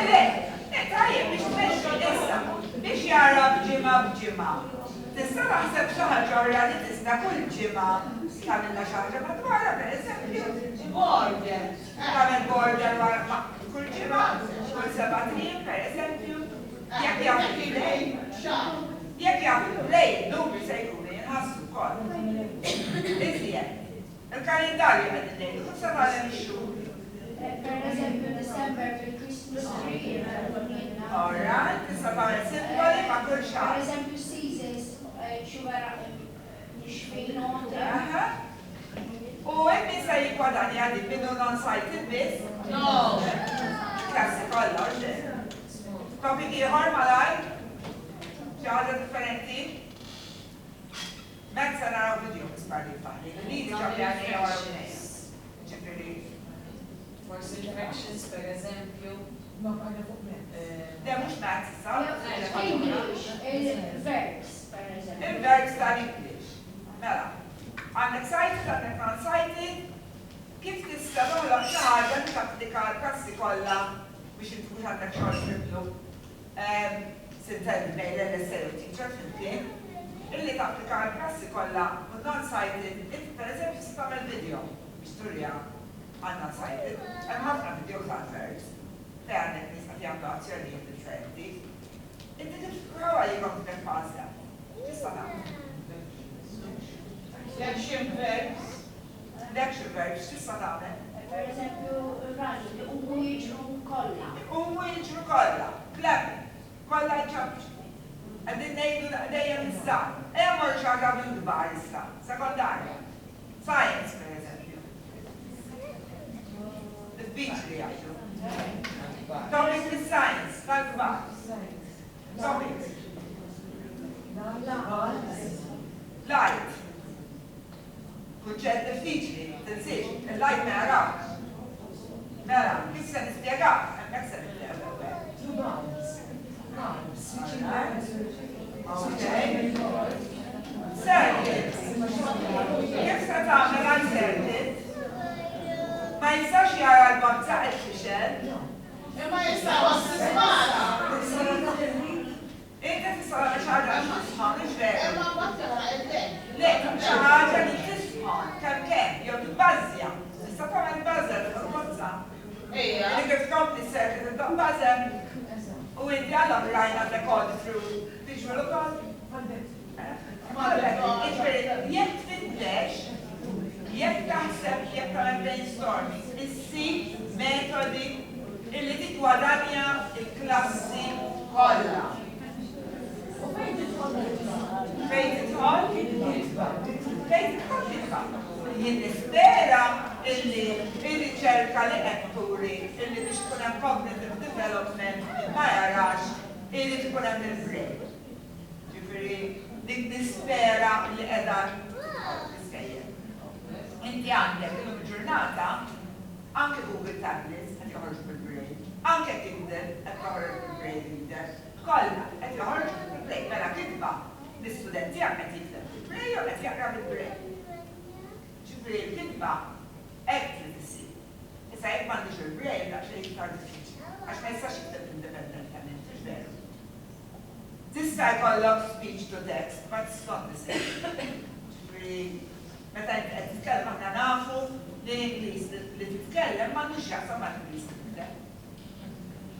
Le, tajjeb biex tmexxi issa biex jara b'ġimgħa b'ġimgħa. Tista' taħseb xi ħaġa realistika kull ġimgħa tagħmilna xi ħaġa madwarha pereżempju. Border. Tagħmel border wara kull ġimgħa, kull seba' tiem pereżempju. Jekk jagħmel il-lejl, jekk jagħmel il-lejl, numri se jkunu jinħassu wkoll. Iżjed, il-kalendarju qed ngħidu kif se tagħlem ix-xhur. Per eżempju, December fil-Christmas tree. Alright, tista' tagħmel simboli ma' kull Per xahar. eżempju, seasons, xubera nixfin order. Aha. U hemm se jikkwadanja dik minnu non-sighted biss? No. Klassi kollox. Topic ieħor malaj? Xi ħaġa differenti? Mek se naraw video bisparli faħli. Li ġabli għalli għaraw nies. Ġifieri. Forsi directions, per eżempju. De mhux maths issa. English, verbs, per eżempju. Il-verbs tal-English. Mela. Għandek sighted, għandek non-sighted. Kif tista' toħloq xi ħaġa li tapplika l-klassi kollha biex inti mhux għandek xogħol tiblu sintelli bejn l-LSA u teacher flimkien, illi tapplika l-klassi kollha u non-sighted, inti pereżempju se tagħmel video biex turja għal non-sighted, hemm ħafna videos għal verbs fejn għandek nies qed jagħmlu azzjonijiet differenti. Inti tifprova jieħu kif fażla. Tista' tagħmel. Action verbs. L'action verbs tista' tagħmel. per eżempju, rani li umu jiġru kollha. Umu jiġru kollha, klabi, kollha ġabġ. Għaddin nejdu dejjem issa. Ejja mor xaġa bil-kbar issa, sekondarja. Science, per eżempju. Il-beach li għaxu. Topics with science, tal-kbar. Topics. Light. Kunċett diffiċli, tinsiex, il-light ma jarax. Mela, kif se nispjegaw? Hemmhekk se nispjegaw. Circuit. Kif se tagħmel għal circuit? Ma jistax jara l-babżaq il-fixel. Imma jistaw s-sismara. Inta tisala biex ħaġa tisħan, mhux veru. Imma battara id-dek. Le, xi ħaġa li tisħan, kemm, jew tibbażja. Tista' tagħmel bażja bil-forza. Ejja. Li kif tkompli s-circuit intom bażja. U inti għallhom rajna d-rekord through visual ukoll. Jekk tfittex, jekk taħseb jekk tagħmel brainstorming, issib metodi illi titwadanja il-klassi kollha. Fejn tidħol? Fejn tidħol tidħol. Jien nispera illi ir-riċerka li qed turi illi biex tkun hemm cognitive development ma jarax illi tkun hemm il-brain. Ġifieri dik nispera li qiegħda tiskejjel. Inti għandek illum il-ġurnata anke Google Tablets qed joħorġu bil-brain, anke Kindle qed joħorġu bil-brain reader, kollha qed joħorġu bil-brain. Mela kitba l-istudenti qed jikteb bil-brain jew qed jaqra bil-brain. Ġifieri l-kitba hekk li tissir. Issa jekk m'għandix il-brain daqsxejn iktar diffiċli għax ma jistax jikteb indipendentament, mhux veru. Tista' jkollok speech to text, but it's not the same. Ġifieri meta qed titkellem aħna nafu li l-Ingliż li titkellem m'għandux jaqsam mal-Ingliż li titkellem.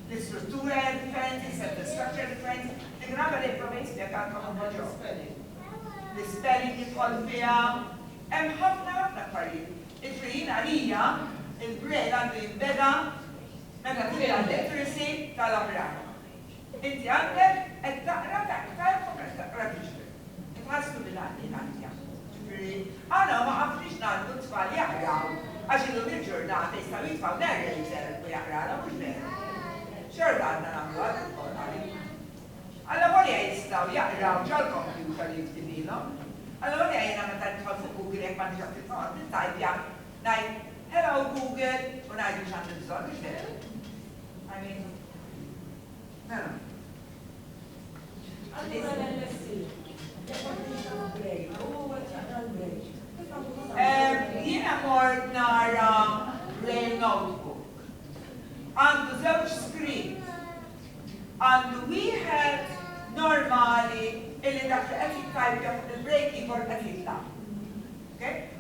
L-istruttura hija differenti, sentence structure differenti, il-grammar li prova jispjegalkom huma ġew. L-spelling jidħol fiha, hemm ħafna affarijiet. Ġifieri għalija il-brain għandu jinbeda meta tira literacy tal-abrar. Inti għandek qed taqra taktar u qed taqra tiġbed. Itħasslu bil-għalli għandja. Għana ma għafrix nagħmlu tfal jaqraw, għax illum il-ġurnata jistgħu jitfgħu narrator u jaqrawha mhux veru. Xorta għandna nagħmlu għal alla volja jistgħu jaqraw ġol-kompjuter li jiktibilhom. Alla volja jiena meta nidħol fuq Google jekk m'għandix qed titgħod nittajpja ngħid hello Google u ngħidu x'għandi bżonn mhux veru. Mela. Jiena mort nara brain notebook. Għandu żewġ screens. Għandu wieħed normali illi dak li qed jittajpja fuq il-brain keyboard qed jitlaq.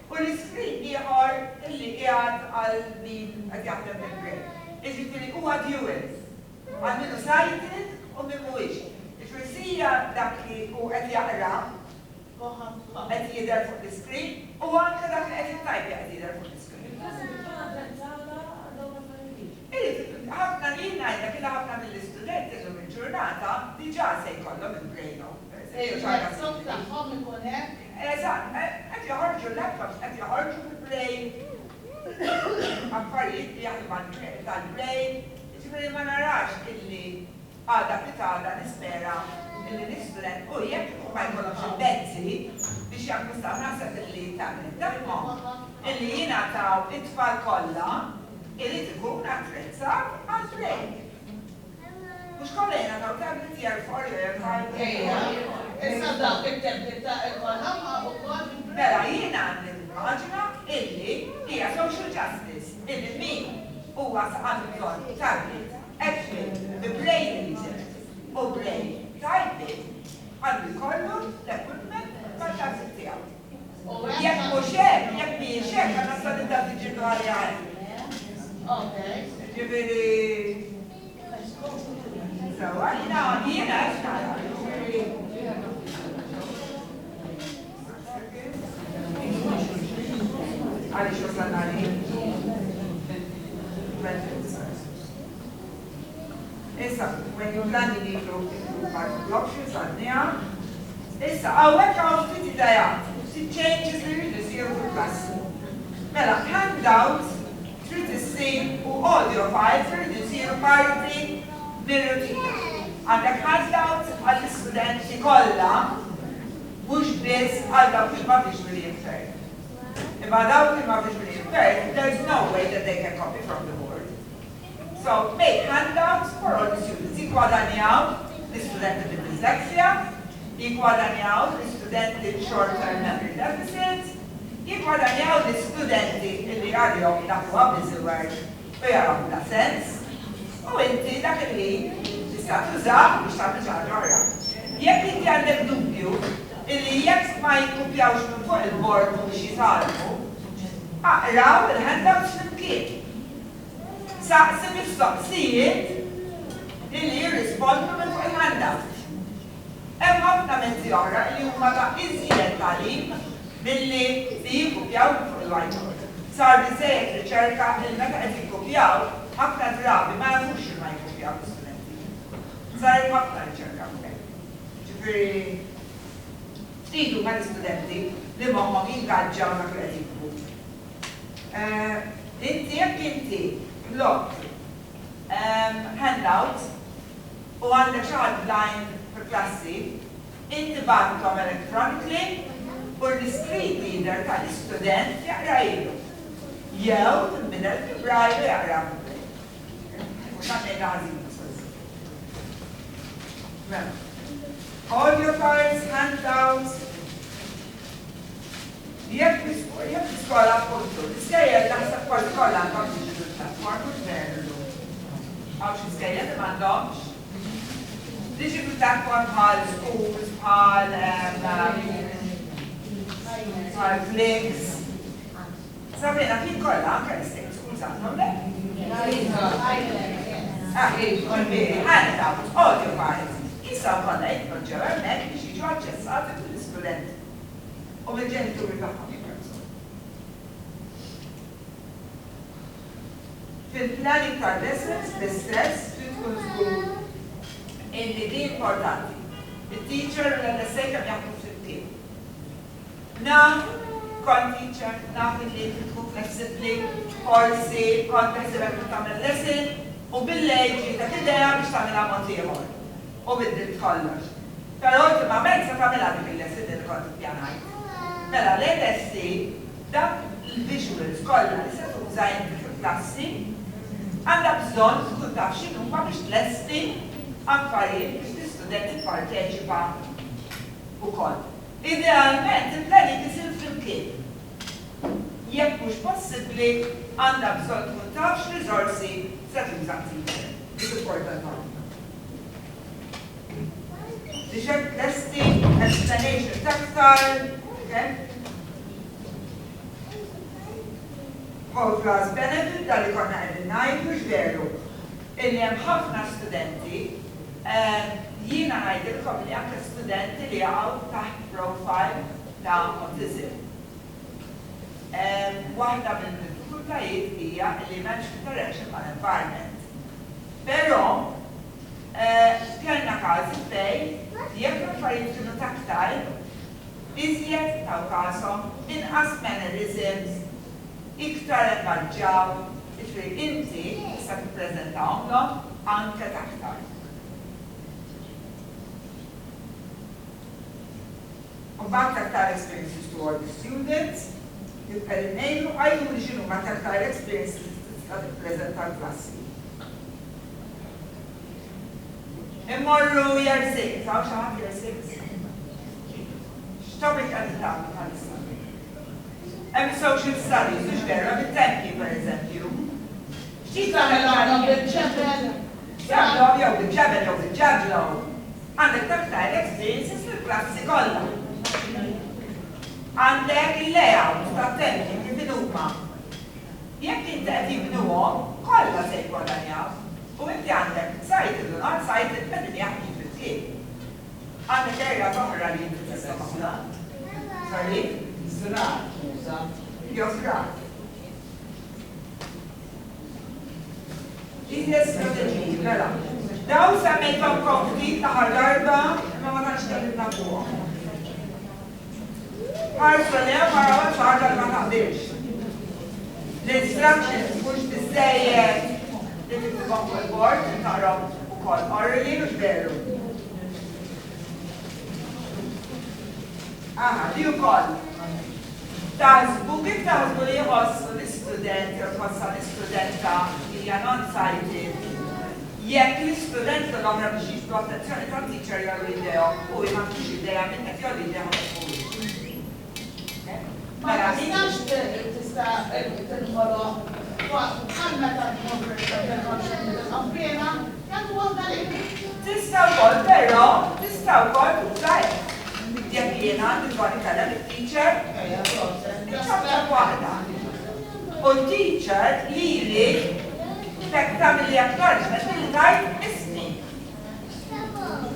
U l-screen ieħor illi qiegħed għal min qed jaħdem bil-brain. Jiġifieri huwa dual. Għal minnu sighted u min mhuwiex. Sija dak li u qed jaqra qed jidher fuq l-iskrin u anke dak li qed jittajpja qed jidher fuq l-iskrin. Ħafna li ngħidlek ilha ħafna mill-istudenti llum il-ġurnata diġà se jkollhom il-brain. Eżatt, qed joħorġu l-laptops, qed joħorġu bil-brain. Affarijiet li jaħdmu tal-brain, jiġifieri ma narax illi għada pitada nispera illi l-istudent u jekk ma jkollhomx il-mezzi biex jakkustaw naħseb illi tablet tagħhom illi jingħataw it-tfal kollha irid ikun attrezzat għall-brain. Mhux kollha jingħataw tablet jerfgħu Issa dawk it-tablet ta' il-kolħamma wkoll. Mela jiena nimmaġina illi hija social justice illi min huwa għandu bżonn tablet actually, the brain reader u brain typing għandu jkollu l-equipment mal-tablet tiegħu. Jekk mhux hekk, jekk mhijiex hekk għandna s-sanità tiġibu għalli għalli. Ġifieri. Sewa, jiena hekk nara. Għaliex wasalna li. when you're planning to improve parking options għadnija. Issa, għawek għaw ftit idejat, ftit changes li rridu jsiru fil-klassi. Mela, handouts trid issir u audio files rridu jsiru parti mir-rutina. Għandek handouts għall-istudenti kollha mhux biss għal dawk li ma visually impaired. Imma dawk li ma visually impaired, there's no way that they can copy from the board. So make handouts for all the students. Jikwadanjaw l-istudenti bil-dyslexia, jikwadanjaw l-istudenti short-term memory deficits, jikwadanjaw l-istudenti li għadjom daħwa biżiwer u jaraw bla sens, u inti dak li tista' tużaw biex tagħmel xi ħaġa oħra. Jekk inti għandek dubju illi jekk ma jikkupjawx minn fuq il-bord biex jitalmu, aqraw il-handouts flimkien. Saqsi mistoqsijiet illi jirrispondu minn fuq il-handout. Hemm ħafna mezzi oħra li huma ta' iżjed tagħlim milli li jikkupjaw minn fuq il-whiteboard. Sar biżejjed riċerka li meta qed jikkupjaw ħafna drabi ma jafux ma jikkupjaw l-istudenti. Sar ħafna riċerka hekk. Ġifieri tridu mal-istudenti li moħħhom jingaġġaw dak li qed jikbu. Inti jekk inti blok handout u għandek xi ħadd blind fil-klassi, inti bagħthom electronically u l-screen reader tal-istudent jaqra ilu. Jew tinbidel fil-braille jaqra. Mhux għandna ħażin. Audio files, handouts. Jekk l-iskola appuntu, l-iskejjel naħseb kważi kollha għandhom digital platform mhux veru. Għaw xi skejjel li m'għandhomx. Digital platform bħal schools, bħal Flix. Sabrina, kien kollha anke l-state schools għandhom le? Handouts, audio files. Issa kollha jitpoġġew hemmhekk biex jiġu aċċessati mill-istudenti u mill-ġenituri tagħhom. Fil-planning tal-lessons, l-istress trid tkun żgur illi di importanti. Il-teacher u l-LSA kemm jaħdmu fil-team. Naf kont teacher, naf illi tkun flexibbli, forsi kont teħsibek tagħmel lesson u bil-lejl ġiet idea biex tagħmilha mod ieħor. U biddil kollox. Pero ultimament se tagħmilha dik il-lesson li kont ippjanajt. Mela l-LSC dak il-visuals kollha li se tuża inti fil-klassi għandha bżonn tkun taf x'inhuma biex tlesti affarijiet biex l-istudent jipparteċipa wkoll. Idealment il-planning isir flimkien. Jekk mhux possibbli għandha bżonn tkun taf x'riżorsi se tuża teacher. It's important. Diġed testing, explanation tactile, okay? Whole class benefit, dal-li konna għedin najdu ġveru. Illi hemm ħafna studenti, jiena ngħidilkom li anke studenti li għaw taħt profile ta' autism. Waħda minn diffikultajiet hija li m'hemmx interaction mal-environment. Però kellna każi fejn jekk l-affarijiet kienu taktar, iżjed taw kasom inqas mannerisms, iktar engaġġaw, jiġifieri inti tista' tippreżentawhom anke taktar. U mbagħad taktar experiences toward the students, jibqa' ngħidu għajjuni x'inhuma taktar experiences li tista' tippreżenta l-klassi. Immorru year 6, għaw xaħat year 6. X'topic għad il-tagħmlu bħalissa? Hemm social studies, mhux veru, hemm it-tempi pereżempju. X'tip tagħmel bil-ġebel? Jagħmlu jew bil-ġebel jew bil-ġeblu. Għandek taktar experiences fil-klassi kollha. Għandek il-layout tat-tempi kif huma. Jekk inti qed jibnuhom, kollha se jgwadanjaw. U inti għandek sajt il-lunar, sajt il-pedin jaħdmu fil-tien. Għandek erja toħra li inti tista' maħla. Sorry? Zrat. Jo zrat. Iżjed strateġiji, mela. Daw semmejtom konflikt taħar darba, imma ma tantx kellimna fuqhom. Ħarsu lew mara ma ċarġa li ma taqbilx. L-instructions mhux biżejjed li tiktibhom fuq il-bord, taqrom ukoll orally mhux veru. Aha, li wkoll. Taħsbu kif taħsbu li jħossu l-istudent jew tħossa l-istudenta li hija non-sighted. Jekk l-istudent l-għom biex jixtu attenzjoni ta' teacher jgħallu video u jgħamtux ideja minn qed jgħallu idea Ma tistax tista' tinħoloq waqt bħal meta tmur il-qampriena, jgħidu għandha tista' wkoll, però tista' wkoll tużaj. Jekk jiena nitwani kellem it-teacher, ċabta waħda. U teacher lili tek tagħmel li acknowledgement li tajt ismi.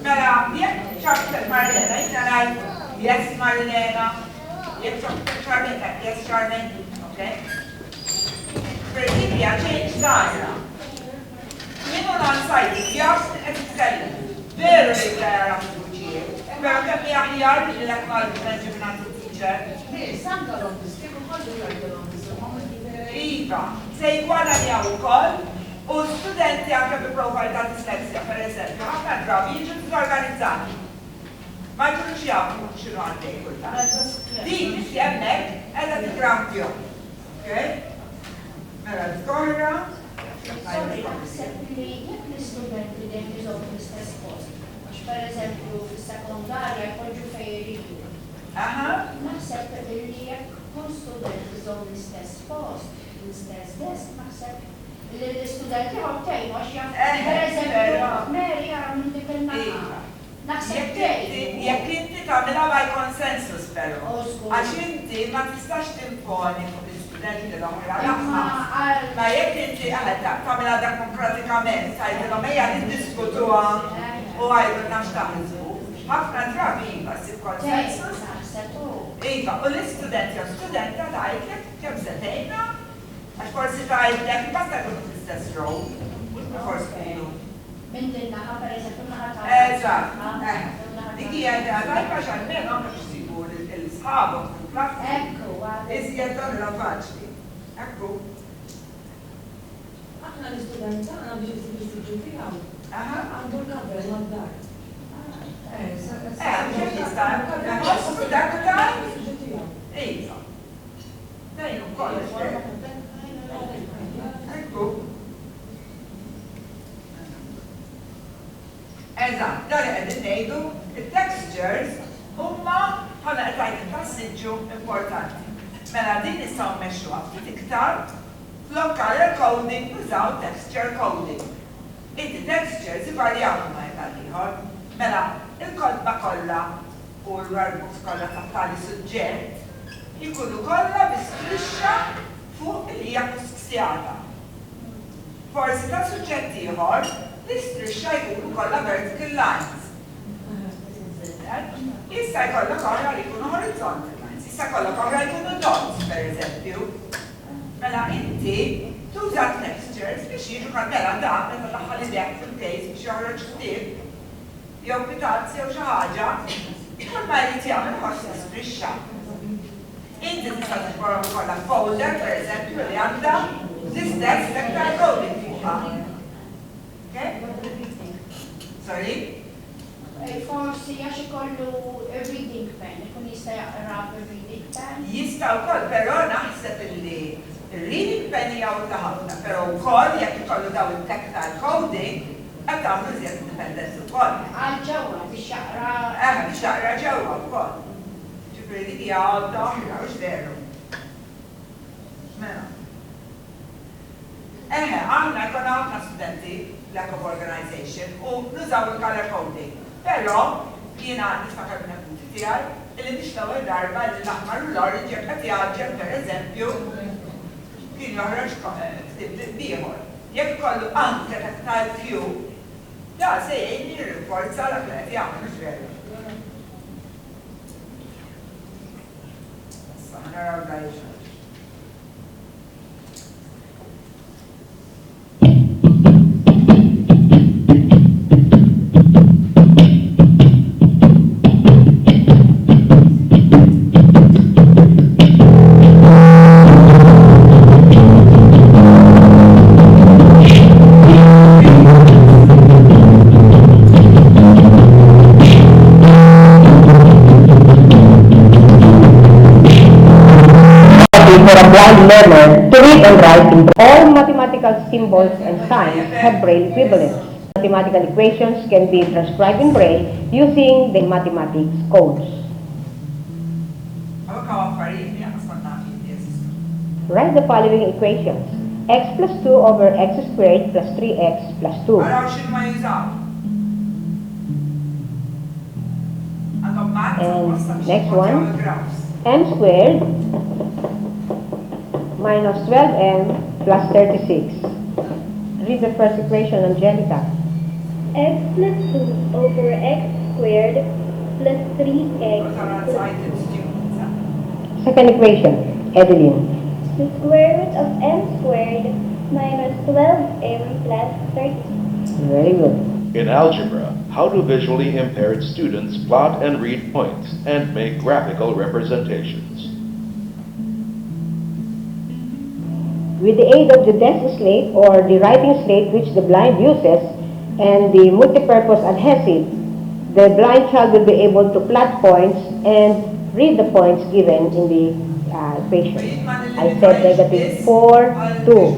Mela, jekk ċabta Marlena, jekk ngħid yes Marlena, jekk ċabta Charlene, yes Charlene, okay? Perkipja ċejn żgħira. Minu non-sighted jaf qed titkellem. Veru li jgħara fuċijiet. Pero kemm jaħjar li l-acknowledgement ġibna t-teacher. Sanka l-ontis, kollu l-ontis, Iva, se jgħala li għaw ukoll u studenti anke bi profil ta' dislexia, per eżempju, ħafna drabi jiġu disorganizzati. Ma jkunux jafu xinu għandej kultant. Din inti hemmhekk qiegħda tiggramtihom. Okay? Mela skorra. Naħseb li jekk l-istudenti dejjem jżommu l-istess post. Għax pereżempju fis-sekondarja jpoġġu fejn iridu. Naħseb li jekk kull student jżomm l-istess post, l-istess desk, naħseb li l-istudenti għottejn għax jaf pereżempju Mary għara minn dik il-naħa. Naħseb tgħid. Jekk inti tagħmilha by consensus però. Għax inti ma tistax timponi fuq l-istudenti l-oħra. Ma jekk inti tagħmilha demokratikament, tgħidilhom ejja niddiskutuha u għajdu nafx taħsbu. Ħafna drabi iva ssib konsensus. Iva, u l-istudenti u studenta tgħidlek kemm se tgħidha għax forsi tgħidlek basta jkunu fl-istess row. Forsi kienu. Minn din-naħa pereżempju naħa ta' Eżatt. Dik hija tajba x'għalmenu anke x'sibu l-sħabhom fil-klassi. Ekku, Iżjed tagħmilha faċli. Ekku. Aħna l-istudenti tagħna biex jisibu tiegħu. Għandu l-kabel għad-dar. Kif jista' jħossu dak il-time? Iva. Dejjem kollox. Ekku. Eżatt, dan qegħdin ngħidu it-textures huma bħala qed tgħid il-passiġġju importanti. Mela din nistgħu mmexxuha ftit iktar fl-color coding użaw texture coding. Inti textures ivarjaw ma jgħid ieħor. Mela il-kodba kollha u l-workbooks kollha ta' tali suġġett jkunu kollha bistrixxa fuq li hija kusksjata. Forsi ta' suġġett ieħor l-istrixxa jkunu kollha vertical lines. Issa jkollok oħra li jkunu horizontal lines, issa jkollok oħra jkunu dots, per eżempju. Mela inti tuża textures biex jiġu mela dak meta taħħal idejk fil-case biex joħroġ ktieb jew pitazzi jew xi ħaġa, kull ma jrid jagħmel ħoss l-istrixxa. Inti tista' tiġborhom kollha folder, per eżempju, li għandha l-istess vector coding fuqha. Sorry? Forsi għax ikollu reading pen, ikun jista' jaqra reading pen. Jista' wkoll, però naħseb illi reading pen hija utla ħafna, però wkoll jekk ikollu daw il-tactile coding, qed tagħmlu żjed independence ukoll. Għal ġewwa biex jaqra. Biex jaqra ġewwa wkoll. Ġifieri dik hija għodda oħra, mhux veru. Mela. Aħna jkollna ħafna studenti lack of organization u nużaw il-color coding. Però jiena niftakar minn appunti tiegħi illi biex l-ewwel darba li l-aħmar u l-orange jekk qed jaġġel pereżempju kien joħroġ ktib ieħor. Jekk ikollu anke tactile cue, da se jgħin jirrinforza dak li qed jagħmel mhux veru. Issa naraw dajja. some learner to read and write in Braille. All mathematical symbols and signs have Braille equivalents. Mathematical equations can be transcribed in Braille using the mathematics codes. Write the following equations. X plus 2 over x squared plus 3x plus 2. And next one, m squared minus 12m plus 36. Read the first equation, Angelica. X plus 2 over x squared plus 3x plus Second equation, Edeline. the square root of m squared minus 12m plus 36. Very good. In algebra, how do visually impaired students plot and read points and make graphical representations? With the aid of the desk slate or the writing slate which the blind uses and the multipurpose adhesive, the blind child will be able to plot points and read the points given in the equation. I said negative 4, 2.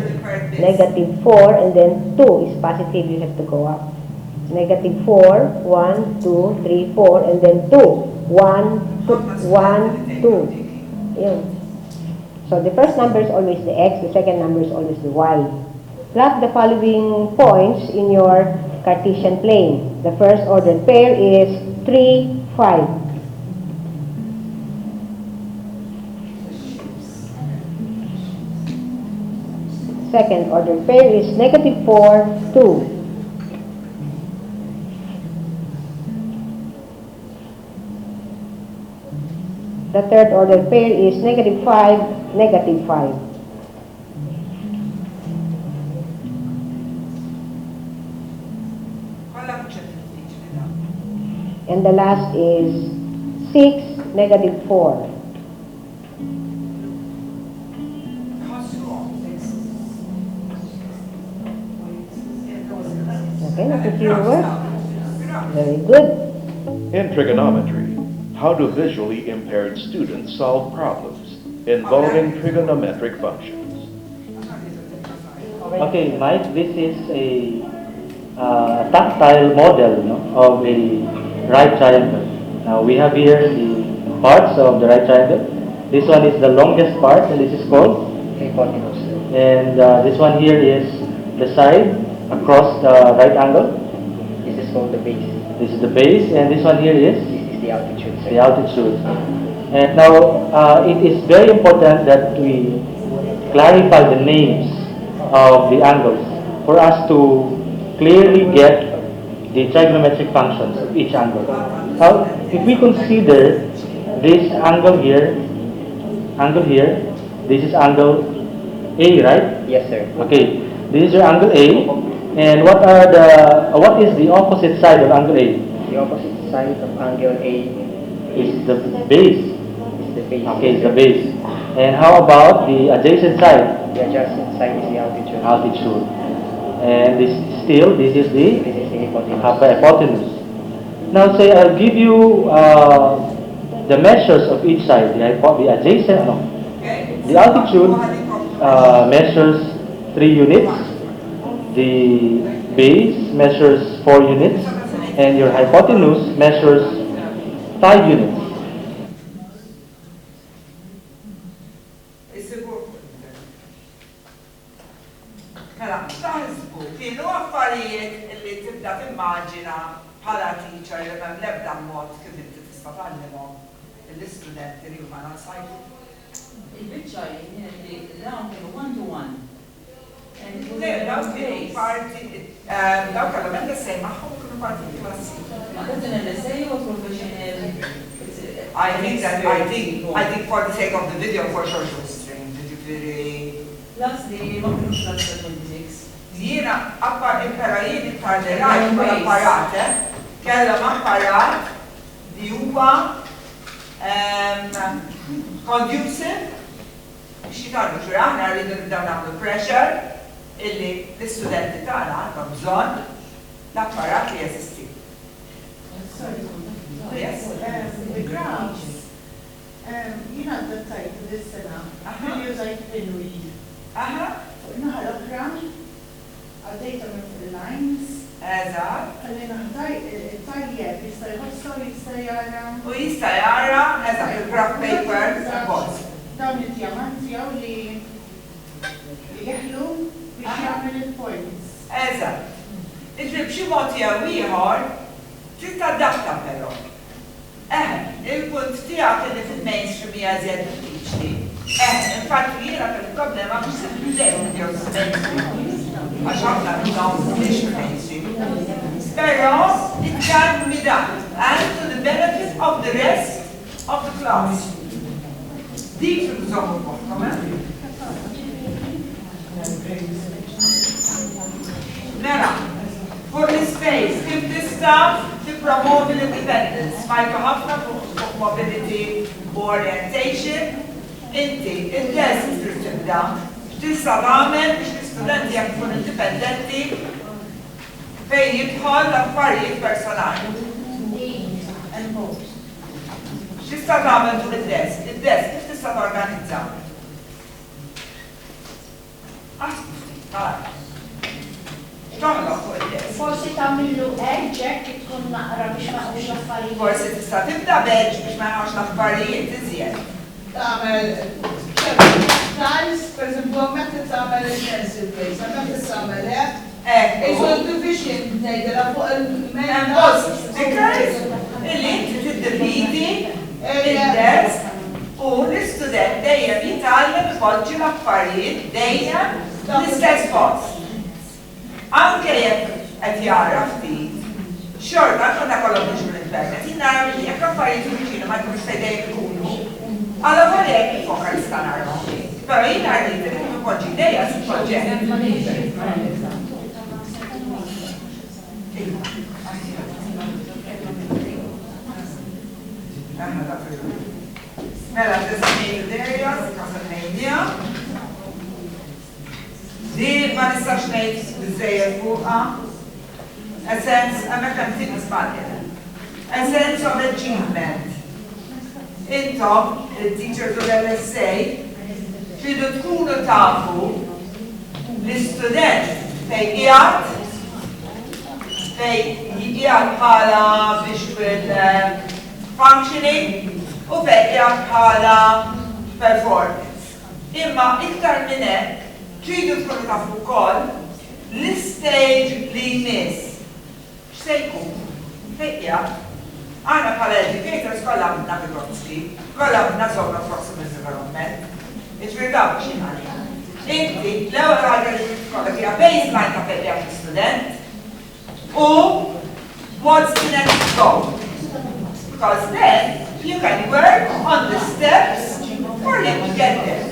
Negative 4 and then 2 is positive, you have to go up. Negative 4, 1, 2, 3, 4, and then 2. 1, 2, 1, 2. Yeah. So the first number is always the x, the second number is always the y. Plot the following points in your Cartesian plane. The first ordered pair is 3, 5. Second ordered pair is negative 4, 2. The third ordered pair is negative 5, negative 5. And the last is 6, negative 4. Okay, let's see your work. Very good. In trigonometry, how do visually impaired students solve problems involving trigonometric functions? Okay, Mike, this is a tactile model of a right triangle. Now we have here the parts of the right triangle. This one is the longest part, and this is called hypotenuse. And this one here is the side across the right angle. This is called the base. This is the base, and this one here is the altitude. The altitude. And now it is very important that we clarify the names of the angles for us to clearly get the trigonometric functions of each angle. Now, if we consider this angle here, this is angle A, right? Yes, sir. Okay, this is your angle A, and what is the opposite side of angle A? The opposite side of angle A is the base. Is the base. Okay, it's the base. And how about the adjacent side? The adjacent side is the altitude. Altitude. And this is the hypotenuse. Now say I'll give you the measures of each side. The adjacent, the altitude measures 3 units. The base measures 4 units. And your hypotenuse measures 5 units. Kienu affarijiet li tibda timmaġina bħala teacher li hemm l-ebda mod kif inti tista' tgħallimhom l-istudenti li huma non-sighted. Il-biċċa li dawn kienu one-to-one. Dawk kienu parti, dawk kellhom l-essej magħhom kienu parti klassi. Ma doesn't l-essay was professional. I think for the sake of the video for sure she was trained. Plus the ma kienux class 26. Jiena appar imperajiet parlerajt mal-apparate, kellhom apparat li huwa conducive biex jitarru ġur aħna rridu nibdew nagħmlu pressure illi l-istudenti tagħna għandhom bżonn l-apparat li jeżisti. Yes, the graphs, you know, the type of this videos railway. Aha. Naħal okra, għaddejta minn il-lines. Eżatt. Għallina tajjeb, jista' jħossar, jista' jara. U jista' jara, eżatt, il-graph paper, bost. Dawn il-diamanti għaw li jieħlu biex jagħmel il-points. Eżatt. Iġri b'xi mod jew ieħor trid tadatta però. Il-punt tiegħek li fil-mainstream hija żjed diffiċli. Infatti jiena fil-problema mhux se nibdew jew għax ħafna minnhom mhumiex fil-mainstream. Però it-ġarmi dan and to the benefit of the rest of the class. Dik fil-bżommu moħħkom, Mela, for this space, kif tista' tippromovi l-independence, smajtu ħafna fuq mobility u orientation, inti, il-test trid tibda, tista' tagħmel biex l-istudenti jekk ikun indipendenti fejn jidħol l-affarijiet personali. X'tista' tagħmel fuq id-desk? Id-desk kif tista' torganizza? Forsi tagħmillu ġek tkun naqra biex ma jħux l-affarijiet. Forsi tista' tibda biex ma jħux l-affarijiet iżjed. Tagħmel lines, per eżempju, meta tagħmel il-pencil base, meta tagħmel division ngħidilha fuq il-main. Because illi inti tiddividi il-desk u l-istudent dejjem jitgħallem ipoġġi l-affarijiet dejjem l-istess post. Anke jekk qed jara ftit, xorta konna kollhom biex mill-internet, jinnara li jekk affarijiet viċinu ma jkunx dejjem ikunu. Alla volja jekk ifokar jista' narhom. Però jien rrid li nipoġġi dejja sul-proġett. Mela, designated areas, media. Di ma nistax ngħid biżejjed fuqha. Essence, hemmhekk hemm ftit nisbalja. Essence of achievement. Intom, il-teachers u l-LSA, tridu tkunu tafu l-istudent fejn qiegħed bħala biex functioning u fejn qiegħed bħala performance. Imma iktar minn hekk tridu tkunu tafu wkoll l-istage li jmiss. X'se jkun? Fejn qiegħed? Għana bħala educators kollha għandna Vygotsky, kollha għandna zona proximate environment. Iġvirdaw xi ħaġa. Inti l-ewwel ħaġa li trid tkollok hija baseline ta' fejn qiegħed l-istudent u what's the next goal. Because then you can work on the steps for you to get there.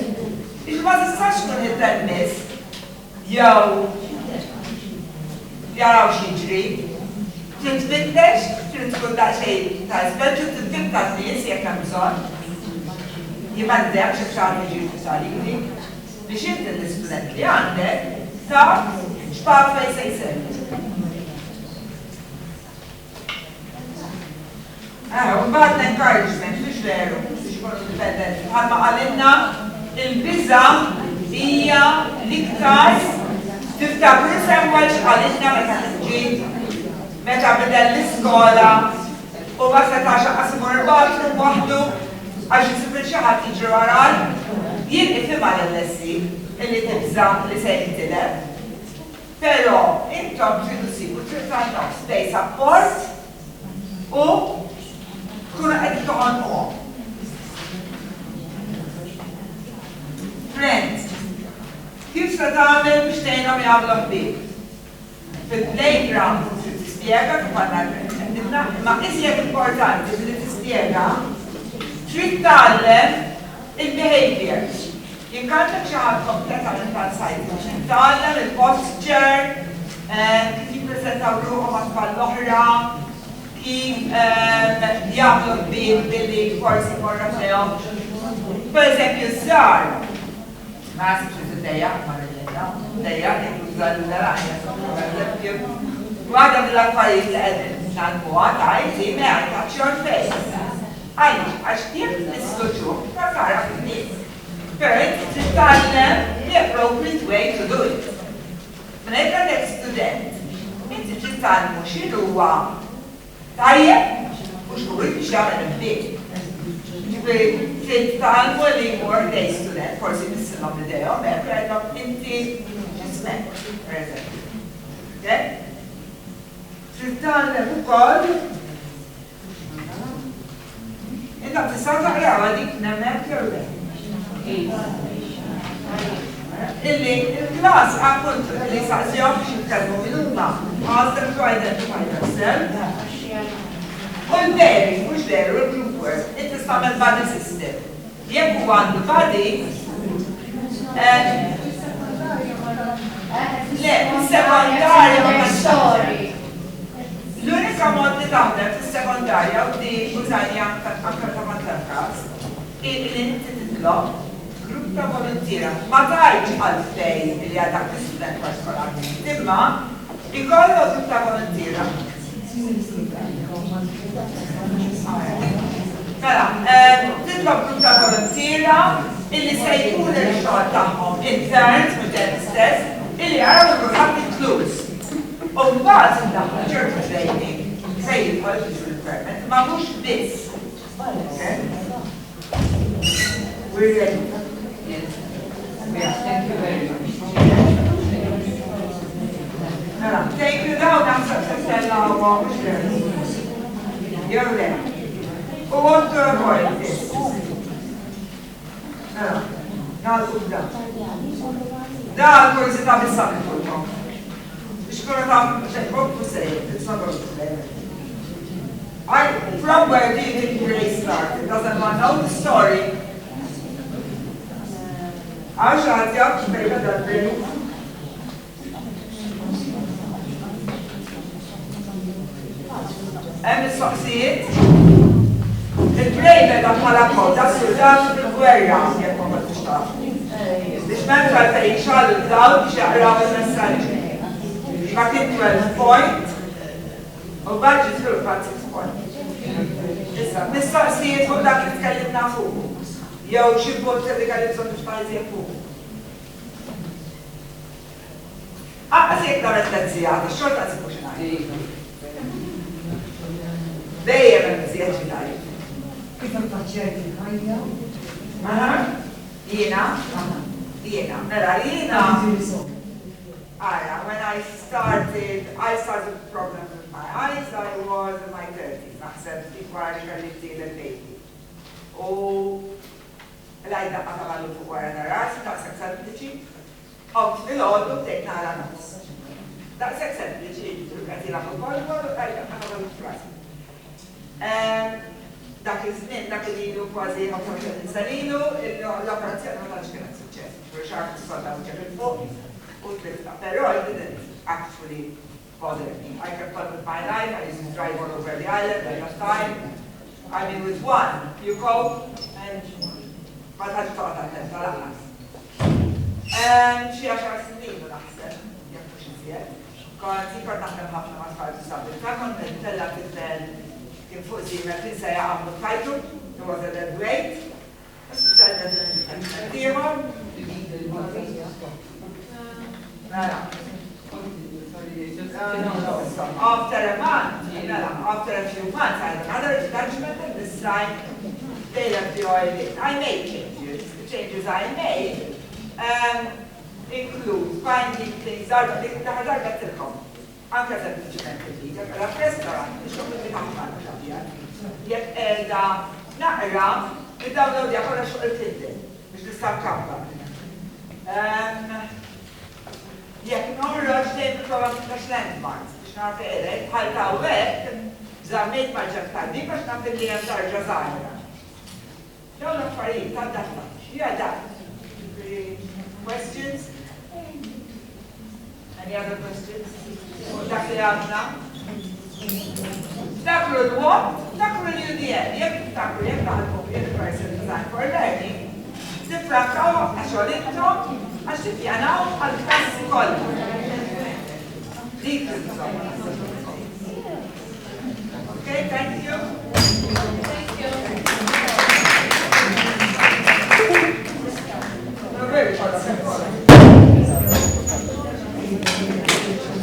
It ma tistax tkun it-tennis jew jaraw x'jiġri. Trid tfittex, trid tkun daqsxejn ta' speċu trid nies jekk hemm bżonn. Jibgħandek xi ħaġa jiġri tisalili biex inti l-istudent li għandek taf x'taf fejn se jsir. Mbagħad l-encouragement biex veru biex ikunu indipendenti. Bħalma qalilna il-biża' hija l-iktar tiftakru sewwel x'qalilna meta tiġi meta bidel l-iskola u ma setax aqasmu l-bathroom waħdu għax jisibir xi ħadd jiġri waral, jien ifhimha l-lessi illi tibża li se jintilef. Però intom tridu sibu trid tagħtom stay support u tkunu qed toħonquhom. Friends, kif se tagħmel biex tgħinhom jagħmlu ħbieb? Fil-playground trid tispjega kif għandna imma iżjed importanti li tispjega trid tagħllem il-behaviors. Jekk għandek xi ħadd kompletament tal-sajt, trid tagħllem il-posture, kif jippreżentaw ruħhom għat-tfal l-oħra, kif jagħmlu ħbieb billi forsi morra fehom. Pereżempju żgħar, ma nasibx li tiddejjaq ma rridejja, tiddejjaq jekk tuża l-rajja, pereżempju, waħda mill-affarijiet li qegħdin nagħmluha tajt mea touch your face. Għaliex, għax jekk nisluġu, ma tara fin-nies. Pero inti titgħallem the appropriate way to do it. Minn hekk għandek student, inti titgħallmu x'inhu huwa tajjeb u x'hu biex jagħmel il-bdejn. Ġifieri titgħallmu li more day student, forsi nissilhom idejhom, hekk jgħidlhom inti ġismek, pereżempju. Okay? Titgħallem ukoll inta tista' taqraw dik nemmek jew le. Illi il-klass appunto li saqsjom biex jitkellmu minuma ask them to identify themselves. U l-veri, mhux veru, il-group work, inti tagħmel body system. Jekk huwa għandu body, le, fis-sekondarja ma tantx. L-unika mod li tagħmel fis-sekondarja u di użani anke ta' matlakas, illi inti titlob grupp ta' volontira. Ma tgħidx għalfejn li għadak l-istudent partikolari. Imma ikollok grupp ta' volontira. Mela, titlob grupp ta' volontira illi se jkun il-xogħol tagħhom interns mhux dan istess, illi jaraw il-kulħadd inkluż. U mbagħad indaħħal ċertu training se jidħol fil-requirement, ma mhux biss. We're ready. Thank you very much. Thank you now, you're there. Who wants to avoid this? Now, da curiosità pensate tutto. It's not going to from where do you think Grace started? Does anyone know the story? Għax għadjak xbejba dal-brin. Is-soqsijiet? Il-brejba da bħala koda s-soldati bil-gwerra jekk ma kontx taf. Biex m'hemmx għalfejn xallu d-dawl biex jaqraw il-messaġġi. Ma kien 12 point u mbagħad ġitru 6 point. Issa, mis-soqsijiet fuq dak li tkellimna fuq. Jew xi punt li kelli bżonn nixtaqi fuq. Jekk nagħmel tletzijat, ix-xorta nsib mhux ngħid. Dejjem hemm iżjed xi ngħid. Kif infaċċjajt il-ħajja? Jiena, mela jiena. When I started with problems with my eyes, I was in my 30s. Naħseb kif wara li kelli tieled baby. L-għajda għatamallu fuq għara naras, daqsek sempliċi, għobt fil-ħoddu bdejt nara nofs. Daqsek sempliċi, għatila fuq kollu, għajda għatamallu fuq rasi. Dak il-żmien, dak il-lilu kważi 25 sanilu, l-operazzjoni ma tantx kienet suċċess. Xarf s-solda uġġa fil-fuq, u t-lifta. Pero I didn't actually bother me. I kept on with my life, I used to drive all over the island, I got time. I mean, with one, you go, and ma taġ toqta t-tenta laqas. Xie 10 snin u naħseb, jek mux iżjed. Kont naħdem ħafna ma tfal disabilità, kont nitella tifel kien fuq zimel kien se jaqamlu tajtu, it was a dead weight. After a month, after a few months, I had another judgment, and this time they left the oil in. I made changes. The changes I made include finding things that tilkom. Anke sempliċement il-video, la restaurant, biex li ħafna xabjan. Jek edha naqra, id-download jakolla xuq il-tiddin, biex nistab kampa. Jek norroġ dejjem il-program tax landmarks, biex narfi edek, ħalta u għek, zammit maġġab tardi, biex nafil li jem darġa zaħra. Dawn l-affarijiet, tad-daħla, jgħadak. Questions? Any other questions? Dak li għadna? Dakru l-what? Dakru l-UDL. Jek dakru jek għadmu Universal Design for Learning. Tifrakaw għaxol intom għax tifjanaw għal-klassi kollu. Dik l-insomma. Okay, thank you. Thank you. in education.